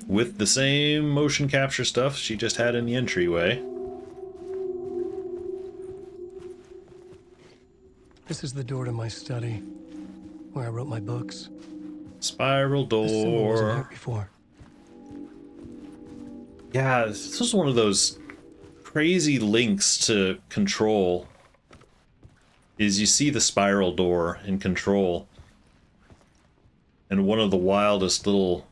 With the same motion capture stuff she just had in the entryway. This is the door to my study, where I wrote my books. Spiral This symbol wasn't here door. before. Yeah, this was one of those crazy links to Control. Is you see the spiral door in Control, and one of the wildest little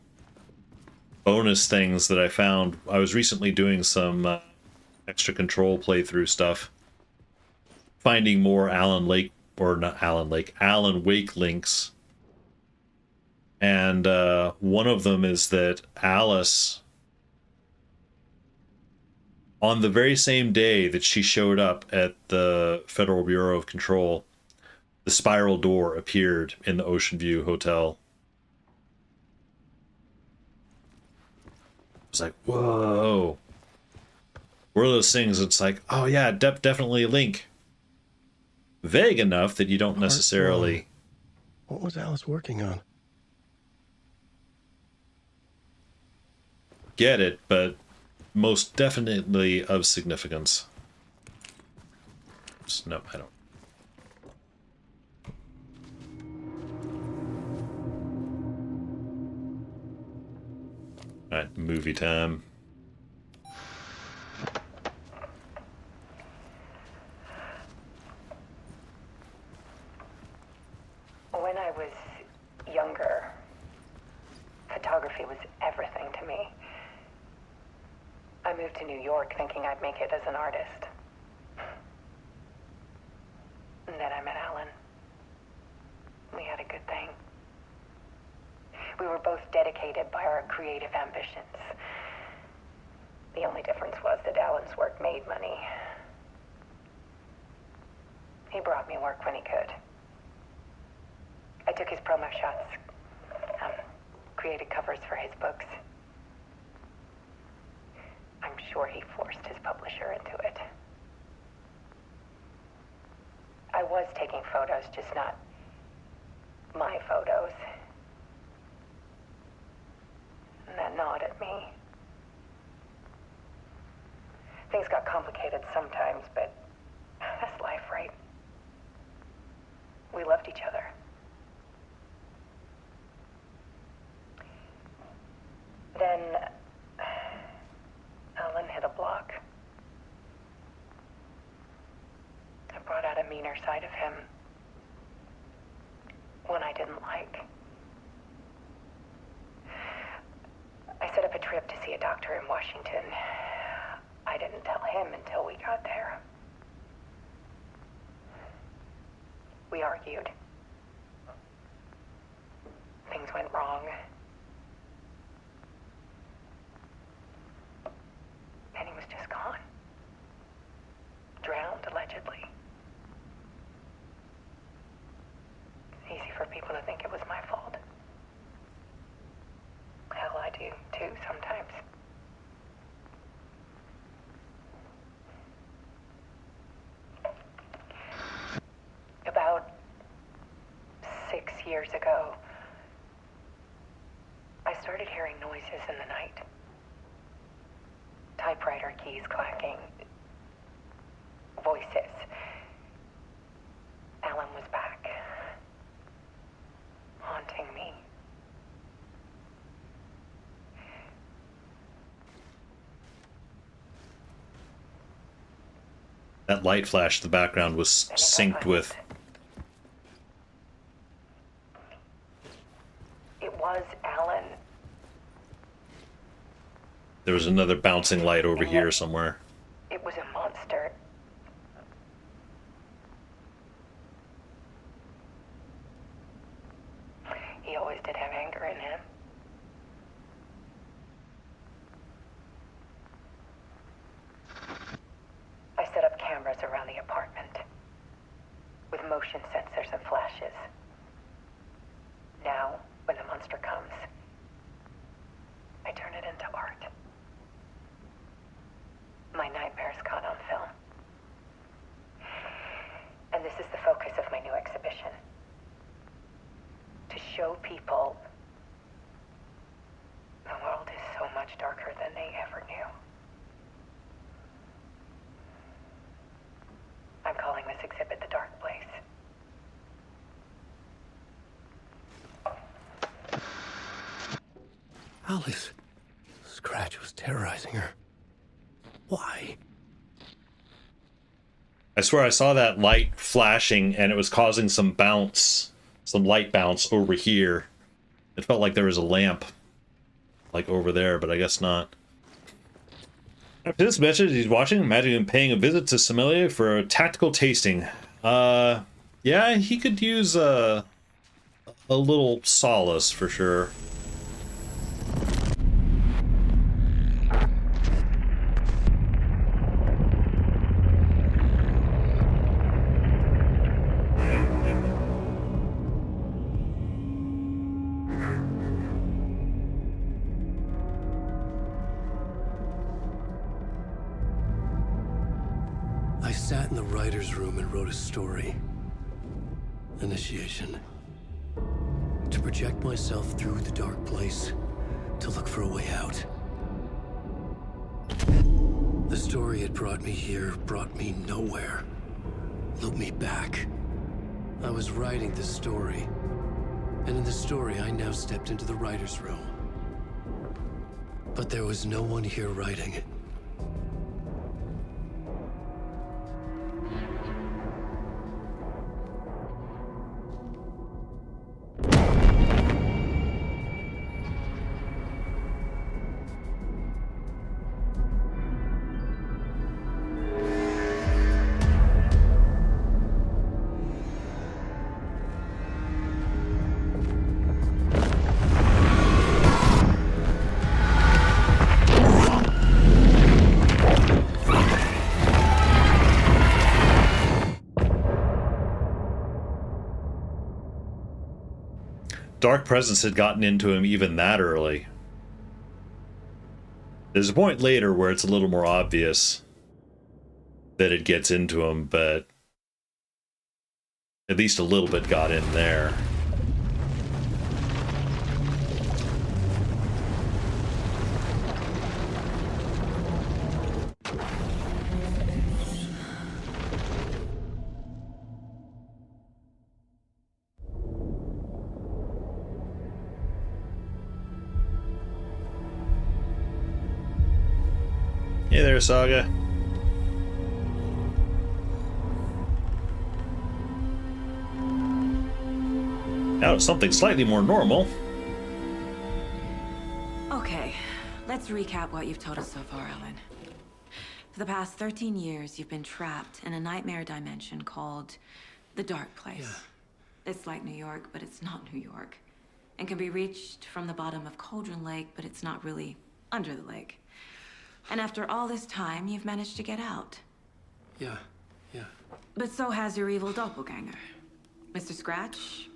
bonus things that I found. I was recently doing some extra Control playthrough stuff, finding more Alan Wake links. And one of them is that Alice, on the very same day that she showed up at the Federal Bureau of Control, the spiral door appeared in the Ocean View Hotel. It's like, whoa. One of those things, it's like, oh yeah, definitely a link. Vague enough that you don't necessarily... What was Alice working on? get it, but most definitely of significance. No, I don't. Alright, movie time. When I was younger, photography was everything to me. I moved to New York thinking I'd make it as an artist. And then I met Alan. We had a good thing. We were both dedicated by our creative ambitions. The only difference was that Alan's work made money. He brought me work when he could. I took his promo shots, created covers for his books. I'm sure he forced his publisher into it. I was taking photos, just not my photos. and that nod at me. Things got complicated sometimes, but that's life, right? We loved each other. Then Alan hit a block. I brought out a meaner side of him. One I didn't like. I set up a trip to see a doctor in Washington. I didn't tell him until we got there. We argued. Things went wrong. And he was just gone. Drowned, allegedly. It's easy for people to think it was my fault. Hell, I do, too, sometimes. About 6 years ago, I started hearing noises in the night. Typewriter keys clacking. Voices. Alan was back. Haunting me. That light flash in the background was synced with. It was Alan. There was another bouncing light over here somewhere. It was a monster. He always did have anger in him. I set up cameras around the apartment with motion sensors and flashes. Now, when the monster comes, I turn it into art. My nightmares caught on film. And this is the focus of my new exhibition. To show people the world is so much darker than they ever knew. I'm calling this exhibit The Dark Place. Alice. Scratch was terrorizing her. Why? I swear I saw that light flashing and it was causing some bounce, some light bounce over here. It felt like there was a lamp, like over there, but I guess not. After this message, he's watching, imagining paying a visit to Sommelier for a tactical tasting. Yeah, he could use a little solace for sure. I sat in the writer's room and wrote a story. Initiation. To project myself through the dark place, to look for a way out. The story had brought me here, brought me nowhere. Looped me back. I was writing the story. And in the story, I now stepped into the writer's room. But there was no one here writing. Dark presence had gotten into him even that early. There's a point later where it's a little more obvious that it gets into him, but at least a little bit got in there. Hey there, Saga. Now it's something slightly more normal. Okay, let's recap what you've told us so far, Alan. For the past 13 years, you've been trapped in a nightmare dimension called the Dark Place. Yeah. It's like New York, but it's not New York. And can be reached from the bottom of Cauldron Lake, but it's not really under the lake. And after all this time, you've managed to get out. Yeah. But so has your evil doppelganger. Mr. Scratch?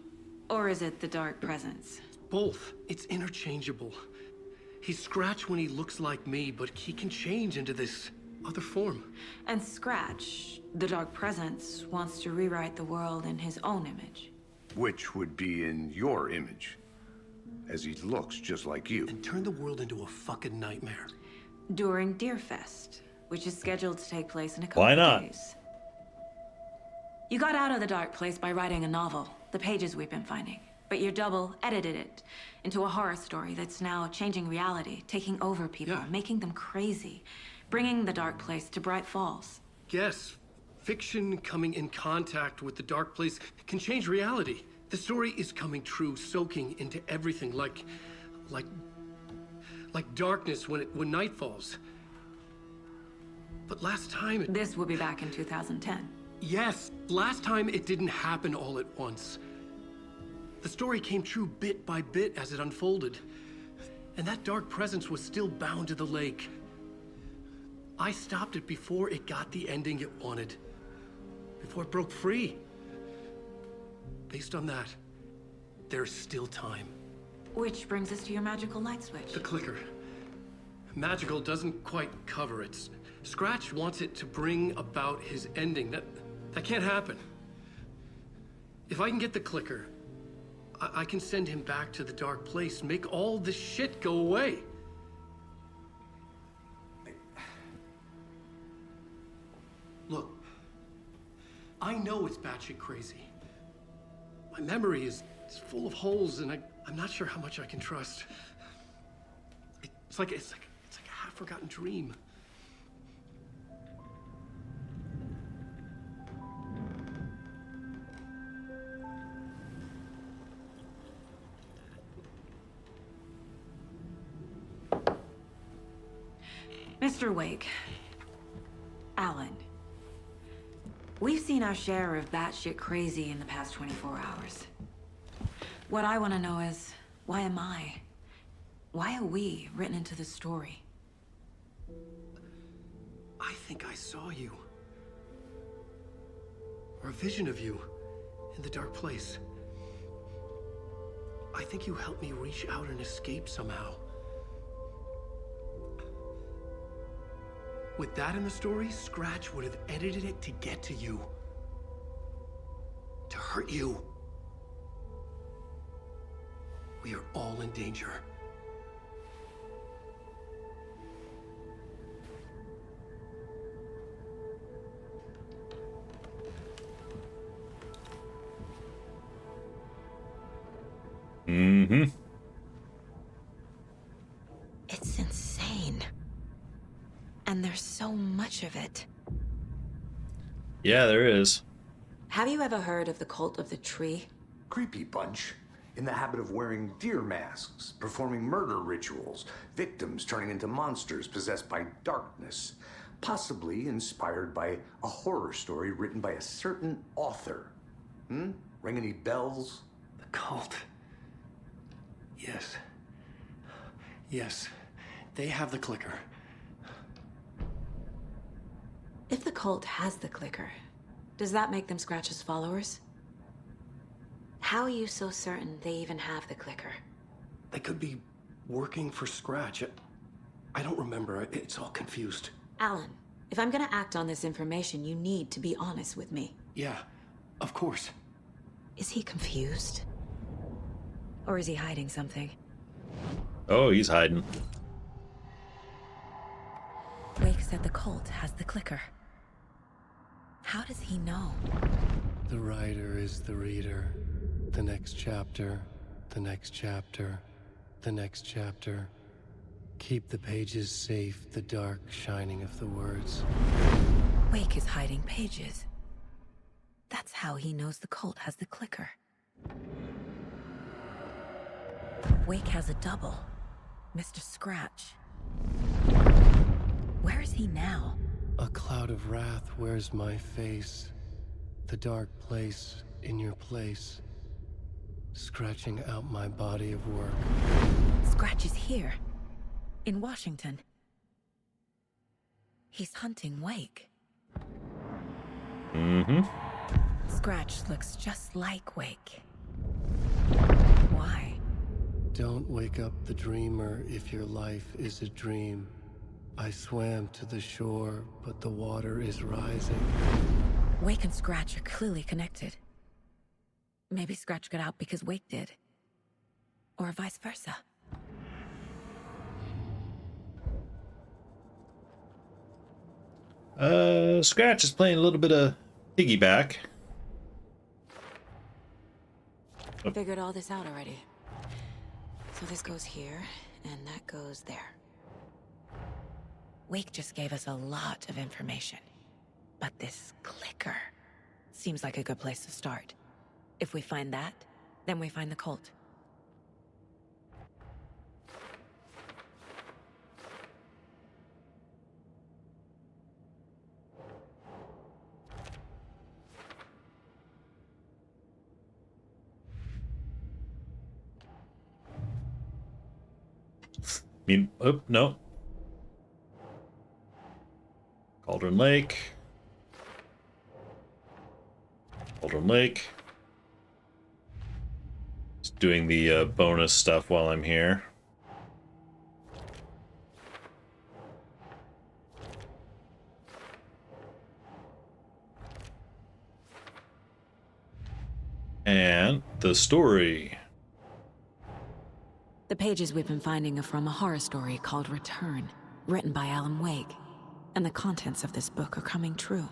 Or is it the Dark Presence? Both. It's interchangeable. He's Scratch when he looks like me, but he can change into this other form. And Scratch, the Dark Presence, wants to rewrite the world in his own image. Which would be in your image, as he looks just like you. And turn the world into a fucking nightmare. During Deerfest, which is scheduled to take place in a couple Why of not? days. You got out of the Dark Place by writing a novel, the pages we've been finding. But your double edited it into a horror story that's now changing reality, taking over people, making them crazy, bringing the Dark Place to Bright Falls. Yes, fiction coming in contact with the Dark Place can change reality. The story is coming true, soaking into everything, like darkness when night falls. But last time This will be back in 2010. Yes, last time it didn't happen all at once. The story came true bit by bit as it unfolded. And that Dark Presence was still bound to the lake. I stopped it before it got the ending it wanted. Before it broke free. Based on that, there's still time. Which brings us to your magical light switch. The clicker. Magical doesn't quite cover it. Scratch wants it to bring about his ending. That can't happen. If I can get the clicker, I can send him back to the Dark Place, make all this shit go away. Look, I know it's batshit crazy. My memory is full of holes, and I'm not sure how much I can trust. It's like a half-forgotten dream. Mr. Wake, Alan, we've seen our share of batshit crazy in the past 24 hours. What I want to know is, why am I? Why are we written into the story? I think I saw you. Or a vision of you in the Dark Place. I think you helped me reach out and escape somehow. With that in the story, Scratch would have edited it to get to you. To hurt you. We are all in danger. Mm-hmm. It's insane. And there's so much of it. Yeah, there is. Have you ever heard of the Cult of the Tree? Creepy bunch. In the habit of wearing deer masks, performing murder rituals, victims turning into monsters possessed by darkness, possibly inspired by a horror story written by a certain author. Ring any bells? The cult. Yes. Yes. They have the clicker. If the cult has the clicker, does that make them Scratch's followers? How are you so certain they even have the clicker? They could be working for Scratch. I don't remember. It's all confused. Alan, if I'm gonna act on this information, you need to be honest with me. Yeah, of course. Is he confused? Or is he hiding something? Oh, he's hiding. Wake said the cult has the clicker. How does he know? The writer is the reader. The next chapter, the next chapter, the next chapter. Keep the pages safe, the dark shining of the words. Wake is hiding pages. That's how he knows the cult has the clicker. Wake has a double. Mr. Scratch. Where is he now? A cloud of wrath wears my face. The dark place in your place. Scratching out my body of work. Scratch is here. In Washington. He's hunting Wake. Mm-hmm. Scratch looks just like Wake. Why? Don't wake up the dreamer if your life is a dream. I swam to the shore, but the water is rising. Wake and Scratch are clearly connected. Maybe Scratch got out because Wake did. Or vice versa. Scratch is playing a little bit of piggyback. Figured all this out already. So this goes here, and that goes there. Wake just gave us a lot of information. But this clicker seems like a good place to start. If we find that, then we find the cult. Oh, no. Cauldron Lake. Cauldron Lake. Just doing the bonus stuff while I'm here. And the story. The pages we've been finding are from a horror story called Return, written by Alan Wake. And the contents of this book are coming true.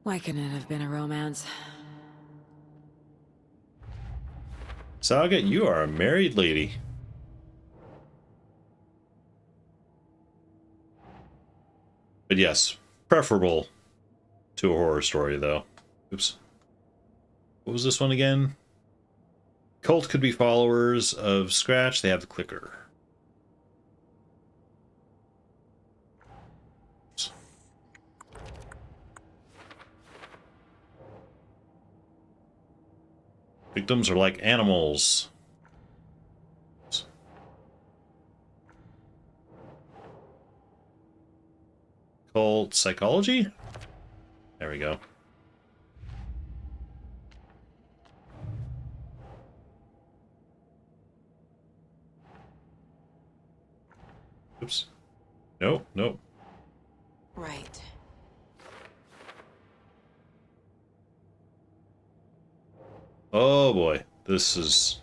Why couldn't it have been a romance? Saga, you are a married lady. But yes, preferable to a horror story, though. Oops. What was this one again? Cult could be followers of Scratch. They have the clicker. Victims are like animals. Cult psychology? There we go. Oops. Nope, nope. Right. Oh boy, this is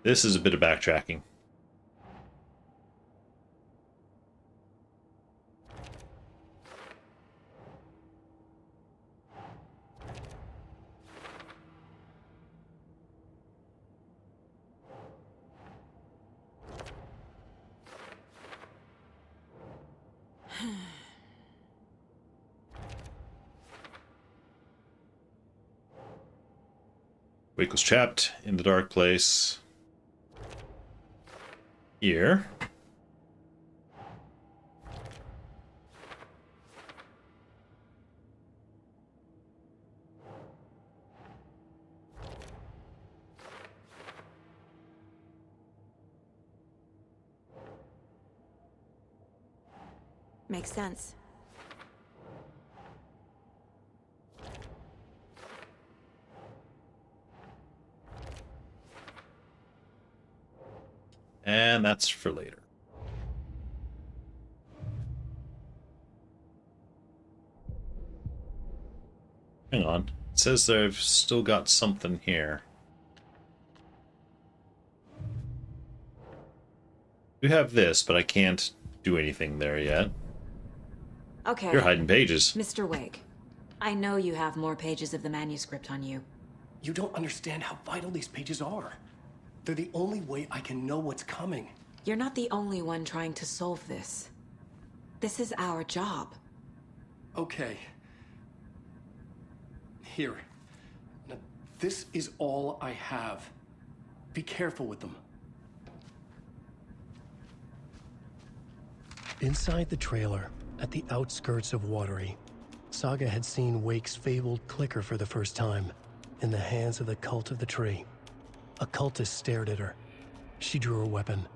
a bit of backtracking. Wake was trapped in the dark place here. Makes sense. And that's for later. Hang on. It says they've still got something here. You have this, but I can't do anything there yet. Okay. You're hiding pages. Mr. Wake, I know you have more pages of the manuscript on you. You don't understand how vital these pages are. They're the only way I can know what's coming. You're not the only one trying to solve this. This is our job. Okay. Here. Now, this is all I have. Be careful with them. Inside the trailer, at the outskirts of Watery, Saga had seen Wake's fabled clicker for the first time, in the hands of the Cult of the Tree. A cultist stared at her. She drew her weapon.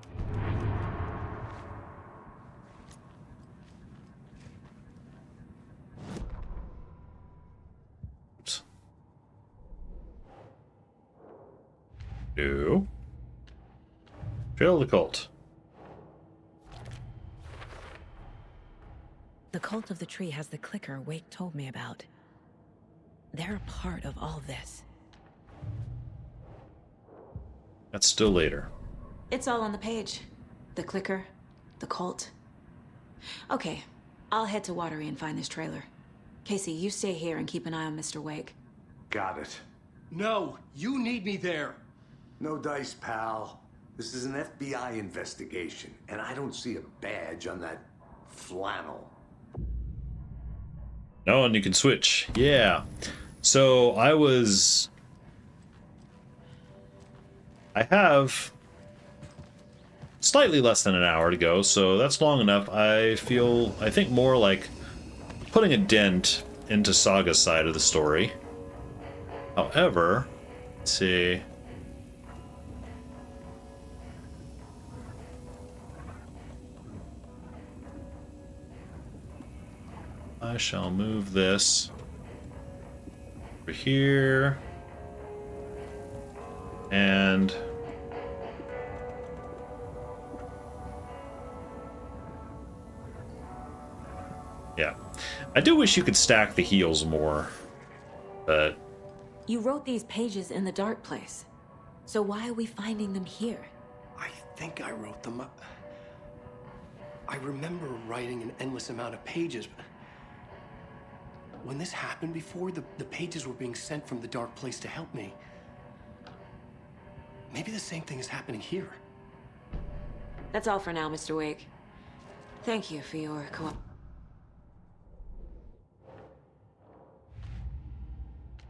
No. Trail of the Cult. The Cult of the Tree has the clicker Wake told me about. They're a part of all of this. That's still later. It's all on the page. The clicker, the cult. Okay, I'll head to Watery and find this trailer. Casey, you stay here and keep an eye on Mr. Wake. Got it. No, you need me there. No dice, pal. This is an FBI investigation, and I don't see a badge on that flannel. No, and you can switch. Yeah. So I have slightly less than an hour to go, so that's long enough. I think more like putting a dent into Saga's side of the story. However, let's see. I shall move this over here. And yeah, I do wish you could stack the heals more, but You wrote these pages in the dark place. So why are we finding them here? I think I wrote them up. I remember writing an endless amount of pages. When this happened before, the pages were being sent from the dark place to help me. Maybe the same thing is happening here. That's all for now, Mr. Wake. Thank you for your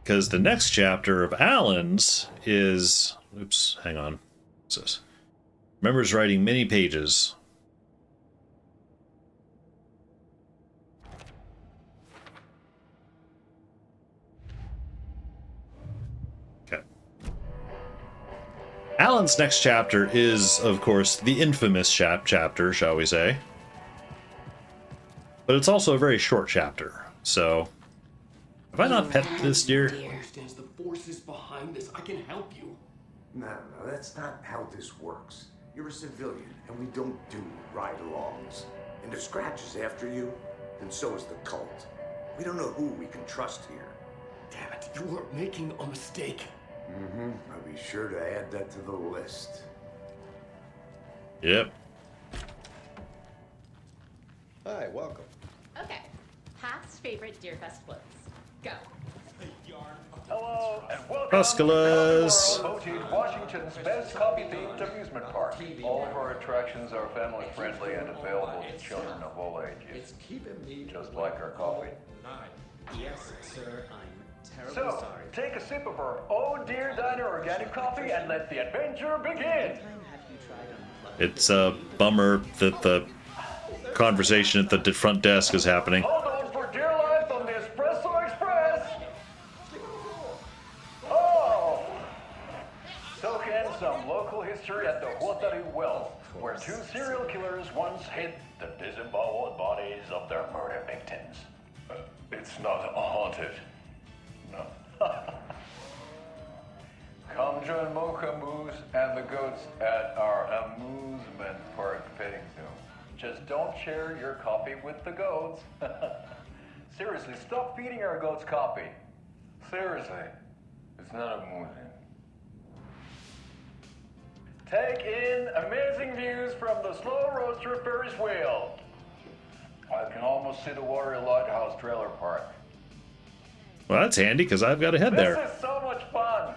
because the next chapter of Alan's is, oops, hang on. What's this? Remembers writing many pages. Okay. Alan's next chapter is, of course, the infamous chapter, shall we say. But it's also a very short chapter, so have I not pet this deer? Understands the forces behind this. I can help you. No, that's not how this works. You're a civilian, and we don't do ride-alongs. And if Scratch is after you, then so is the cult. We don't know who we can trust here. Damn it, you are making a mistake. Mm-hmm. I'll be sure to add that to the list. Yep. Hi, welcome. Okay. Past favorite Deerfest floats. Go. Hello, and welcome Tuscalas. to Boutique, Washington's best coffee-themed amusement park. All of our attractions are family-friendly and available to children of all ages. Just like our coffee. Yes, sir, I'm terribly So, sorry. take a sip of our Oh Dear Diner organic coffee and let the adventure begin! It's a bummer that the conversation at the front desk is happening. Hold on for dear life on the Espresso Express! Oh! Soak in some local history at the Huatari Well, where two serial killers once hid the disemboweled bodies of their murder victims. It's not haunted. No. Come join Mocha Moose and the goats at our amusement park petting zoo. Just don't share your coffee with the goats. Seriously, stop feeding our goats coffee. Seriously, it's not amusing. Take in amazing views from the Slow Roaster Ferris wheel. I can almost see the Watery Lighthouse Trailer Park. Well, that's handy because I've got to head there. This is so much fun.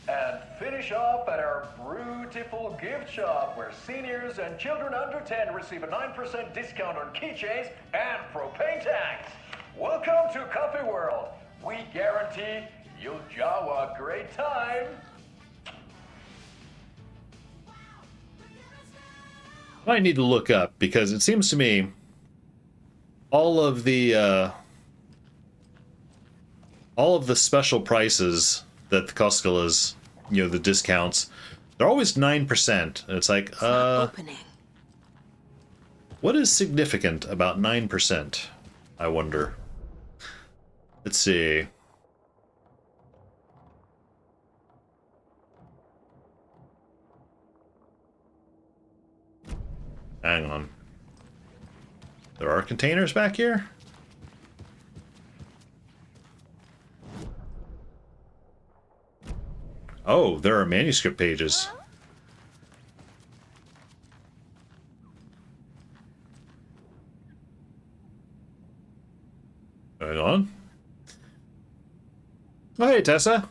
And finish off at our beautiful gift shop where seniors and children under 10 receive a 9% discount on keychains and propane tanks. Welcome to Coffee World. We guarantee you'll jaw a great time. I need to look up because it seems to me all of the special prices that the Costco's, you know, the discounts, they're always 9%. And it's like, what is significant about 9%? I wonder. Let's see. Hang on. There are containers back here? Oh, there are manuscript pages. Hang on. Oh, hey, Tessa.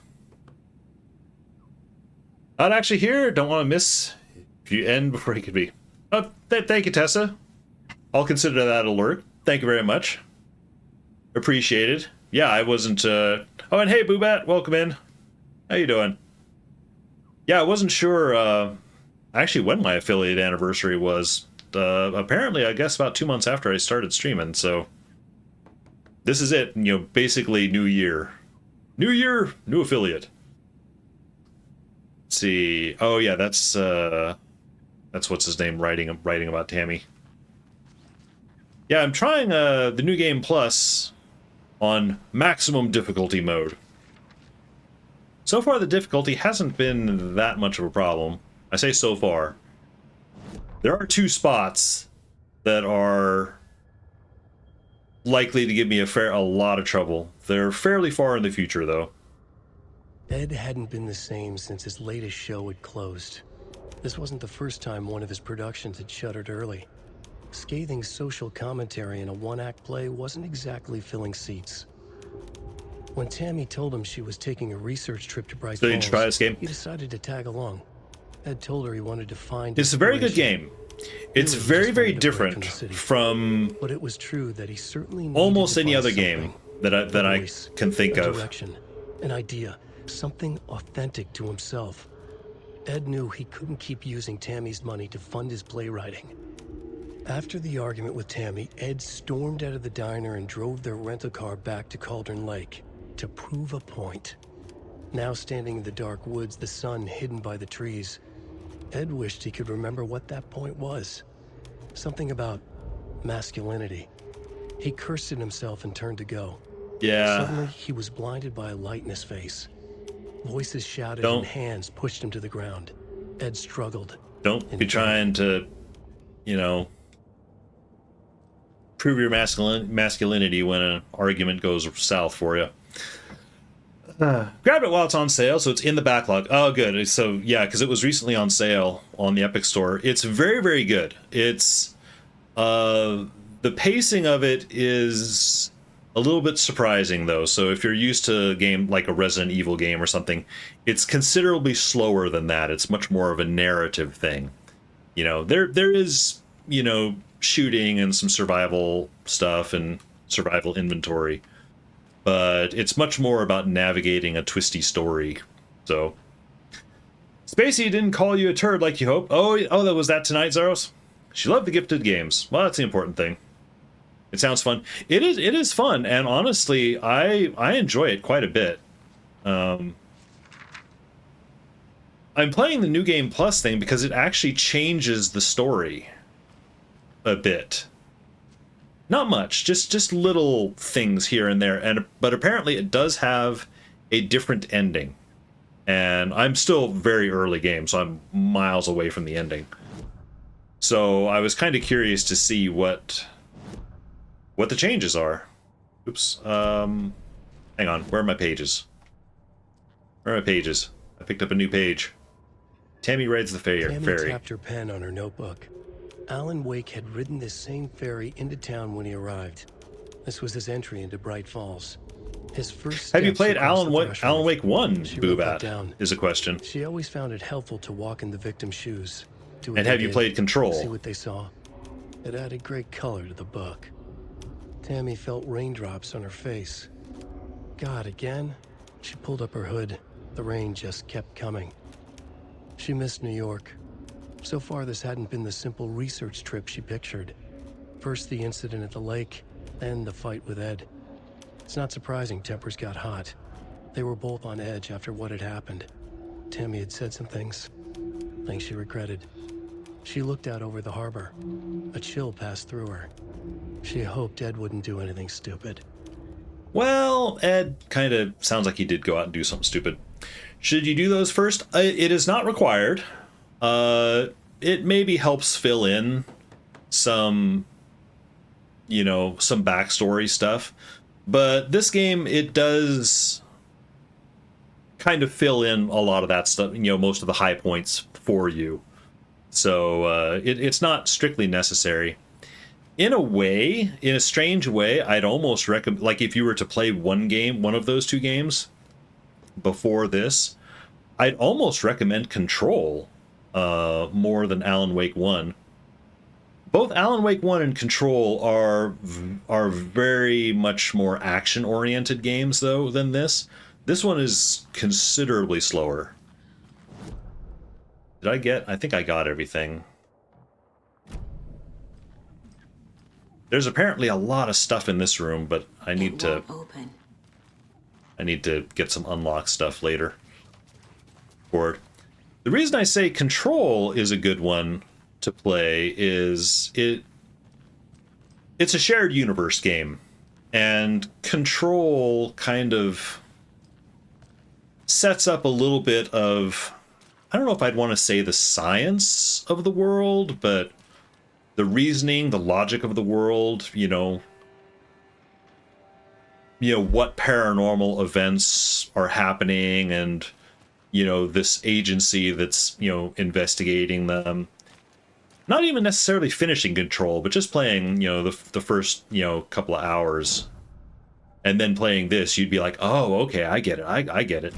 Not actually here. Don't want to miss if you end before he could be. Oh, thank you, Tessa. I'll consider that alert. Thank you very much. Appreciated. Yeah, I wasn't, Oh, and hey, Boobat, welcome in. How you doing? Yeah, I wasn't sure, actually when my affiliate anniversary was. Apparently, I guess about 2 months after I started streaming, so... This is it, you know, basically New Year. New Year, new affiliate. Let's see. Oh, yeah, that's what's his name writing about Tammy. Yeah, I'm trying the New Game Plus on maximum difficulty mode. So far, the difficulty hasn't been that much of a problem. I say so far. There are 2 spots that are likely to give me a lot of trouble. They're fairly far in the future, though. Ed hadn't been the same since his latest show had closed. This wasn't the first time one of his productions had shuttered early. Scathing social commentary in a one-act play wasn't exactly filling seats. When Tammy told him she was taking a research trip to Bright Falls, try this game? He decided to tag along. Ed told her he wanted to find... It's a very good game. It's very, very different from but it was true that he certainly almost any other game that I can think of. Direction, an idea, something authentic to himself. Ed knew he couldn't keep using Tammy's money to fund his playwriting. After the argument with Tammy, Ed stormed out of the diner and drove their rental car back to Cauldron Lake to prove a point. Now standing in the dark woods, the sun hidden by the trees, Ed wished he could remember what that point was. Something about masculinity. He cursed at himself and turned to go. Yeah. Suddenly, he was blinded by a light in his face. Voices shouted and hands pushed him to the ground. Ed struggled. Don't be trying to, you know, prove your masculinity when an argument goes south for you. Grab it while it's on sale, so it's in the backlog. Oh, good. So, yeah, because it was recently on sale on the Epic Store. It's very, very good. It's, the pacing of it is a little bit surprising, though. So if you're used to a game like a Resident Evil game or something, it's considerably slower than that. It's much more of a narrative thing. You know, there is, you know, shooting and some survival stuff and survival inventory. But it's much more about navigating a twisty story. So, Spacey didn't call you a turd like you hoped. Oh, that was that tonight, Zaros? She loved the gifted games. Well, that's the important thing. It sounds fun. It is fun, and honestly, I enjoy it quite a bit. I'm playing the New Game Plus thing because it actually changes the story a bit. Not much, just little things here and there, but apparently it does have a different ending. And I'm still very early game, so I'm miles away from the ending. So I was kind of curious to see what the changes are. Oops. Hang on, where are my pages? Where are my pages? I picked up a new page. Tammy rides the ferry. Tammy tapped her pen on her notebook. Alan Wake had ridden this same ferry into town when he arrived. This was his entry into Bright Falls. His first Have you steps played across Alan the Wake, threshold. Alan Wake 1, She wrote that Boobat? down. Is a question. She always found it helpful to walk in the victim's shoes. Do what And they have you did, played Control? See what they saw. It added great color to the book. Tammy felt raindrops on her face. God, again? She pulled up her hood. The rain just kept coming. She missed New York. So far, this hadn't been the simple research trip she pictured. First the incident at the lake, then the fight with Ed. It's not surprising tempers got hot. They were both on edge after what had happened. Tammy had said some things she regretted. She looked out over the harbor. A chill passed through her. She hoped Ed wouldn't do anything stupid. Well, Ed kind of sounds like he did go out and do something stupid. Should you do those first? It is not required. It maybe helps fill in some, some backstory stuff. But this game, it does kind of fill in a lot of that stuff, most of the high points for you. So it's not strictly necessary. In a strange way, I'd almost recommend, like if you were to play one of those two games before this, I'd almost recommend Control more than Alan Wake 1. Both Alan Wake 1 and Control are very much more action-oriented games, though, than this. This one is considerably slower. I think I got everything. There's apparently a lot of stuff in this room, but I need to get some unlock stuff later. For it. The reason I say Control is a good one to play is it's a shared universe game, and Control kind of sets up a little bit of, I don't know if I'd want to say the science of the world, but the reasoning, the logic of the world, what paranormal events are happening, and this agency that's investigating them. Not even necessarily finishing Control, but just playing the first couple of hours, and then playing this, you'd be like, oh, okay, I get it, I get it.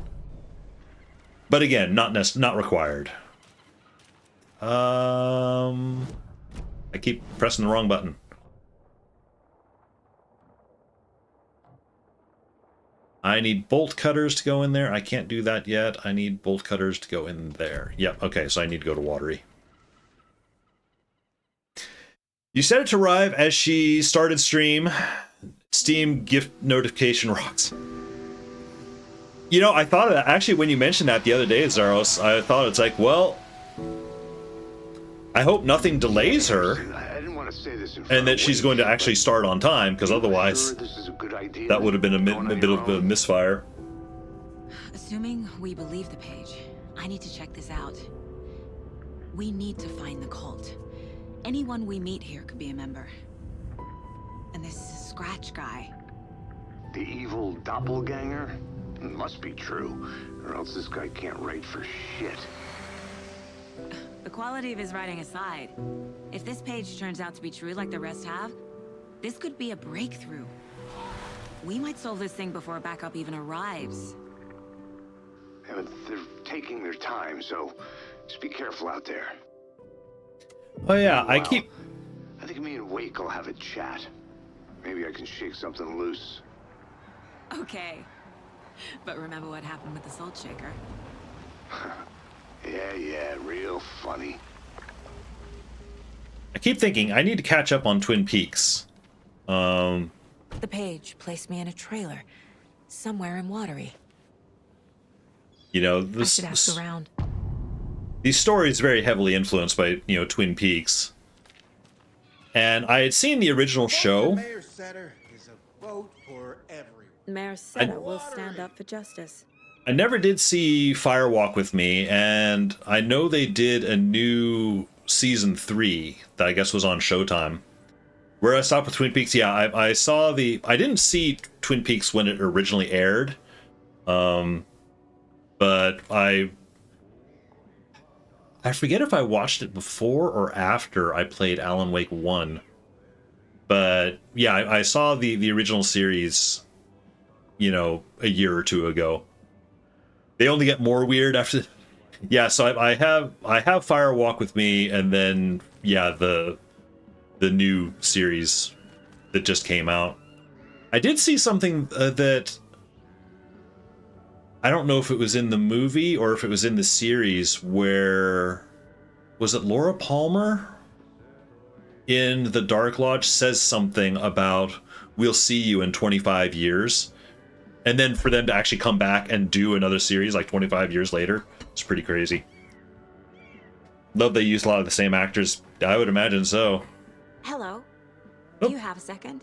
But again, not required. I keep pressing the wrong button. I need bolt cutters to go in there. I can't do that yet. I need bolt cutters to go in there. Yep, okay, so I need to go to Watery. You set it to arrive as she started stream. Steam gift notification rocks. I thought of that, actually, when you mentioned that the other day, Zaros, I thought it's like, well, I hope nothing delays her, and that she's going to actually start on time, because otherwise that would have been a bit of a misfire. Assuming we believe the page, I need to check this out. We need to find the cult. Anyone we meet here could be a member. And this Scratch guy. The evil doppelganger? Must be true, or else this guy can't write for shit. The quality of his writing aside, if this page turns out to be true like the rest have, this could be a breakthrough. We might solve this thing before a backup even arrives. Yeah, but they're taking their time, so just be careful out there. Oh yeah, I think me and Wake will have a chat. Maybe I can shake something loose. Okay. But remember what happened with the Salt Shaker? Yeah, real funny. I keep thinking I need to catch up on Twin Peaks. The page placed me in a trailer, somewhere in Watery. I should ask around. These stories very heavily influenced by, Twin Peaks. And I had seen the original show. Mayor Setter is a vote for everyone. Mayor Setter will stand up for justice. I never did see Firewalk with Me, and I know they did a new season 3 that I guess was on Showtime. Where I stopped with Twin Peaks, yeah, I saw I didn't see Twin Peaks when it originally aired, but I forget if I watched it before or after I played Alan Wake 1. But yeah, I saw the original series, you know, a year or two ago. They only get more weird after. Yeah, so I have Fire Walk with Me, and then yeah, the new series that just came out. I did see something that I don't know if it was in the movie or if it was in the series, where was it Laura Palmer in the Dark Lodge says something about we'll see you in 25 years, and then for them to actually come back and do another series like 25 years later, it's pretty crazy. Love they used a lot of the same actors. I would imagine so. Hello. Do you have a second?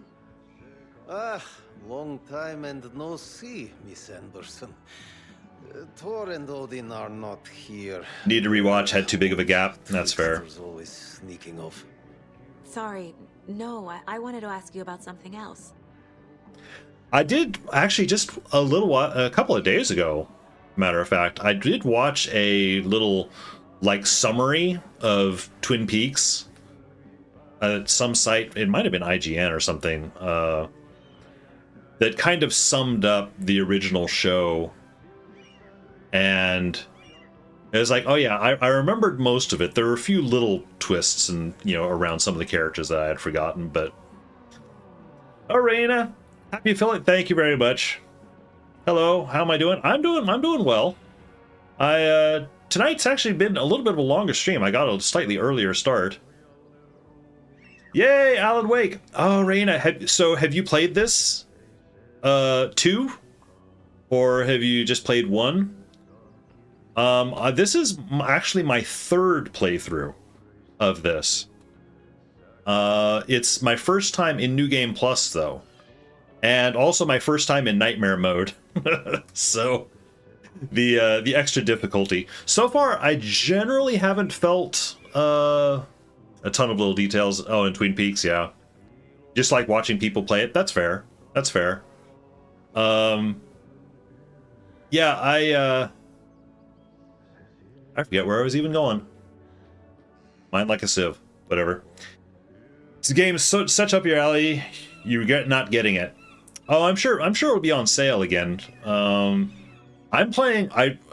Ah, long time and no see, Miss Anderson. Thor and Odin are not here. Need to rewatch, had too big of a gap. That's fair. Always sneaking off. Sorry, no, I wanted to ask you about something else. I did actually just a couple of days ago, matter of fact, I did watch a little like summary of Twin Peaks at some site. It might have been IGN or something, that kind of summed up the original show. And it was like, oh yeah, I remembered most of it. There were a few little twists and, you know, around some of the characters that I had forgotten, but Arena, happy affiliate, thank you very much. Hello, how am I doing? I'm doing well. Tonight's actually been a little bit of a longer stream. I got a slightly earlier start. Yay, Alan Wake. Oh, Reina, have you played this 2? Or have you just played 1? This is actually my 3rd playthrough of this. It's my first time in New Game Plus, though. And also my first time in Nightmare mode. So, the extra difficulty. So far, I generally haven't felt a ton of little details. Oh, in Twin Peaks, yeah. Just like watching people play it. That's fair. That's fair. Yeah, I forget where I was even going. Mind like a sieve. Whatever. This game is such up your alley, you regret not getting it. Oh, I'm sure it'll be on sale again. I'm playing,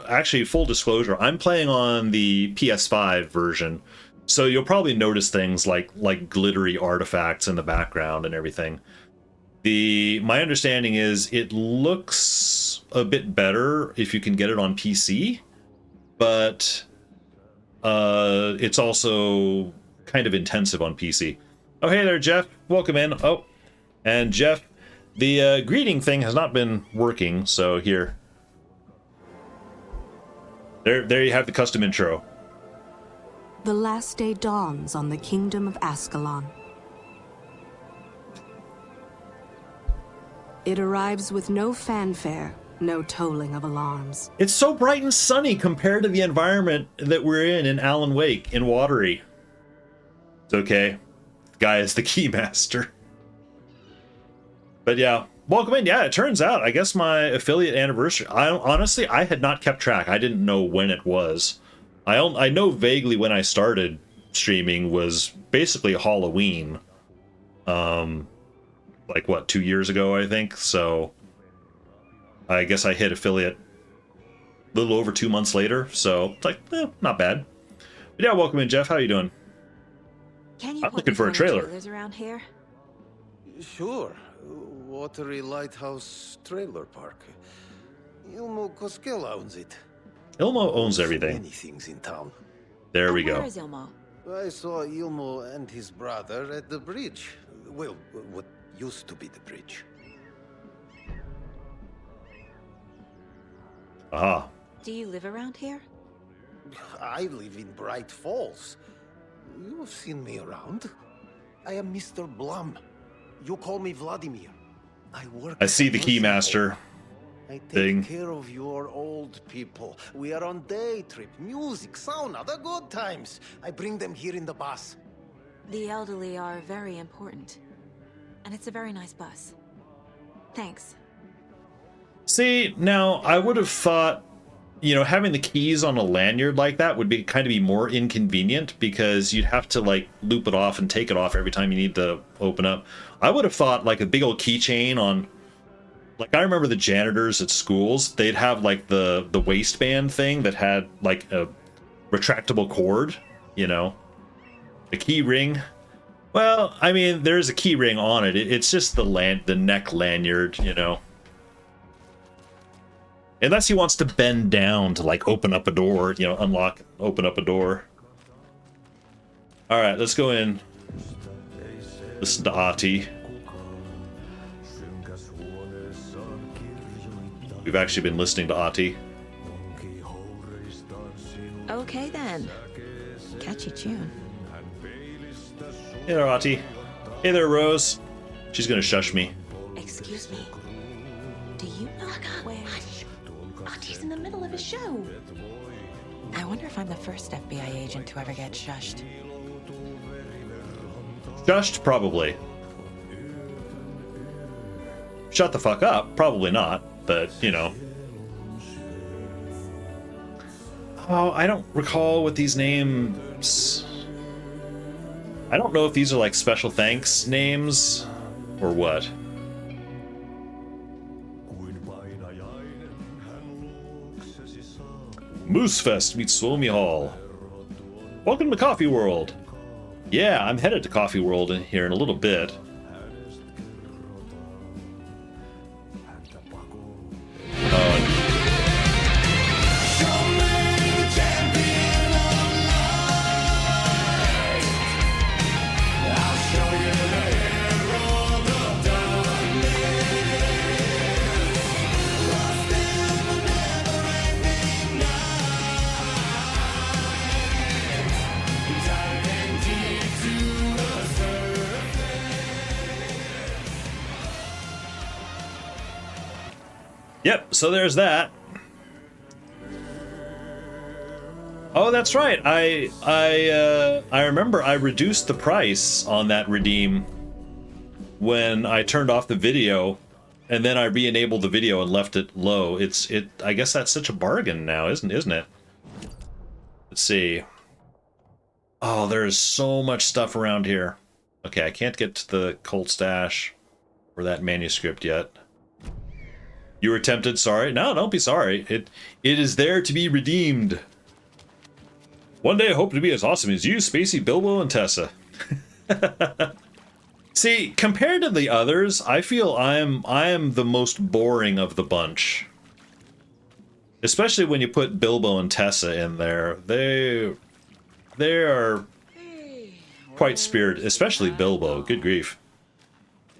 actually, full disclosure, I'm playing on the PS5 version. So you'll probably notice things like glittery artifacts in the background and everything. My understanding is it looks a bit better if you can get it on PC, but it's also kind of intensive on PC. Oh, hey there, Jeff. Welcome in. Oh, and Jeff, the greeting thing has not been working, so here. There you have the custom intro. The last day dawns on the kingdom of Ascalon. It arrives with no fanfare, no tolling of alarms. It's so bright and sunny compared to the environment that we're in Alan Wake, in Watery. It's okay. The guy is the keymaster. But yeah, welcome in. Yeah, it turns out, I guess my affiliate anniversary, honestly, I had not kept track. I didn't know when it was. I know vaguely when I started streaming was basically Halloween. Like what, 2 years ago, I think. So I guess I hit affiliate a little over 2 months later. So it's like, not bad. But yeah, welcome in, Jeff. How you doing? Can you I'm looking for a trailer. Around here? Sure. Watery Lighthouse Trailer Park. Ilmo Koskela owns it. Ilmo owns everything. Many things in town. There we go. Where is Ilmo? I saw Ilmo and his brother at the bridge. Well, what used to be the bridge. Aha. Do you live around here? I live in Bright Falls. You have seen me around. I am Mr. Blum. You call me Vladimir. I see the Keymaster I take thing. care of your old people. We are on day trip, music, sauna, the good times. I bring them here in the bus. The elderly are very important. And it's a very nice bus. Thanks. See, now I would have thought, having the keys on a lanyard like that would be more inconvenient because you'd have to like loop it off and take it off every time you need to open up. I would have thought like a big old keychain Like, I remember the janitors at schools, they'd have, like, the waistband thing that had, like, a retractable cord, you know? The key ring. Well, I mean, there's a key ring on it. It's just the neck lanyard, you know? Unless he wants to bend down to, like, open up a door, you know, unlock, open up a door. Alright, let's go in. Listen to Ahti. We've actually been listening to Ahti. Okay then. Catchy tune. Hey there, Ahti. Hey there, Rose. She's gonna shush me. Excuse me. Do you know where... Ahti's in the middle of a show. I wonder if I'm the first FBI agent to ever get shushed. Shushed? Probably. Shut the fuck up? Probably not, but, you know. Oh, I don't recall what these names... I don't know if these are like special thanks names or what. Moosefest meets Suomi Hall. Welcome to Coffee World. Yeah, I'm headed to Coffee World here in a little bit. Yep, so there's that. Oh, that's right. I remember I reduced the price on that redeem when I turned off the video, and then I re-enabled the video and left it low. I guess that's such a bargain now, isn't it? Let's see. Oh, there is so much stuff around here. Okay, I can't get to the cult stash or that manuscript yet. You were tempted, sorry. No, don't be sorry. It is there to be redeemed. One day I hope to be as awesome as you, Spacey, Bilbo, and Tessa. See, compared to the others, I feel I am the most boring of the bunch. Especially when you put Bilbo and Tessa in there. They are quite spirited, especially Bilbo. Good grief.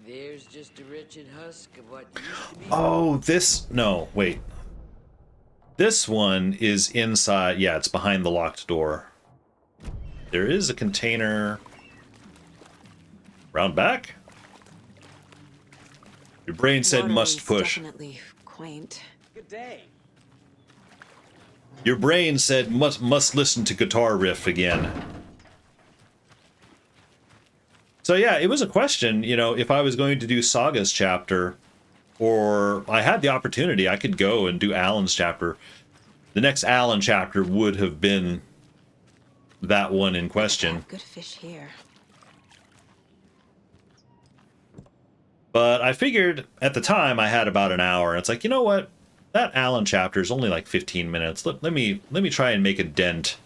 There's just a wretched husk of what used to be. Oh, no, wait. This one is inside. Yeah, it's behind the locked door. There is a container. Round back? Your brain said must push. Definitely quaint. Good day. Your brain said must listen to guitar riff again. So yeah, it was a question, you know, if I was going to do Saga's chapter, or I had the opportunity, I could go and do Alan's chapter. The next Alan chapter would have been that one in question. Good fish here. But I figured at the time I had about an hour. It's like, you know what? That Alan chapter is only like 15 minutes. Let me try and make a dent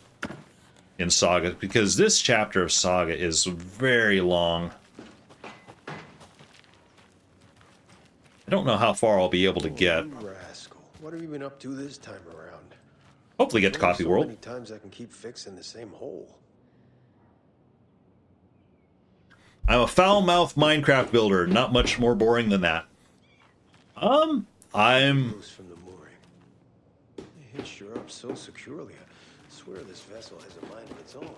in Saga, because this chapter of Saga is very long. I don't know how far I'll be able to get. Rascal. What have you been up to this time around? Hopefully get to Coffee World. Many times I can keep fixing the same hole. I'm a foul-mouthed Minecraft builder. Not much more boring than that. I'm... From the mooring. They hitched her up so securely. I swear this vessel has a mind of its own.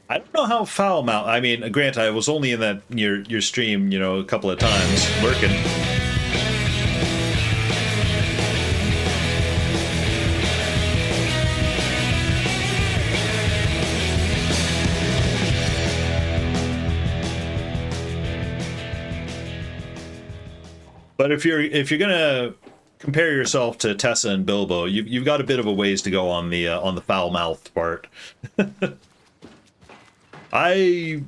I don't know how foul-mouthed... I mean, granted, I was only in that your stream, you know, a couple of times, lurking. But if you're gonna compare yourself to Tessa and Bilbo, you've got a bit of a ways to go on the foul-mouthed part. I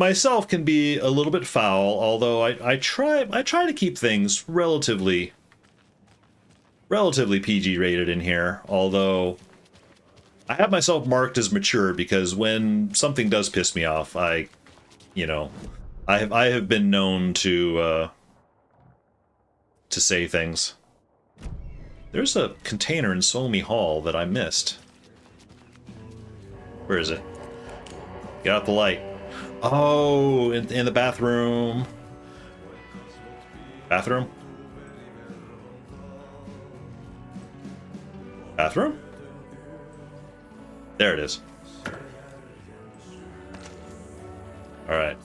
myself can be a little bit foul, although I try to keep things relatively PG rated in here, although I have myself marked as mature because when something does piss me off, I have been known to say things. There's a container in Solmy Hall that I missed. Where is it? Get out the light. Oh, in the bathroom. Bathroom? Bathroom? There it is. Alright.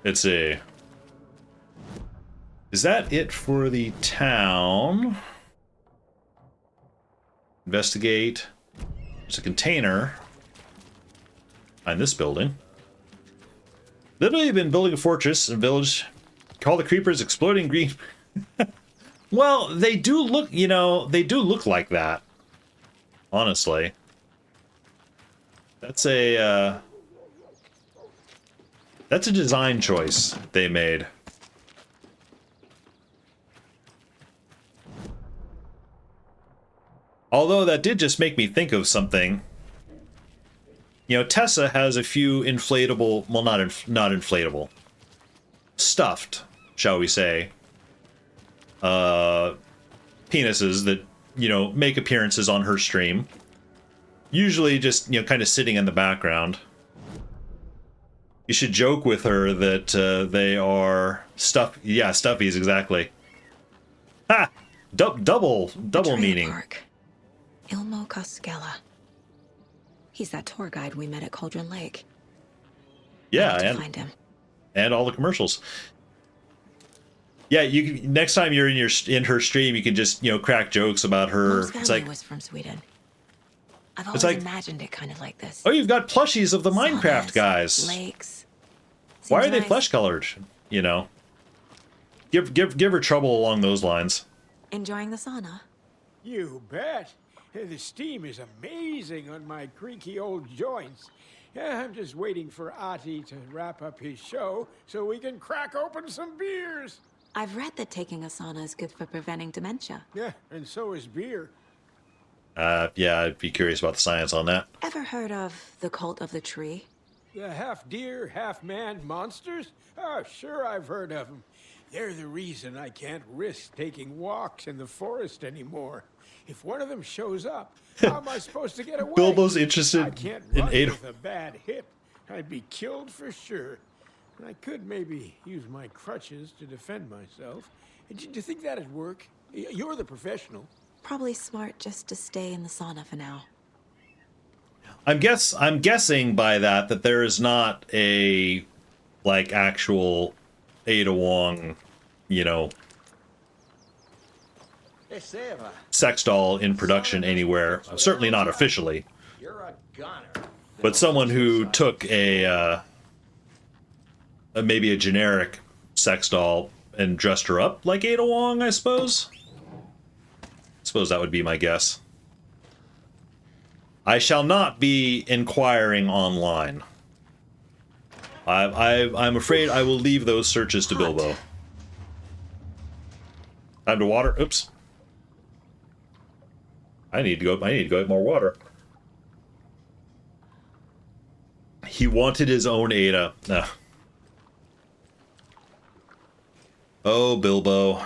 Let's see. Is that it for the town? Investigate. There's a container behind this building. Literally been building a fortress in a village. Call the creepers exploding green. Well, they do look, they do look like that. Honestly. That's a design choice they made. Although that did just make me think of something. Tessa has a few inflatable, well, not inflatable, stuffed, shall we say, penises that, make appearances on her stream. Usually just, kind of sitting in the background. You should joke with her that they are stuffies, exactly. Ha! Double meaning. Park. Ilmo Koskela. He's that tour guide we met at Cauldron Lake. Yeah, and find him. And all the commercials. Yeah, you next time you're in her stream, you can just crack jokes about her. Mom's It's family like was from Sweden. I've always like- imagined it kind of like this. oh, you've got plushies of the Minecraft Saunas, guys. Lakes. Why are Seems they nice. flesh colored? Give her trouble along those lines. Enjoying the sauna? You bet. The steam is amazing on my creaky old joints. I'm just waiting for Ati to wrap up his show so we can crack open some beers. I've read that taking a sauna is good for preventing dementia. Yeah, and so is beer. Yeah, I'd be curious about the science on that. Ever heard of the Cult of the Tree? The half deer, half man monsters? Oh, sure, I've heard of them. They're the reason I can't risk taking walks in the forest anymore. If one of them shows up, how am I supposed to get away? Bilbo's interested I can't in run Ada. with a bad hip. I'd be killed for sure. And I could maybe use my crutches to defend myself. Do you think that'd work? You're the professional. Probably smart just to stay in the sauna for now. I'm guessing by that there is not a actual Ada Wong, sex doll in production anywhere. Certainly not officially. You're a gunner. But someone who took maybe a generic sex doll and dressed her up like Ada Wong, I suppose. Suppose that would be my guess. I shall not be inquiring online. I'm afraid I will leave those searches to Bilbo. Time to water. Oops. I need to go get more water. He wanted his own Ada. Ugh. Oh, Bilbo.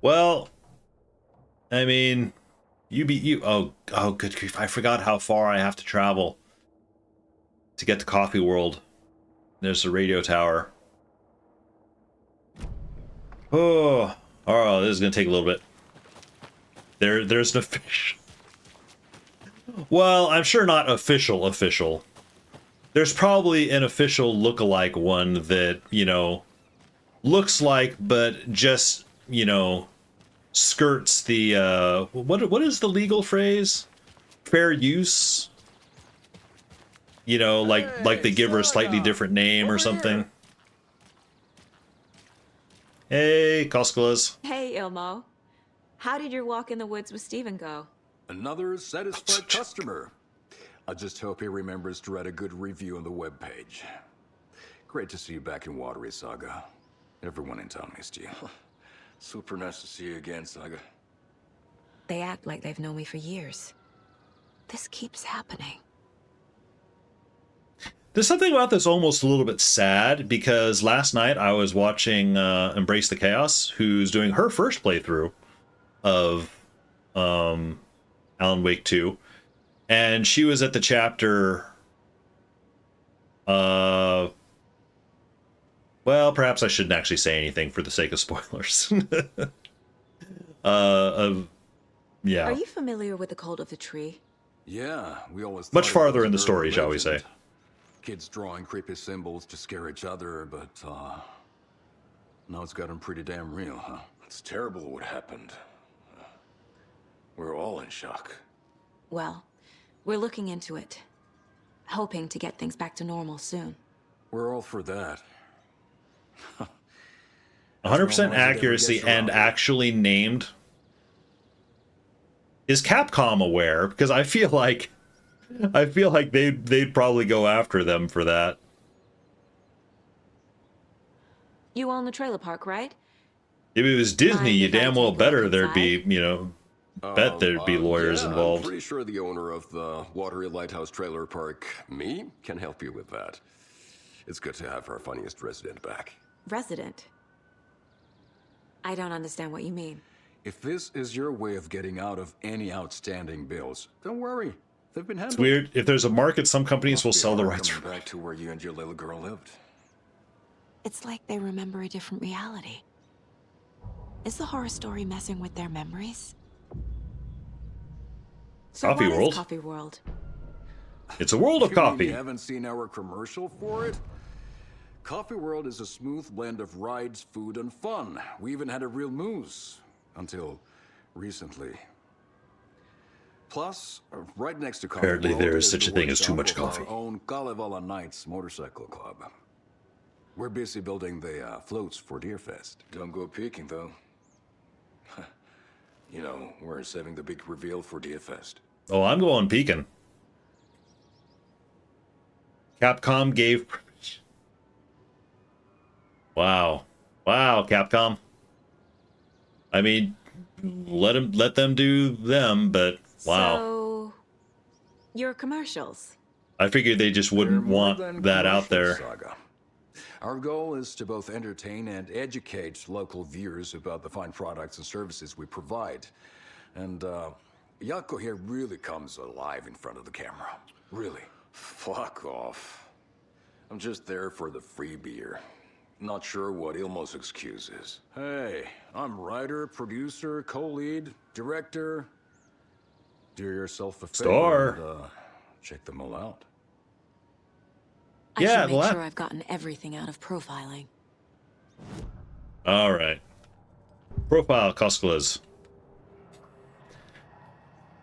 Well, I mean, oh, good grief. I forgot how far I have to travel to get to Coffee World. There's the radio tower. Oh, this is going to take a little bit. There's an official. Well, I'm sure not official. There's probably an official look-alike one that, looks like, but just, skirts the, what is the legal phrase? Fair use? Like they give her a slightly different name or something. Hey, Koskalas. Hey, Ilmo. How did your walk in the woods with Steven go? Another satisfied customer. I just hope he remembers to write a good review on the webpage. Great to see you back in Watery, Saga. Everyone in town missed you. Super nice to see you again, Saga. They act like they've known me for years. This keeps happening. There's something about this almost a little bit sad, because last night I was watching Embrace the Chaos, who's doing her first playthrough of Alan Wake 2, and she was at the chapter, well, perhaps I shouldn't actually say anything for the sake of spoilers. Yeah. Are you familiar with the Cult of the Tree? Yeah, we always Much thought it farther was in the an story, urban shall we say. legend. Kids drawing creepy symbols to scare each other, but now it's gotten pretty damn real, huh? It's terrible what happened. We're all in shock. Well, we're looking into it. Hoping to get things back to normal soon. We're all for that. 100% accuracy and actually named. Is Capcom aware? Because I feel like they'd probably go after them for that. You own the trailer park, right? If it was Disney, Mind you if I damn well take a better look there'd be, inside? you know, bet there'd be lawyers Yeah, involved. I'm pretty sure the owner of the Watery Lighthouse Trailer Park, me, can help you with that. It's good to have our funniest resident back. Resident? I don't understand what you mean. If this is your way of getting out of any outstanding bills, don't worry. They've been handled. It's weird. If there's a market, some companies will sell the rights. Coming back to where you and your little girl lived. It's like they remember a different reality. Is the horror story messing with their memories? So Coffee what is World? Coffee World? It's a world of You mean coffee. You haven't seen our commercial for it? Coffee World is a smooth blend of rides, food, and fun. We even had a real moose. Until recently. Plus, right next to Coffee Apparently World there is is such the a thing as too workshop much of coffee. Our own Kalevala Knights Motorcycle Club. We're busy building the floats for Deerfest. Don't go peeking, though. You know, we're saving the big reveal for Deerfest. Oh, I'm going peeking. Capcom gave permission. Wow. Wow, Capcom. I mean, let them do them, but wow. So, your commercials. I figured they just wouldn't want that out there. Saga. Our goal is to both entertain and educate local viewers about the fine products and services we provide. And Yako here really comes alive in front of the camera. Really. Fuck off. I'm just there for the free beer. Not sure what Ilmo's excuse is. Hey, I'm writer, producer, co-lead, director. Do yourself a favor Star. and, check them all out. I should make sure I've gotten everything out of profiling. All right. Profile Kosklas.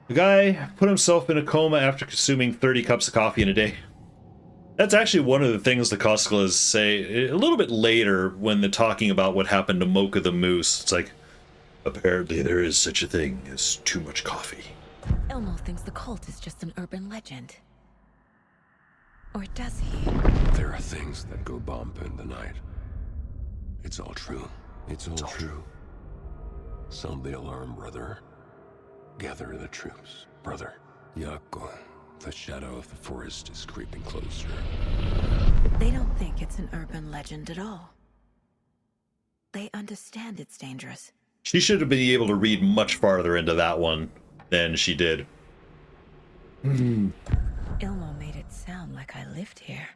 The guy put himself in a coma after consuming 30 cups of coffee in a day. That's actually one of the things the Kosklas say a little bit later when they're talking about what happened to Mocha the Moose. It's like, apparently there is such a thing as too much coffee. Elmo thinks the cult is just an urban legend. Or does he? There are things that go bump in the night. It's all true. It's all true. Sound the alarm, brother. Gather the troops, brother. Yako, the shadow of the forest is creeping closer. They don't think it's an urban legend at all. They understand it's dangerous. She should have been able to read much farther into that one than she did. Ilmo made it sound like I lived here.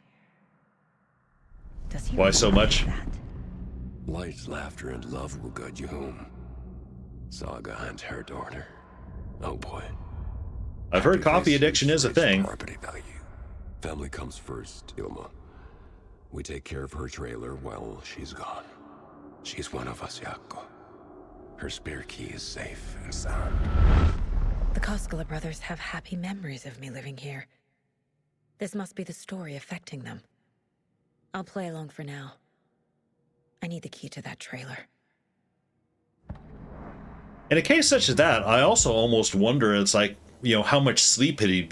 Does he Why so really much? think that? Light, laughter, and love will guide you home. Saga and her daughter. Oh boy. I've heard coffee addiction is a thing. Property value. Family comes first, Ilma. We take care of her trailer while she's gone. She's one of us, Yako. Her spare key is safe and sound. The Koskela brothers have happy memories of me living here. This must be the story affecting them. I'll play along for now. I need the key to that trailer. In a case such as that, I also almost wonder, it's like, you know, how much sleep had he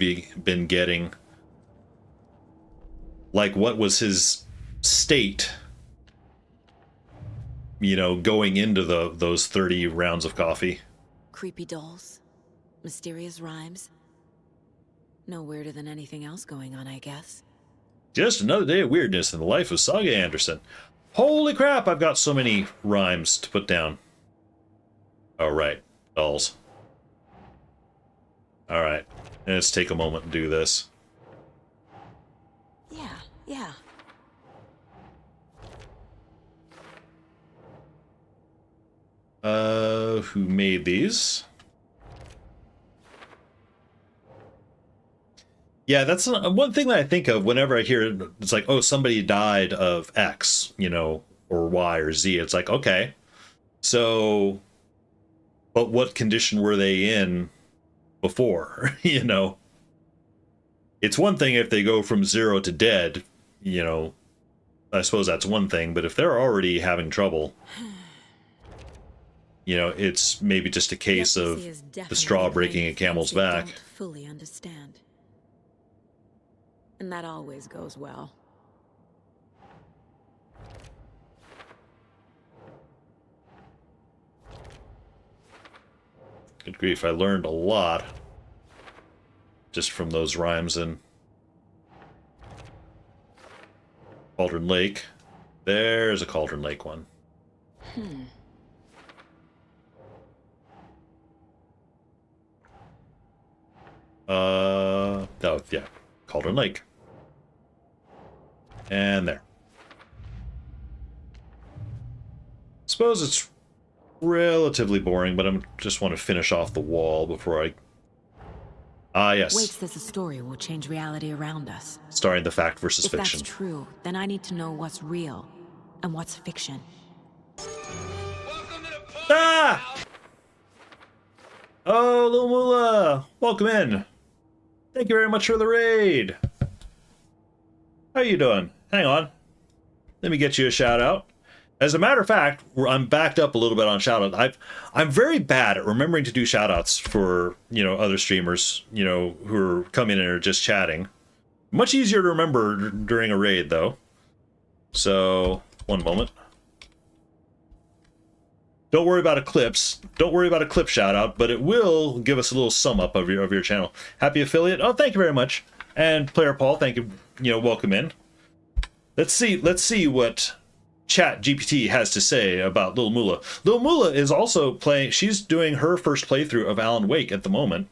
been getting? Like, what was his state, you know, going into those 30 rounds of coffee? Creepy dolls, mysterious rhymes. No weirder than anything else going on, I guess. Just another day of weirdness in the life of Saga Anderson. Holy crap, I've got so many rhymes to put down. All right, dolls. All right, let's take a moment and do this. Yeah. Who made these? Yeah, that's one thing that I think of whenever I hear it. It's like, oh, somebody died of X, you know, or Y or Z. It's like, okay, so, but what condition were they in before? You know, it's one thing if they go from 0 to dead, you know, I suppose that's one thing, but if they're already having trouble, you know, it's maybe just a case of the straw breaking a camel's back. Don't fully understand. And that always goes well. Good grief, I learned a lot just from those rhymes in Cauldron Lake. There's a Cauldron Lake one. Oh, yeah. Cauldron Lake. And there. Suppose it's relatively boring, but I just want to finish off the wall before I... Ah, yes. Wake says the story will change reality around us. Starring the fact versus if fiction. If that's true, then I need to know what's real and what's fiction. Ah! Oh, Lil Moolah! Welcome in. Thank you very much for the raid. How you doing? Hang on. Let me get you a shout out. As a matter of fact, I'm backed up a little bit on shout out. I'm very bad at remembering to do shout outs for, you know, other streamers, you know, who are coming in and are just chatting. Much easier to remember during a raid though. So, one moment. Don't worry about eclipse. Don't worry about a clip shout out, but it will give us a little sum up of your channel. Happy affiliate. Oh, thank you very much. And Player Paul, thank you. You know, welcome in. Let's see what Chat GPT has to say about Lil Moolah. Lil Moolah is also playing. She's doing her first playthrough of Alan Wake at the moment.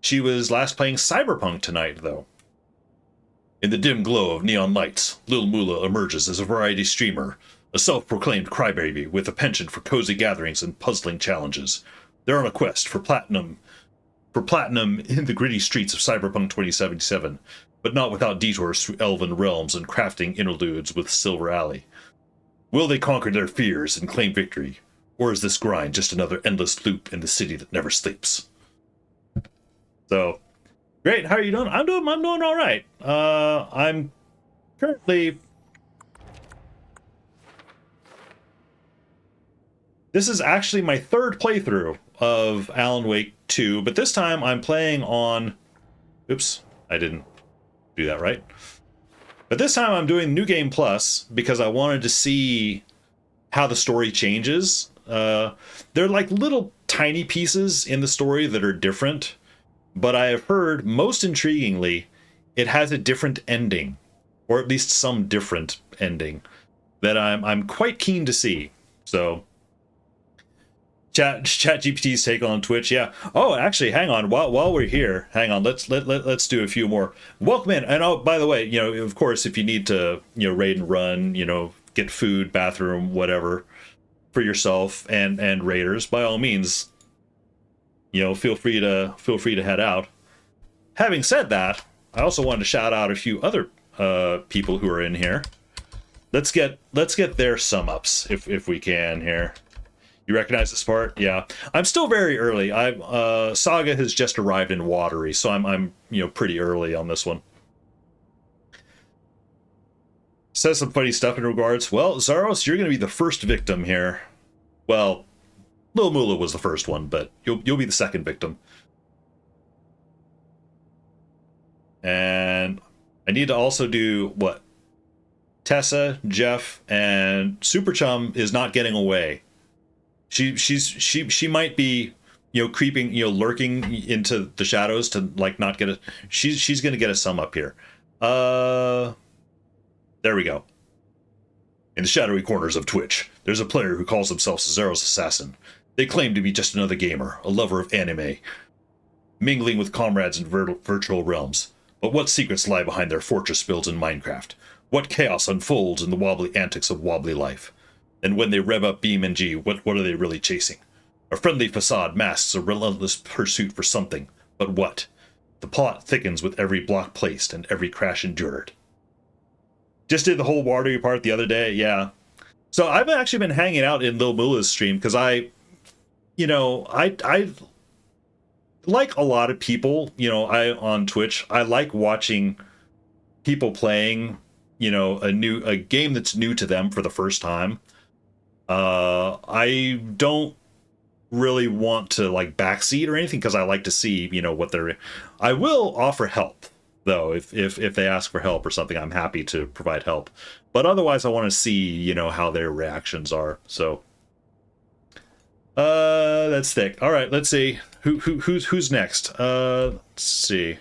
She was last playing Cyberpunk tonight, though. In the dim glow of neon lights, Lil Moolah emerges as a variety streamer. A self-proclaimed crybaby with a penchant for cozy gatherings and puzzling challenges. They're on a quest for platinum in the gritty streets of Cyberpunk 2077, but not without detours through elven realms and crafting interludes with Silver Alley. Will they conquer their fears and claim victory, or is this grind just another endless loop in the city that never sleeps? So, great. How are you doing? I'm doing all right. I'm currently... This is actually my third playthrough of Alan Wake 2, but this time I'm playing on... Oops, I didn't do that right. But this time I'm doing New Game Plus because I wanted to see how the story changes. There are like little tiny pieces in the story that are different, but I have heard, most intriguingly, it has a different ending, or at least some different ending that I'm quite keen to see. So... Chat GPT's take on Twitch, yeah. Oh, actually, hang on. While we're here, hang on. Let's do a few more. Welcome in. And oh, by the way, you know, of course, if you need to, you know, raid and run, you know, get food, bathroom, whatever, for yourself and raiders, by all means, you know, feel free to head out. Having said that, I also wanted to shout out a few other people who are in here. Let's get their sum ups if we can here. You recognize this part? Yeah. I'm still very early. Saga has just arrived in Watery, so I'm you know, pretty early on this one. Says some funny stuff in regards. Well, Zaros, you're going to be the first victim here. Well, Lil Moolah was the first one, but you'll be the second victim. And I need to also do what? Tessa, Jeff, and Super Chum is not getting away. She might be, creeping, lurking into the shadows to like not get it. She's gonna get a sum up here. There we go. In the shadowy corners of Twitch, there's a player who calls himself Cesaro's assassin. They claim to be just another gamer, a lover of anime, mingling with comrades in virtual realms. But what secrets lie behind their fortress builds in Minecraft? What chaos unfolds in the wobbly antics of wobbly life? And when they rev up BeamNG, what are they really chasing? A friendly facade masks a relentless pursuit for something, but what? The plot thickens with every block placed and every crash endured. Just did the whole Watery part the other day, yeah. So I've actually been hanging out in Lil Moolah's stream because I like a lot of people, on Twitch, I like watching people playing, a game that's new to them for the first time. I don't really want to like backseat or anything because I like to see, what they're. I will offer help though if they ask for help or something. I'm happy to provide help, but otherwise I want to see, how their reactions are. So that's thick. All right, let's see who's next. Let's see.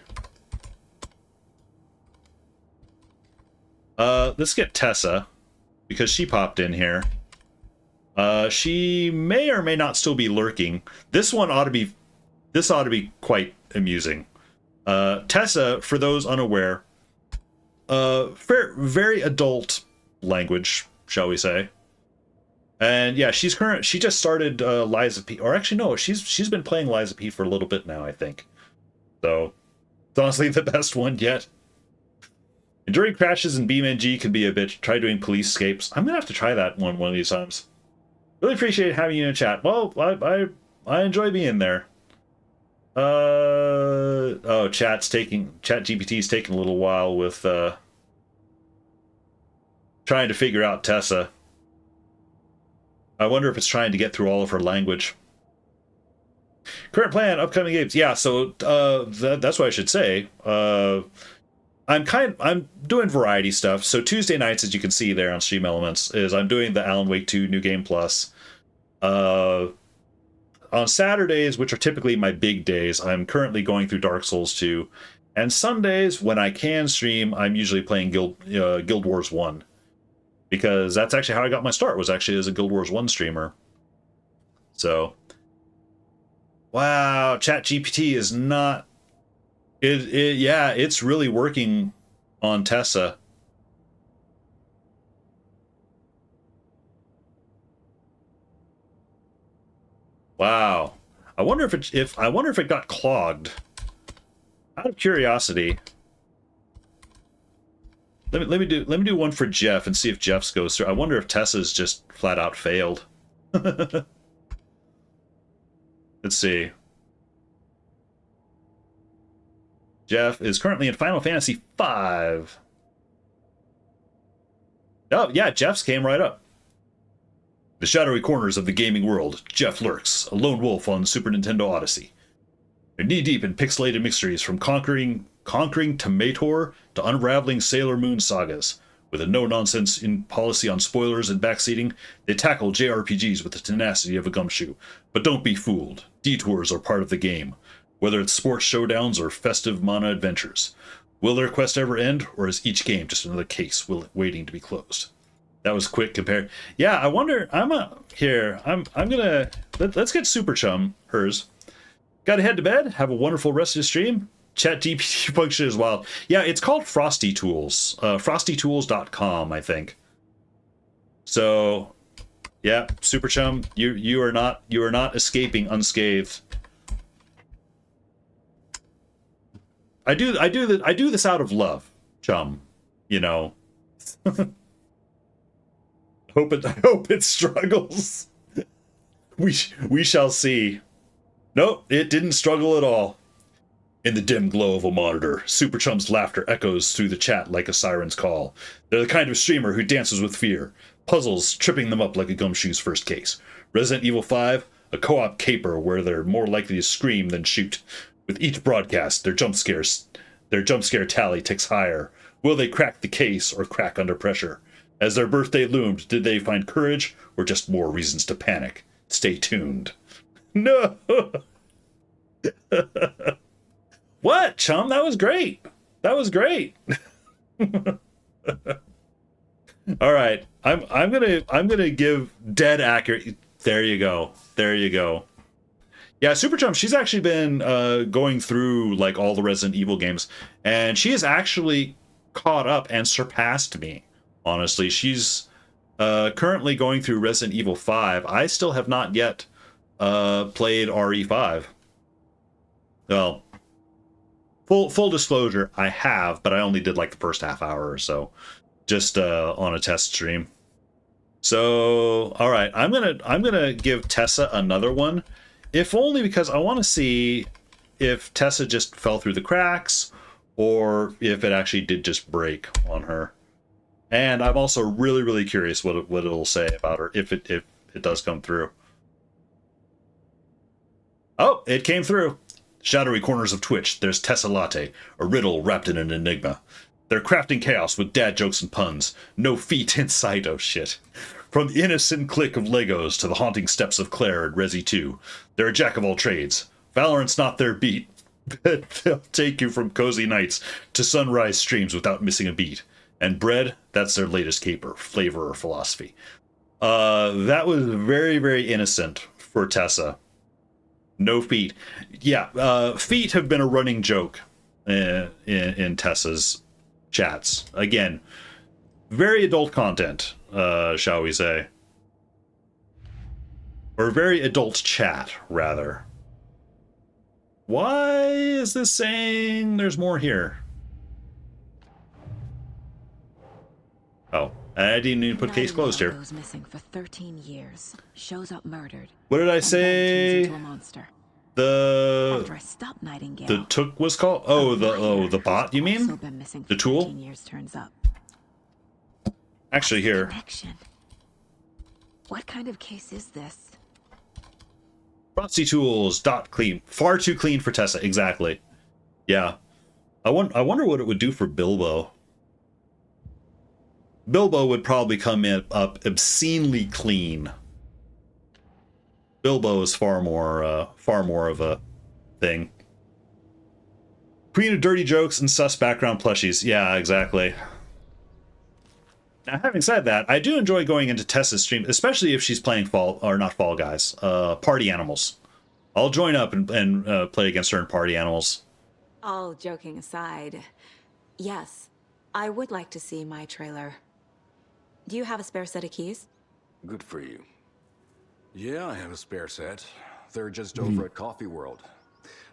Let's get Tessa because she popped in here. She may or may not still be lurking. This ought to be quite amusing. Tessa, for those unaware, very adult language, shall we say. And yeah, she just started Lies of P, or actually no, she's been playing Lies of P for a little bit now, I think. So it's honestly the best one yet. Enduring crashes in BeamNG can be a bitch. Try doing police escapes. I'm gonna have to try that one of these times. Really appreciate having you in chat. Well, I enjoy being there. ChatGPT's taking a little while with trying to figure out Tessa. I wonder if it's trying to get through all of her language. Current plan, upcoming games. Yeah, so that's what I should say. I'm doing variety stuff. So Tuesday nights, as you can see there on Stream Elements, is I'm doing the Alan Wake 2 New Game Plus. On Saturdays, which are typically my big days, I'm currently going through Dark Souls 2. And Sundays, when I can stream, I'm usually playing Guild Wars 1. Because that's actually how I got my start, was actually as a Guild Wars 1 streamer. So, wow, ChatGPT is not... Yeah, it's really working on Tessa. Wow. I wonder if it got clogged. Out of curiosity. Let me do one for Jeff and see if Jeff's goes through. I wonder if Tessa's just flat out failed. Let's see. Jeff is currently in Final Fantasy V. Oh, yeah, Jeff's came right up. The shadowy corners of the gaming world, Jeff lurks, a lone wolf on Super Nintendo Odyssey. They're knee-deep in pixelated mysteries from conquering Tomator to unraveling Sailor Moon sagas. With a no-nonsense in policy on spoilers and backseating, they tackle JRPGs with the tenacity of a gumshoe. But don't be fooled. Detours are part of the game. Whether it's sports showdowns or festive mana adventures. Will their quest ever end, or is each game just another case waiting to be closed? That was quick compared. Yeah, I wonder. Let's get Super Chum hers. Got to head to bed. Have a wonderful rest of the stream. ChatGPT function is wild. Yeah, it's called Frosty Tools. FrostyTools.com, I think. So, yeah, Super Chum, you are not escaping unscathed. I do this out of love, Chum. I hope it struggles. We shall see. Nope, it didn't struggle at all. In the dim glow of a monitor, Super Chum's laughter echoes through the chat like a siren's call. They're the kind of streamer who dances with fear, puzzles tripping them up like a gumshoe's first case. Resident Evil 5, A co-op caper where they're more likely to scream than shoot. With each broadcast, their jump scare tally ticks higher. Will they crack the case or crack under pressure? As their birthday loomed, did they find courage or just more reasons to panic? Stay tuned. No! What, chum? That was great. That was great. All right. I'm gonna give dead accurate. There you go. There you go. Yeah, Super Chum, she's actually been going through like all the Resident Evil games, and she has actually caught up and surpassed me. Honestly, she's currently going through Resident Evil 5. I still have not yet played RE5. Well, full disclosure, I have, but I only did like the first half hour or so, just on a test stream. So, all right, I'm gonna give Tessa another one, if only because I want to see if Tessa just fell through the cracks or if it actually did just break on her. And I'm also really curious what it'll say about her if it does come through. Oh, it came through. Shadowy corners of Twitch, there's Tessa Latte, a riddle wrapped in an enigma. They're crafting chaos with dad jokes and puns. No feet in sight, oh shit. From the innocent click of Legos to the haunting steps of Claire and Resi 2, they're a jack of all trades. Valorant's not their beat, but they'll take you from cozy nights to sunrise streams without missing a beat. And bread, that's their latest caper, flavor or philosophy. That was very innocent for Tessa. No feet. Yeah, feet have been a running joke in Tessa's chats. Again, very adult content, shall we say. Or very adult chat, rather. Why is this saying there's more here? Oh, I didn't even put case closed here. Goes missing for 13 years. Shows up murdered. What did I and say? then turns into a monster. The After I stopped Nightingale. the took was called? Oh, the bot, you mean? Also been missing for The tool? 13 years turns up. Actually, here. Connection. What kind of case is this? Frosty Tools, dot clean. Far too clean for Tessa, exactly. Yeah. I wonder what it would do for Bilbo. Bilbo would probably come in up obscenely clean. Bilbo is far more of a thing. Queen of dirty jokes and sus background plushies. Yeah, exactly. Now, having said that, I do enjoy going into Tessa's stream, especially if she's playing Fall Guys, Party Animals. I'll join up and play against her in Party Animals. All joking aside, yes, I would like to see my trailer. Do you have a spare set of keys? Good for you. Yeah, I have a spare set. They're just over at Coffee World.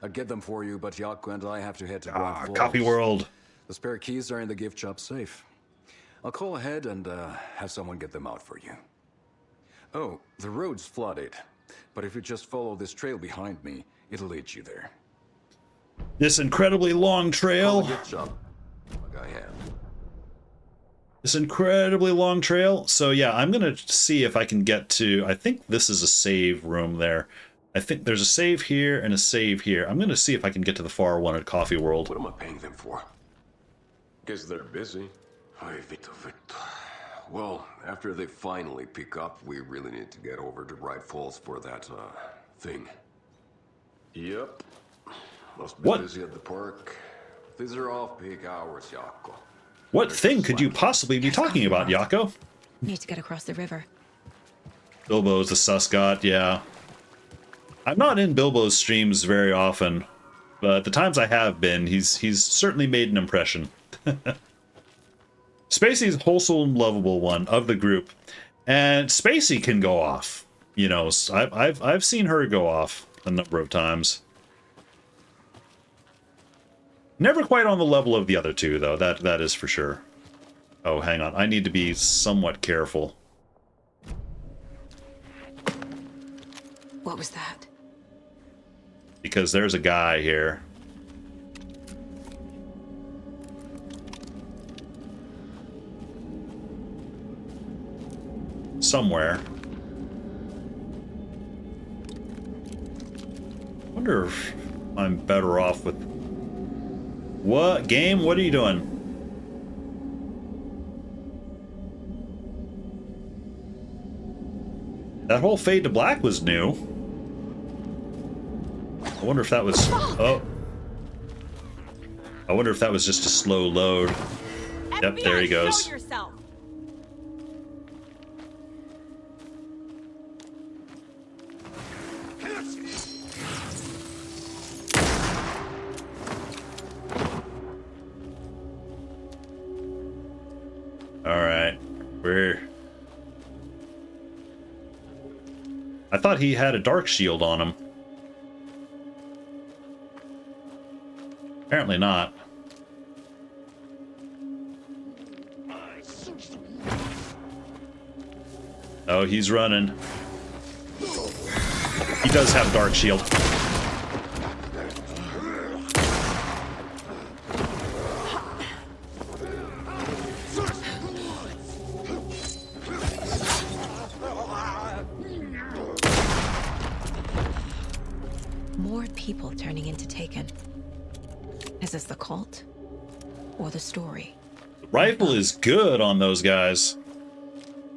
I'd get them for you, but Jaco and I have to head to Bright Falls. Coffee World. The spare keys are in the gift shop safe. I'll call ahead and have someone get them out for you. Oh, the road's flooded, but if you just follow this trail behind me, it'll lead you there. This incredibly long trail. Gift shop. Like I have. This incredibly long trail. So yeah, I'm gonna see if I can get to. I think this is a save room there. I think there's a save here and a save here. I'm gonna see if I can get to the far one at Coffee World. What am I paying them for? Guess they're busy. Ay, Vito. Well, after they finally pick up, we really need to get over to Bright Falls for that, thing. Yep. Must be busy at the park. These are off-peak hours, Jaco. What thing could you possibly be talking about, Jaco? Need to get across the river. Bilbo's the sus god, yeah. I'm not in Bilbo's streams very often, but the times I have been, he's certainly made an impression. Spacey's wholesome, lovable one of the group, and Spacey can go off. You know, I've seen her go off a number of times. Never quite on the level of the other two, though. That is for sure. Oh, hang on. I need to be somewhat careful. What was that? Because there's a guy here. Somewhere. wonder if I'm better off with... What? Game? What are you doing? That whole fade to black was new. I wonder if that was... Oh. I wonder if that was just a slow load. Yep, there he goes. Show yourself. Alright. I thought he had a dark shield on him. Apparently not. Oh, he's running. He does have dark shield. More people turning into Taken. Is this the cult? Or the story? The rifle is good on those guys.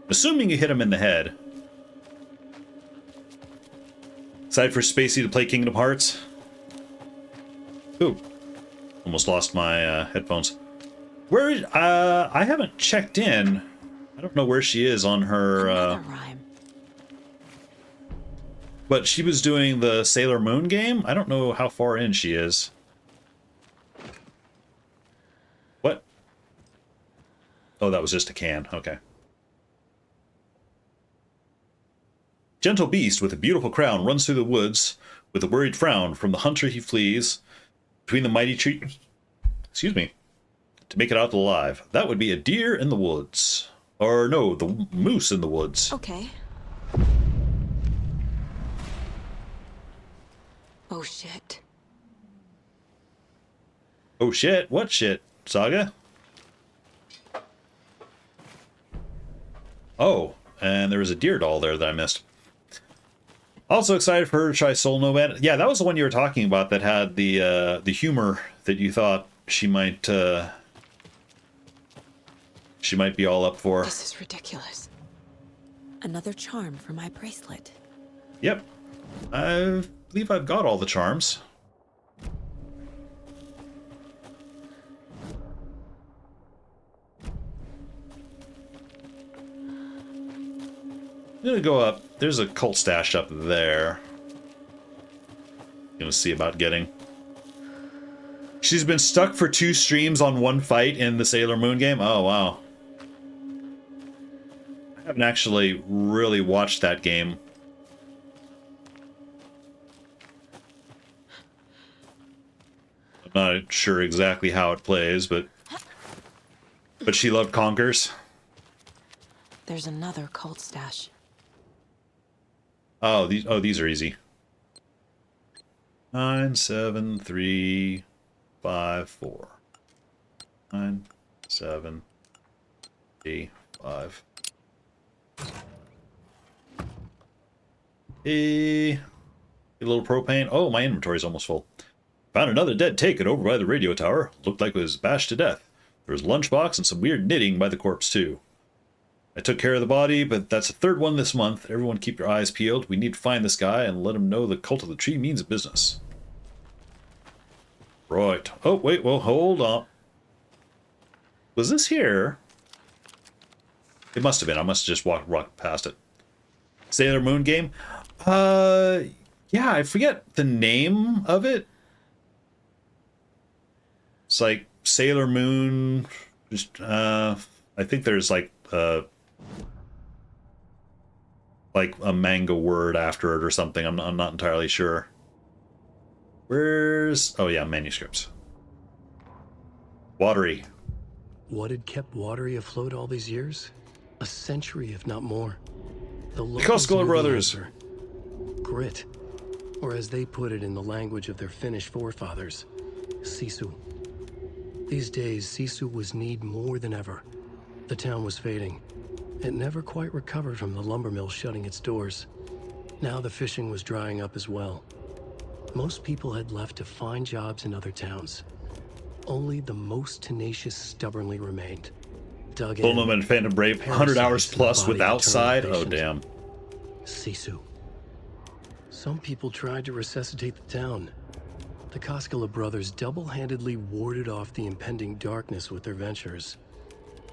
Assuming you hit him in the head. Excited for Spacey to play Kingdom Hearts? Ooh. Almost lost my headphones. Where is... I haven't checked in. I don't know where she is on her... But she was doing the Sailor Moon game? I don't know how far in she is. What? Oh, that was just a can. Okay. Gentle beast with a beautiful crown runs through the woods with a worried frown. From the hunter he flees between the mighty trees. Excuse me. To make it out alive. That would be a deer in the woods. Or no, the moose in the woods. Okay. Oh shit. Oh shit? What shit, Saga? Oh, and there was a deer doll there that I missed. Also excited for her to try Soul Nomad. Yeah, that was the one you were talking about that had the humor that you thought she might be all up for. This is ridiculous. Another charm for my bracelet. Yep. I believe I've got all the charms. I'm gonna go up. There's a cult stash up there. Gonna see about getting. She's been stuck for 2 streams on one fight in the Sailor Moon game. Oh, wow. I haven't actually really watched that game. I'm not sure exactly how it plays, but she loved Conkers. There's another cult stash. Oh, these are easy. 9, 7, 3, 5, 4. 9, 7, 3, 5. A little propane. Oh, my inventory's almost full. Found another dead Taken over by the radio tower. Looked like it was bashed to death. There was a lunchbox and some weird knitting by the corpse, too. I took care of the body, but that's the 3rd one this month. Everyone keep your eyes peeled. We need to find this guy and let him know the Cult of the Tree means business. Right. Oh, wait, well, hold on. Was this here? It must have been. I must have just walked past it. Sailor Moon game? Yeah, I forget the name of it. It's like Sailor Moon. Just, I think there's like a manga word after it or something. I'm not entirely sure. Where's... Oh yeah, manuscripts. Watery. What had kept Watery afloat all these years? A century, if not more. The Koskela knew the brothers. answer. Grit. Or as they put it in the language of their Finnish forefathers, Sisu. These days, Sisu was needed more than ever. The town was fading. It never quite recovered from the lumber mill shutting its doors. Now the fishing was drying up as well. Most people had left to find jobs in other towns. Only the most tenacious stubbornly remained. Dug Full in, Moon and Phantom Brave, 100 hours parasites in the plus body with of eternal outside? Oh, patient. damn. Sisu. Some people tried to resuscitate the town. The Koskela brothers double-handedly warded off the impending darkness with their ventures.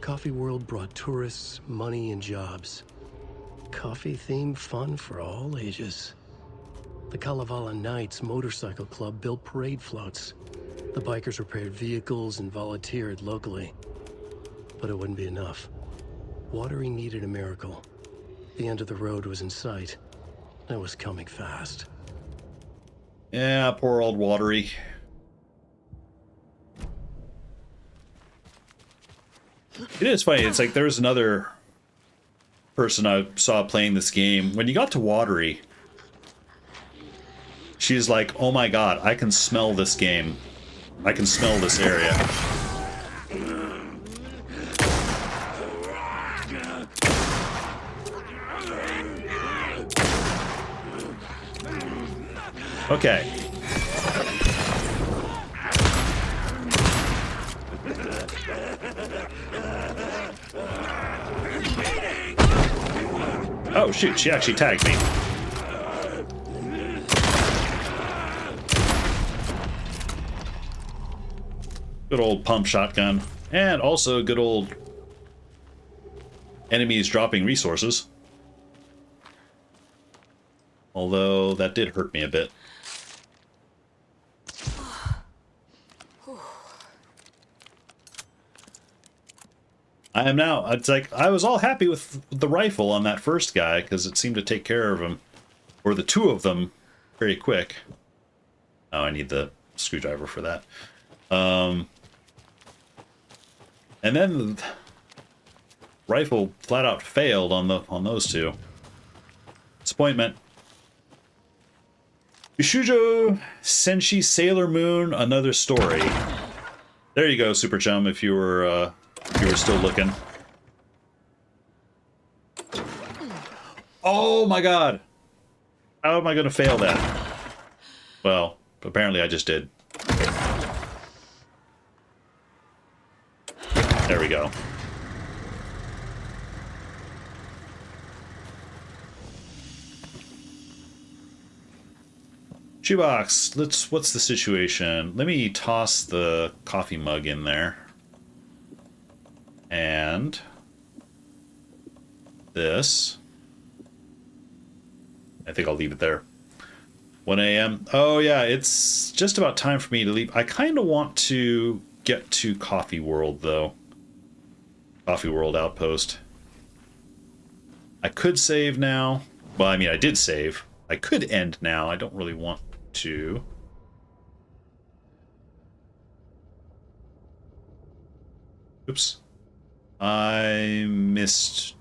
Coffee World brought tourists, money, and jobs. Coffee-themed fun for all ages. The Kalevala Knights Motorcycle Club built parade floats. The bikers repaired vehicles and volunteered locally. But it wouldn't be enough. Watery needed a miracle. The end of the road was in sight. It was coming fast. Yeah, poor old Watery. It is funny. It's like there's another person I saw playing this game. When you got to Watery, she's like, oh my god, I can smell this game. I can smell this area. Okay. Oh shoot, she actually tagged me. Good old pump shotgun. And also good old enemies dropping resources. Although that did hurt me a bit. I am now, it's like, I was all happy with the rifle on that first guy, because it seemed to take care of him, or the two of them, very quick. Oh, I need the screwdriver for that. And then the rifle flat out failed on those two. Disappointment. Bishujo Senshi Sailor Moon, another story. There you go, Super Chum, if you were still looking. Oh my god! How am I gonna fail that? Well, apparently I just did. There we go. Shoebox, what's the situation? Let me toss the coffee mug in there. And this. I think I'll leave it there. 1 a.m. Oh yeah, it's just about time for me to leave. I kind of want to get to Coffee World though. Coffee World Outpost. I could save now. Well, I mean, I did save. I could end now. I don't really want to. Oops. I missed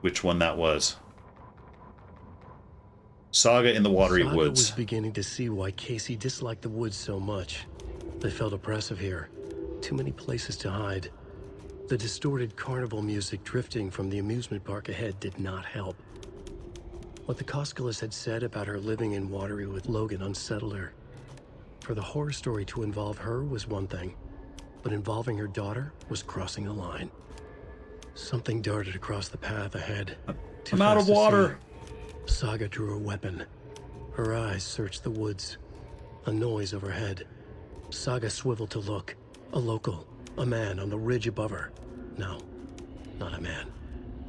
which one that was. Saga in the Watery Saga Woods. was beginning to see why Casey disliked the woods so much. They felt oppressive here. Too many places to hide. The distorted carnival music drifting from the amusement park ahead did not help. What the Koskelas had said about her living in Watery with Logan unsettled her. For the horror story to involve her was one thing, but involving her daughter was crossing a line. Something darted across the path ahead. I'm out of water. Saga drew her weapon. Her eyes searched the woods. A noise overhead. Saga swiveled to look. A local. A man on the ridge above her. No, not a man.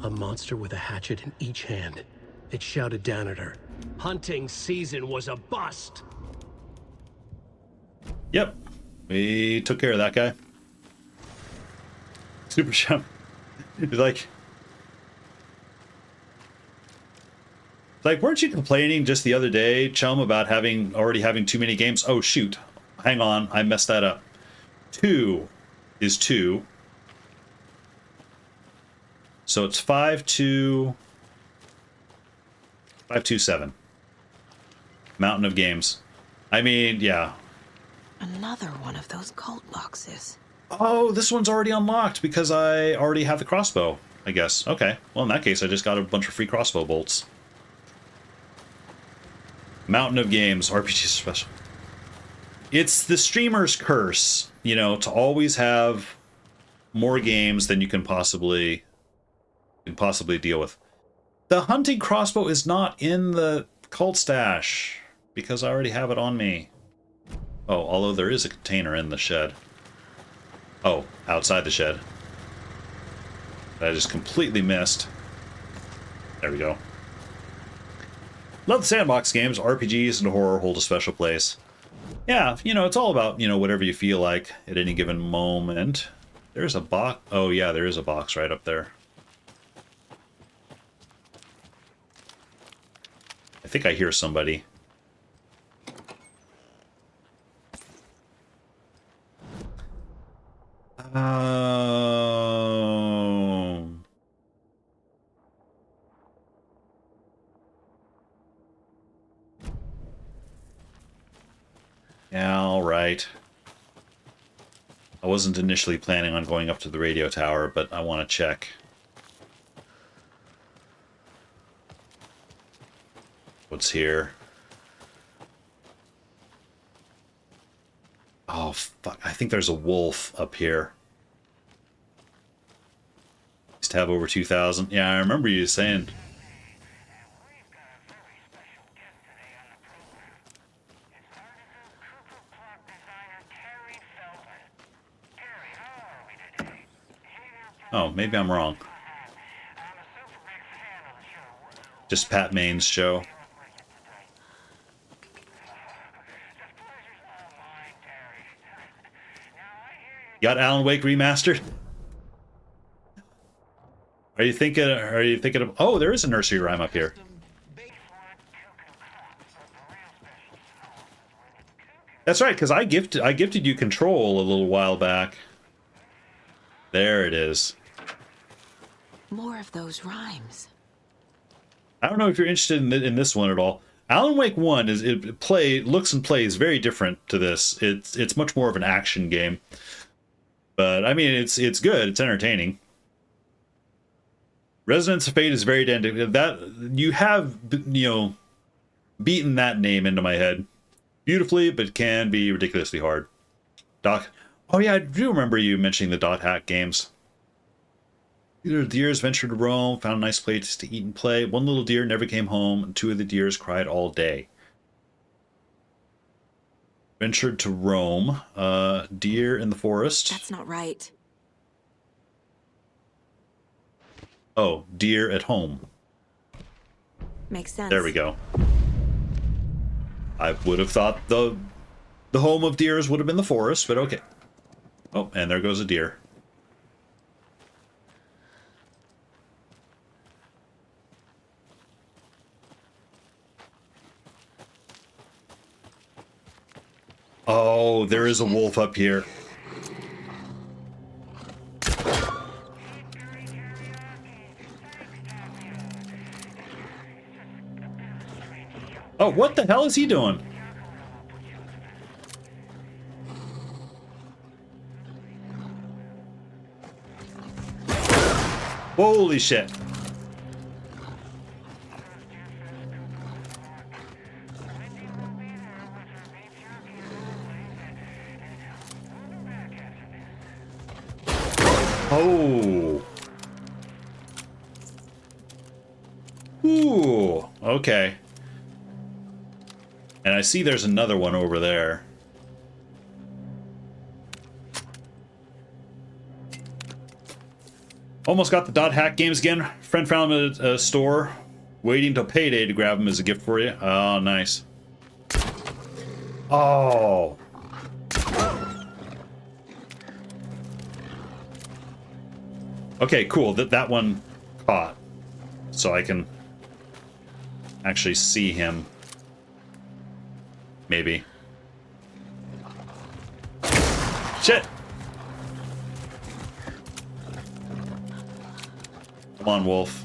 A monster with a hatchet in each hand. It shouted down at her. Hunting season was a bust! Yep. We took care of that guy. Super Chum. He's like, weren't you complaining just the other day, Chum, about already having too many games? Oh, shoot. Hang on. I messed that up. 2 is 2. So it's 527. Mountain of games. I mean, yeah. Another one of those cult boxes. Oh, this one's already unlocked because I already have the crossbow, I guess. Okay. Well, in that case, I just got a bunch of free crossbow bolts. Mountain of Games, RPG special. It's the streamer's curse, you know, to always have more games than you can possibly deal with. The hunting crossbow is not in the cult stash because I already have it on me. Oh, although there is a container in the shed. Oh, outside the shed. That I just completely missed. There we go. Love the sandbox games. RPGs and horror hold a special place. Yeah, you know, it's all about, you know, whatever you feel like at any given moment. There's a box. Oh, yeah, there is a box right up there. I think I hear somebody. Yeah, all right. I wasn't initially planning on going up to the radio tower, but I want to check. What's here? Oh, fuck. I think there's a wolf up here. Used to have over 2,000. Yeah, I remember you saying. Oh, maybe I'm wrong. Just Pat Main's show. You got Alan Wake remastered? Are you thinking of, oh, there is a nursery rhyme up here. That's right, because I gifted you Control a little while back. There it is. More of those rhymes. I don't know if you're interested in this one at all. Alan Wake 1 looks and plays very different to this. It's much more of an action game. But I mean, it's good. It's entertaining. Resonance of Fate is very identical. That you have, you know, beaten that name into my head beautifully, but can be ridiculously hard. Doc. Oh yeah, I do remember you mentioning the Dot Hack games. Either the deers ventured to roam, found a nice place to eat and play. One little deer never came home, and 2 of the deers cried all day. Ventured to roam. Deer in the forest. That's not right. Oh, deer at home. Makes sense. There we go. I would have thought the home of deers would have been the forest, but okay. Oh, and there goes a deer. Oh, there is a wolf up here. Oh, what the hell is he doing? Holy shit. Oh. Ooh, okay. And I see there's another one over there. Almost got the Dot Hack games again. Friend found them at a store. Waiting till payday to grab them as a gift for you. Oh, nice. Oh. Okay, cool. That one caught. So I can actually see him. Maybe. Shit! Come on, wolf.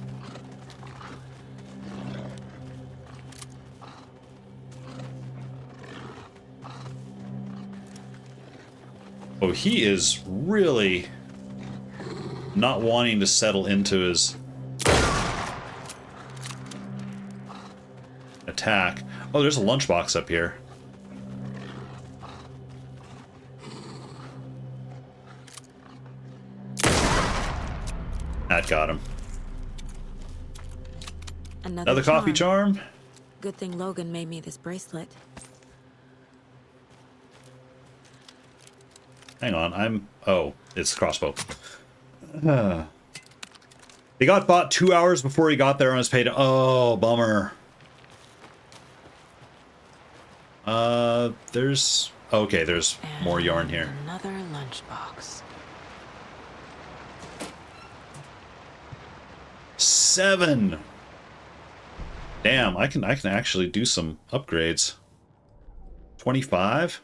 Oh, he is really not wanting to settle into his attack. Oh, there's a lunchbox up here. That got him. Another coffee charm. Good thing Logan made me this bracelet. Hang on, oh, it's crossbow. He got bought 2 hours before he got there and was paid. Oh, bummer. There's... Okay, there's more yarn here. Another lunchbox. 7! Damn, I can actually do some upgrades. 25?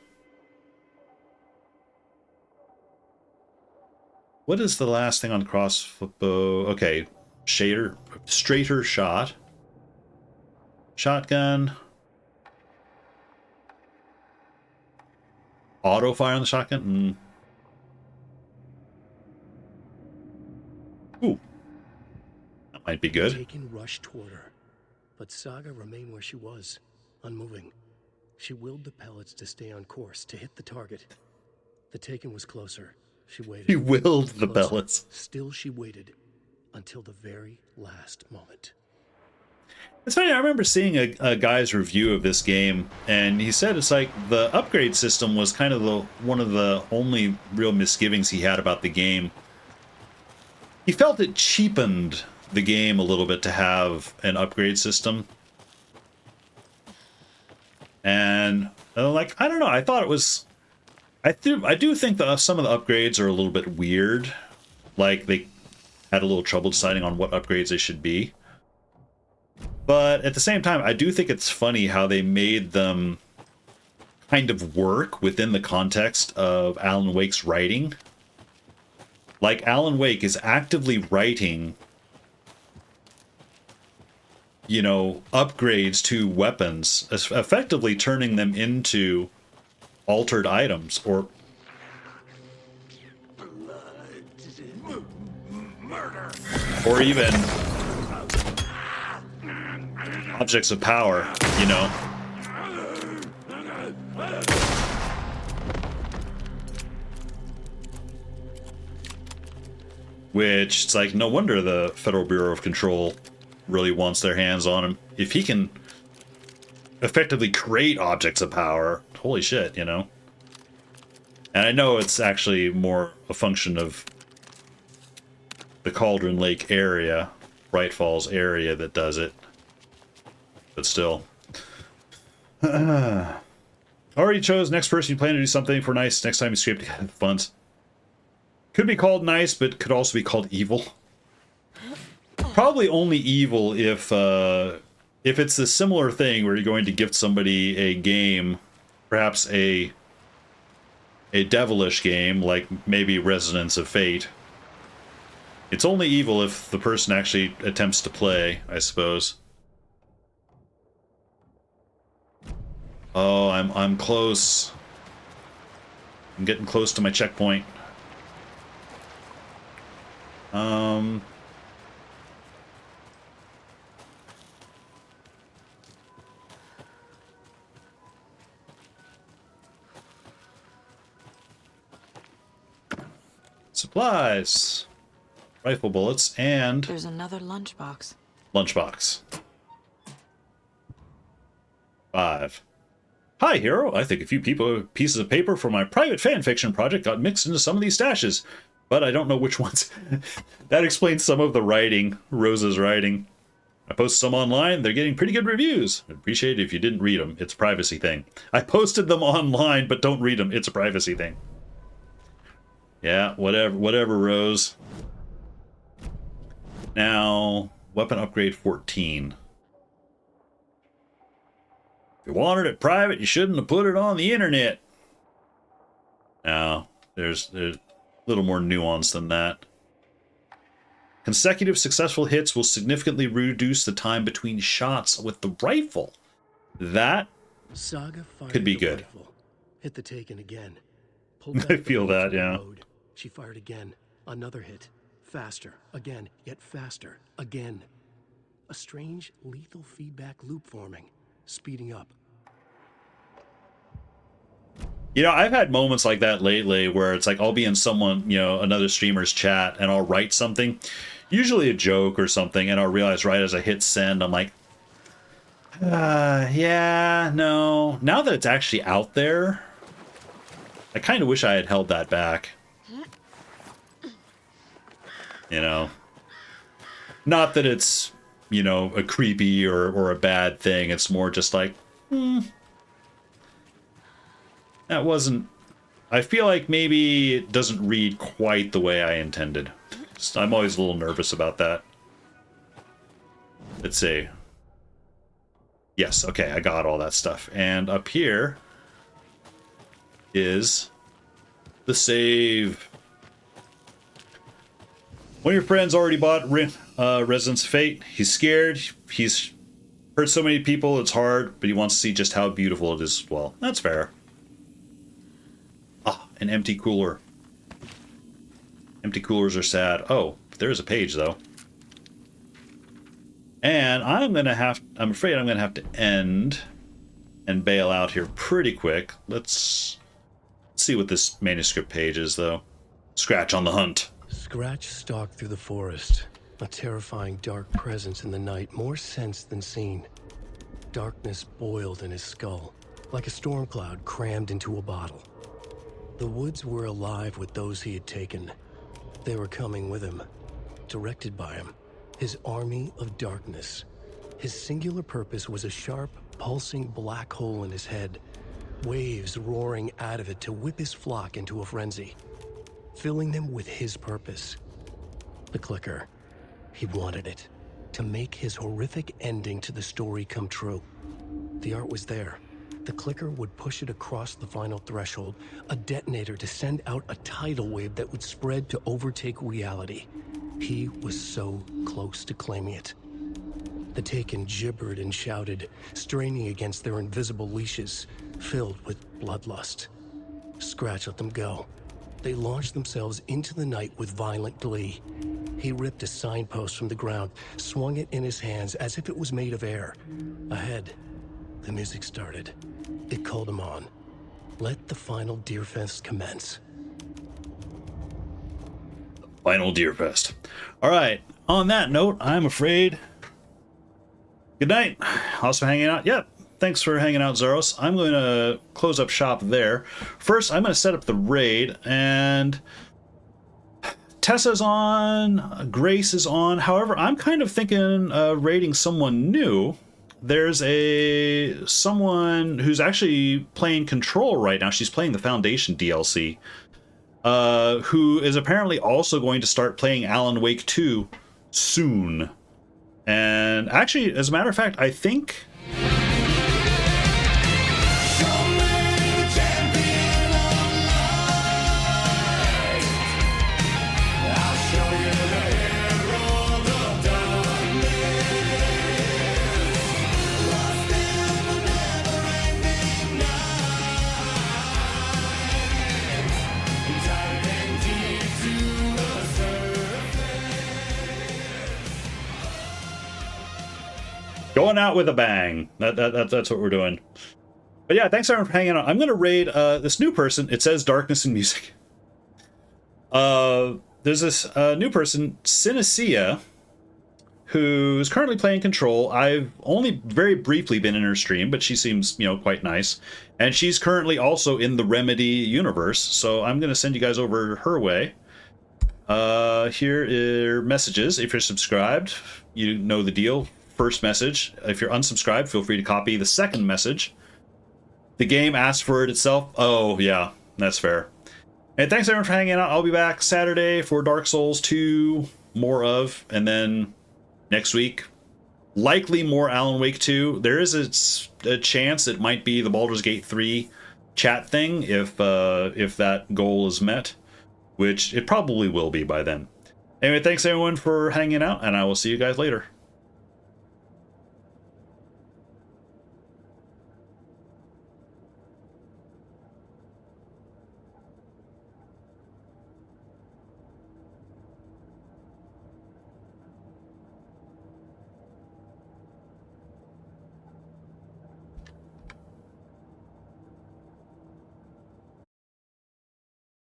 What is the last thing on crossbow? Okay, shader, straighter shot. Shotgun. Auto fire on the shotgun? Ooh. That might be good. Taken rushed toward her, but Saga remained where she was, unmoving. She willed the pellets to stay on course, to hit the target. The Taken was closer. She waited. He willed the Closer. pellets. Still she waited until the very last moment. It's funny, I remember seeing a guy's review of this game, and he said it's like the upgrade system was kind of one of the only real misgivings he had about the game. He felt it cheapened the game a little bit to have an upgrade system. And like, I don't know, I thought it was... I do think that some of the upgrades are a little bit weird. Like, they had a little trouble deciding on what upgrades they should be. But at the same time, I do think it's funny how they made them kind of work within the context of Alan Wake's writing. Like, Alan Wake is actively writing, you know, upgrades to weapons, effectively turning them into altered items, or even objects of power, you know. Which, it's like, no wonder the Federal Bureau of Control really wants their hands on him. If he can effectively create objects of power, holy shit, you know. And I know it's actually more a function of the Cauldron Lake area, Bright Falls area, that does it. But still. Already chose next person you plan to do something for nice next time you scrape together the funds. Could be called nice, but could also be called evil. Probably only evil if it's a similar thing where you're going to gift somebody a game, perhaps a devilish game, like maybe Resonance of Fate. It's only evil if the person actually attempts to play, I suppose. Oh, I'm close. I'm getting close to my checkpoint. Supplies. Rifle bullets and... There's another lunchbox. Lunchbox. 5. Hi, hero. I think a few pieces of paper for my private fanfiction project got mixed into some of these stashes, but I don't know which ones. That explains some of the writing, Rosa's writing. I posted some online. They're getting pretty good reviews. I'd appreciate it if you didn't read them. It's a privacy thing. I posted them online, but don't read them. It's a privacy thing. Yeah, whatever, Rose. Now, weapon upgrade 14. If you wanted it private, you shouldn't have put it on the internet. Now, there's a little more nuance than that. Consecutive successful hits will significantly reduce the time between shots with the rifle. That Saga could be good. Rifle, hit the Taken again. I feel that, yeah. She fired again. Another hit. Faster. Again. Yet faster. Again. A strange, lethal feedback loop forming. Speeding up. You know, I've had moments like that lately where it's like I'll be in someone, another streamer's chat, and I'll write something, usually a joke or something, and I'll realize right as I hit send, I'm like, yeah, no. Now that it's actually out there, I kind of wish I had held that back. Not that it's, a creepy or a bad thing. It's more just like, that wasn't... I feel like maybe it doesn't read quite the way I intended. I'm always a little nervous about that. Let's see. Yes, okay, I got all that stuff. And up here is the save. One of your friends already bought Residence of Fate. He's scared. He's hurt so many people, it's hard, but he wants to see just how beautiful it is as well. That's fair. Ah, an empty cooler. Empty coolers are sad. Oh, there's a page, though. And I'm afraid I'm gonna have to end and bail out here pretty quick. Let's see what this manuscript page is, though. Scratch on the hunt. Scratch stalked through the forest, a terrifying dark presence in the night, more sensed than seen. Darkness boiled in his skull, like a storm cloud crammed into a bottle. The woods were alive with those he had taken. They were coming with him, directed by him. His army of darkness. His singular purpose was a sharp, pulsing black hole in his head, waves roaring out of it to whip his flock into a frenzy, filling them with his purpose. The clicker. He wanted it, to make his horrific ending to the story come true. The art was there. The clicker would push it across the final threshold, a detonator to send out a tidal wave that would spread to overtake reality. He was so close to claiming it. The Taken gibbered and shouted, straining against their invisible leashes, filled with bloodlust. Scratch let them go. They launched themselves into the night with violent glee. He ripped a signpost from the ground, swung it in his hands as if it was made of air. Ahead, the music started. It called him on. Let the final Deerfest commence. Final Deerfest. All right. On that note, I'm afraid. Good night. Also hanging out. Yep. Thanks for hanging out, Zaros. I'm going to close up shop there. First, I'm going to set up the raid, and Tessa's on, Grace is on. However, I'm kind of thinking of raiding someone new. There's someone who's actually playing Control right now. She's playing the Foundation DLC. Who is apparently also going to start playing Alan Wake 2 soon. And actually, as a matter of fact, I think... Going out with a bang. That's what we're doing. But yeah, thanks everyone for hanging out. I'm going to raid this new person. It says Darkness and Music. There's this new person, Synestia, who's currently playing Control. I've only very briefly been in her stream, but she seems, quite nice. And she's currently also in the Remedy universe, so I'm going to send you guys over her way. Here are messages. If you're subscribed, you know the deal. First message. If you're unsubscribed, feel free to copy the second message. The game asks for it itself. Oh, yeah, that's fair. And thanks everyone for hanging out. I'll be back Saturday for Dark Souls 2, more of, and then next week, likely more Alan Wake 2. There is a chance it might be the Baldur's Gate 3 chat thing if that goal is met, which it probably will be by then. Anyway, thanks everyone for hanging out, and I will see you guys later.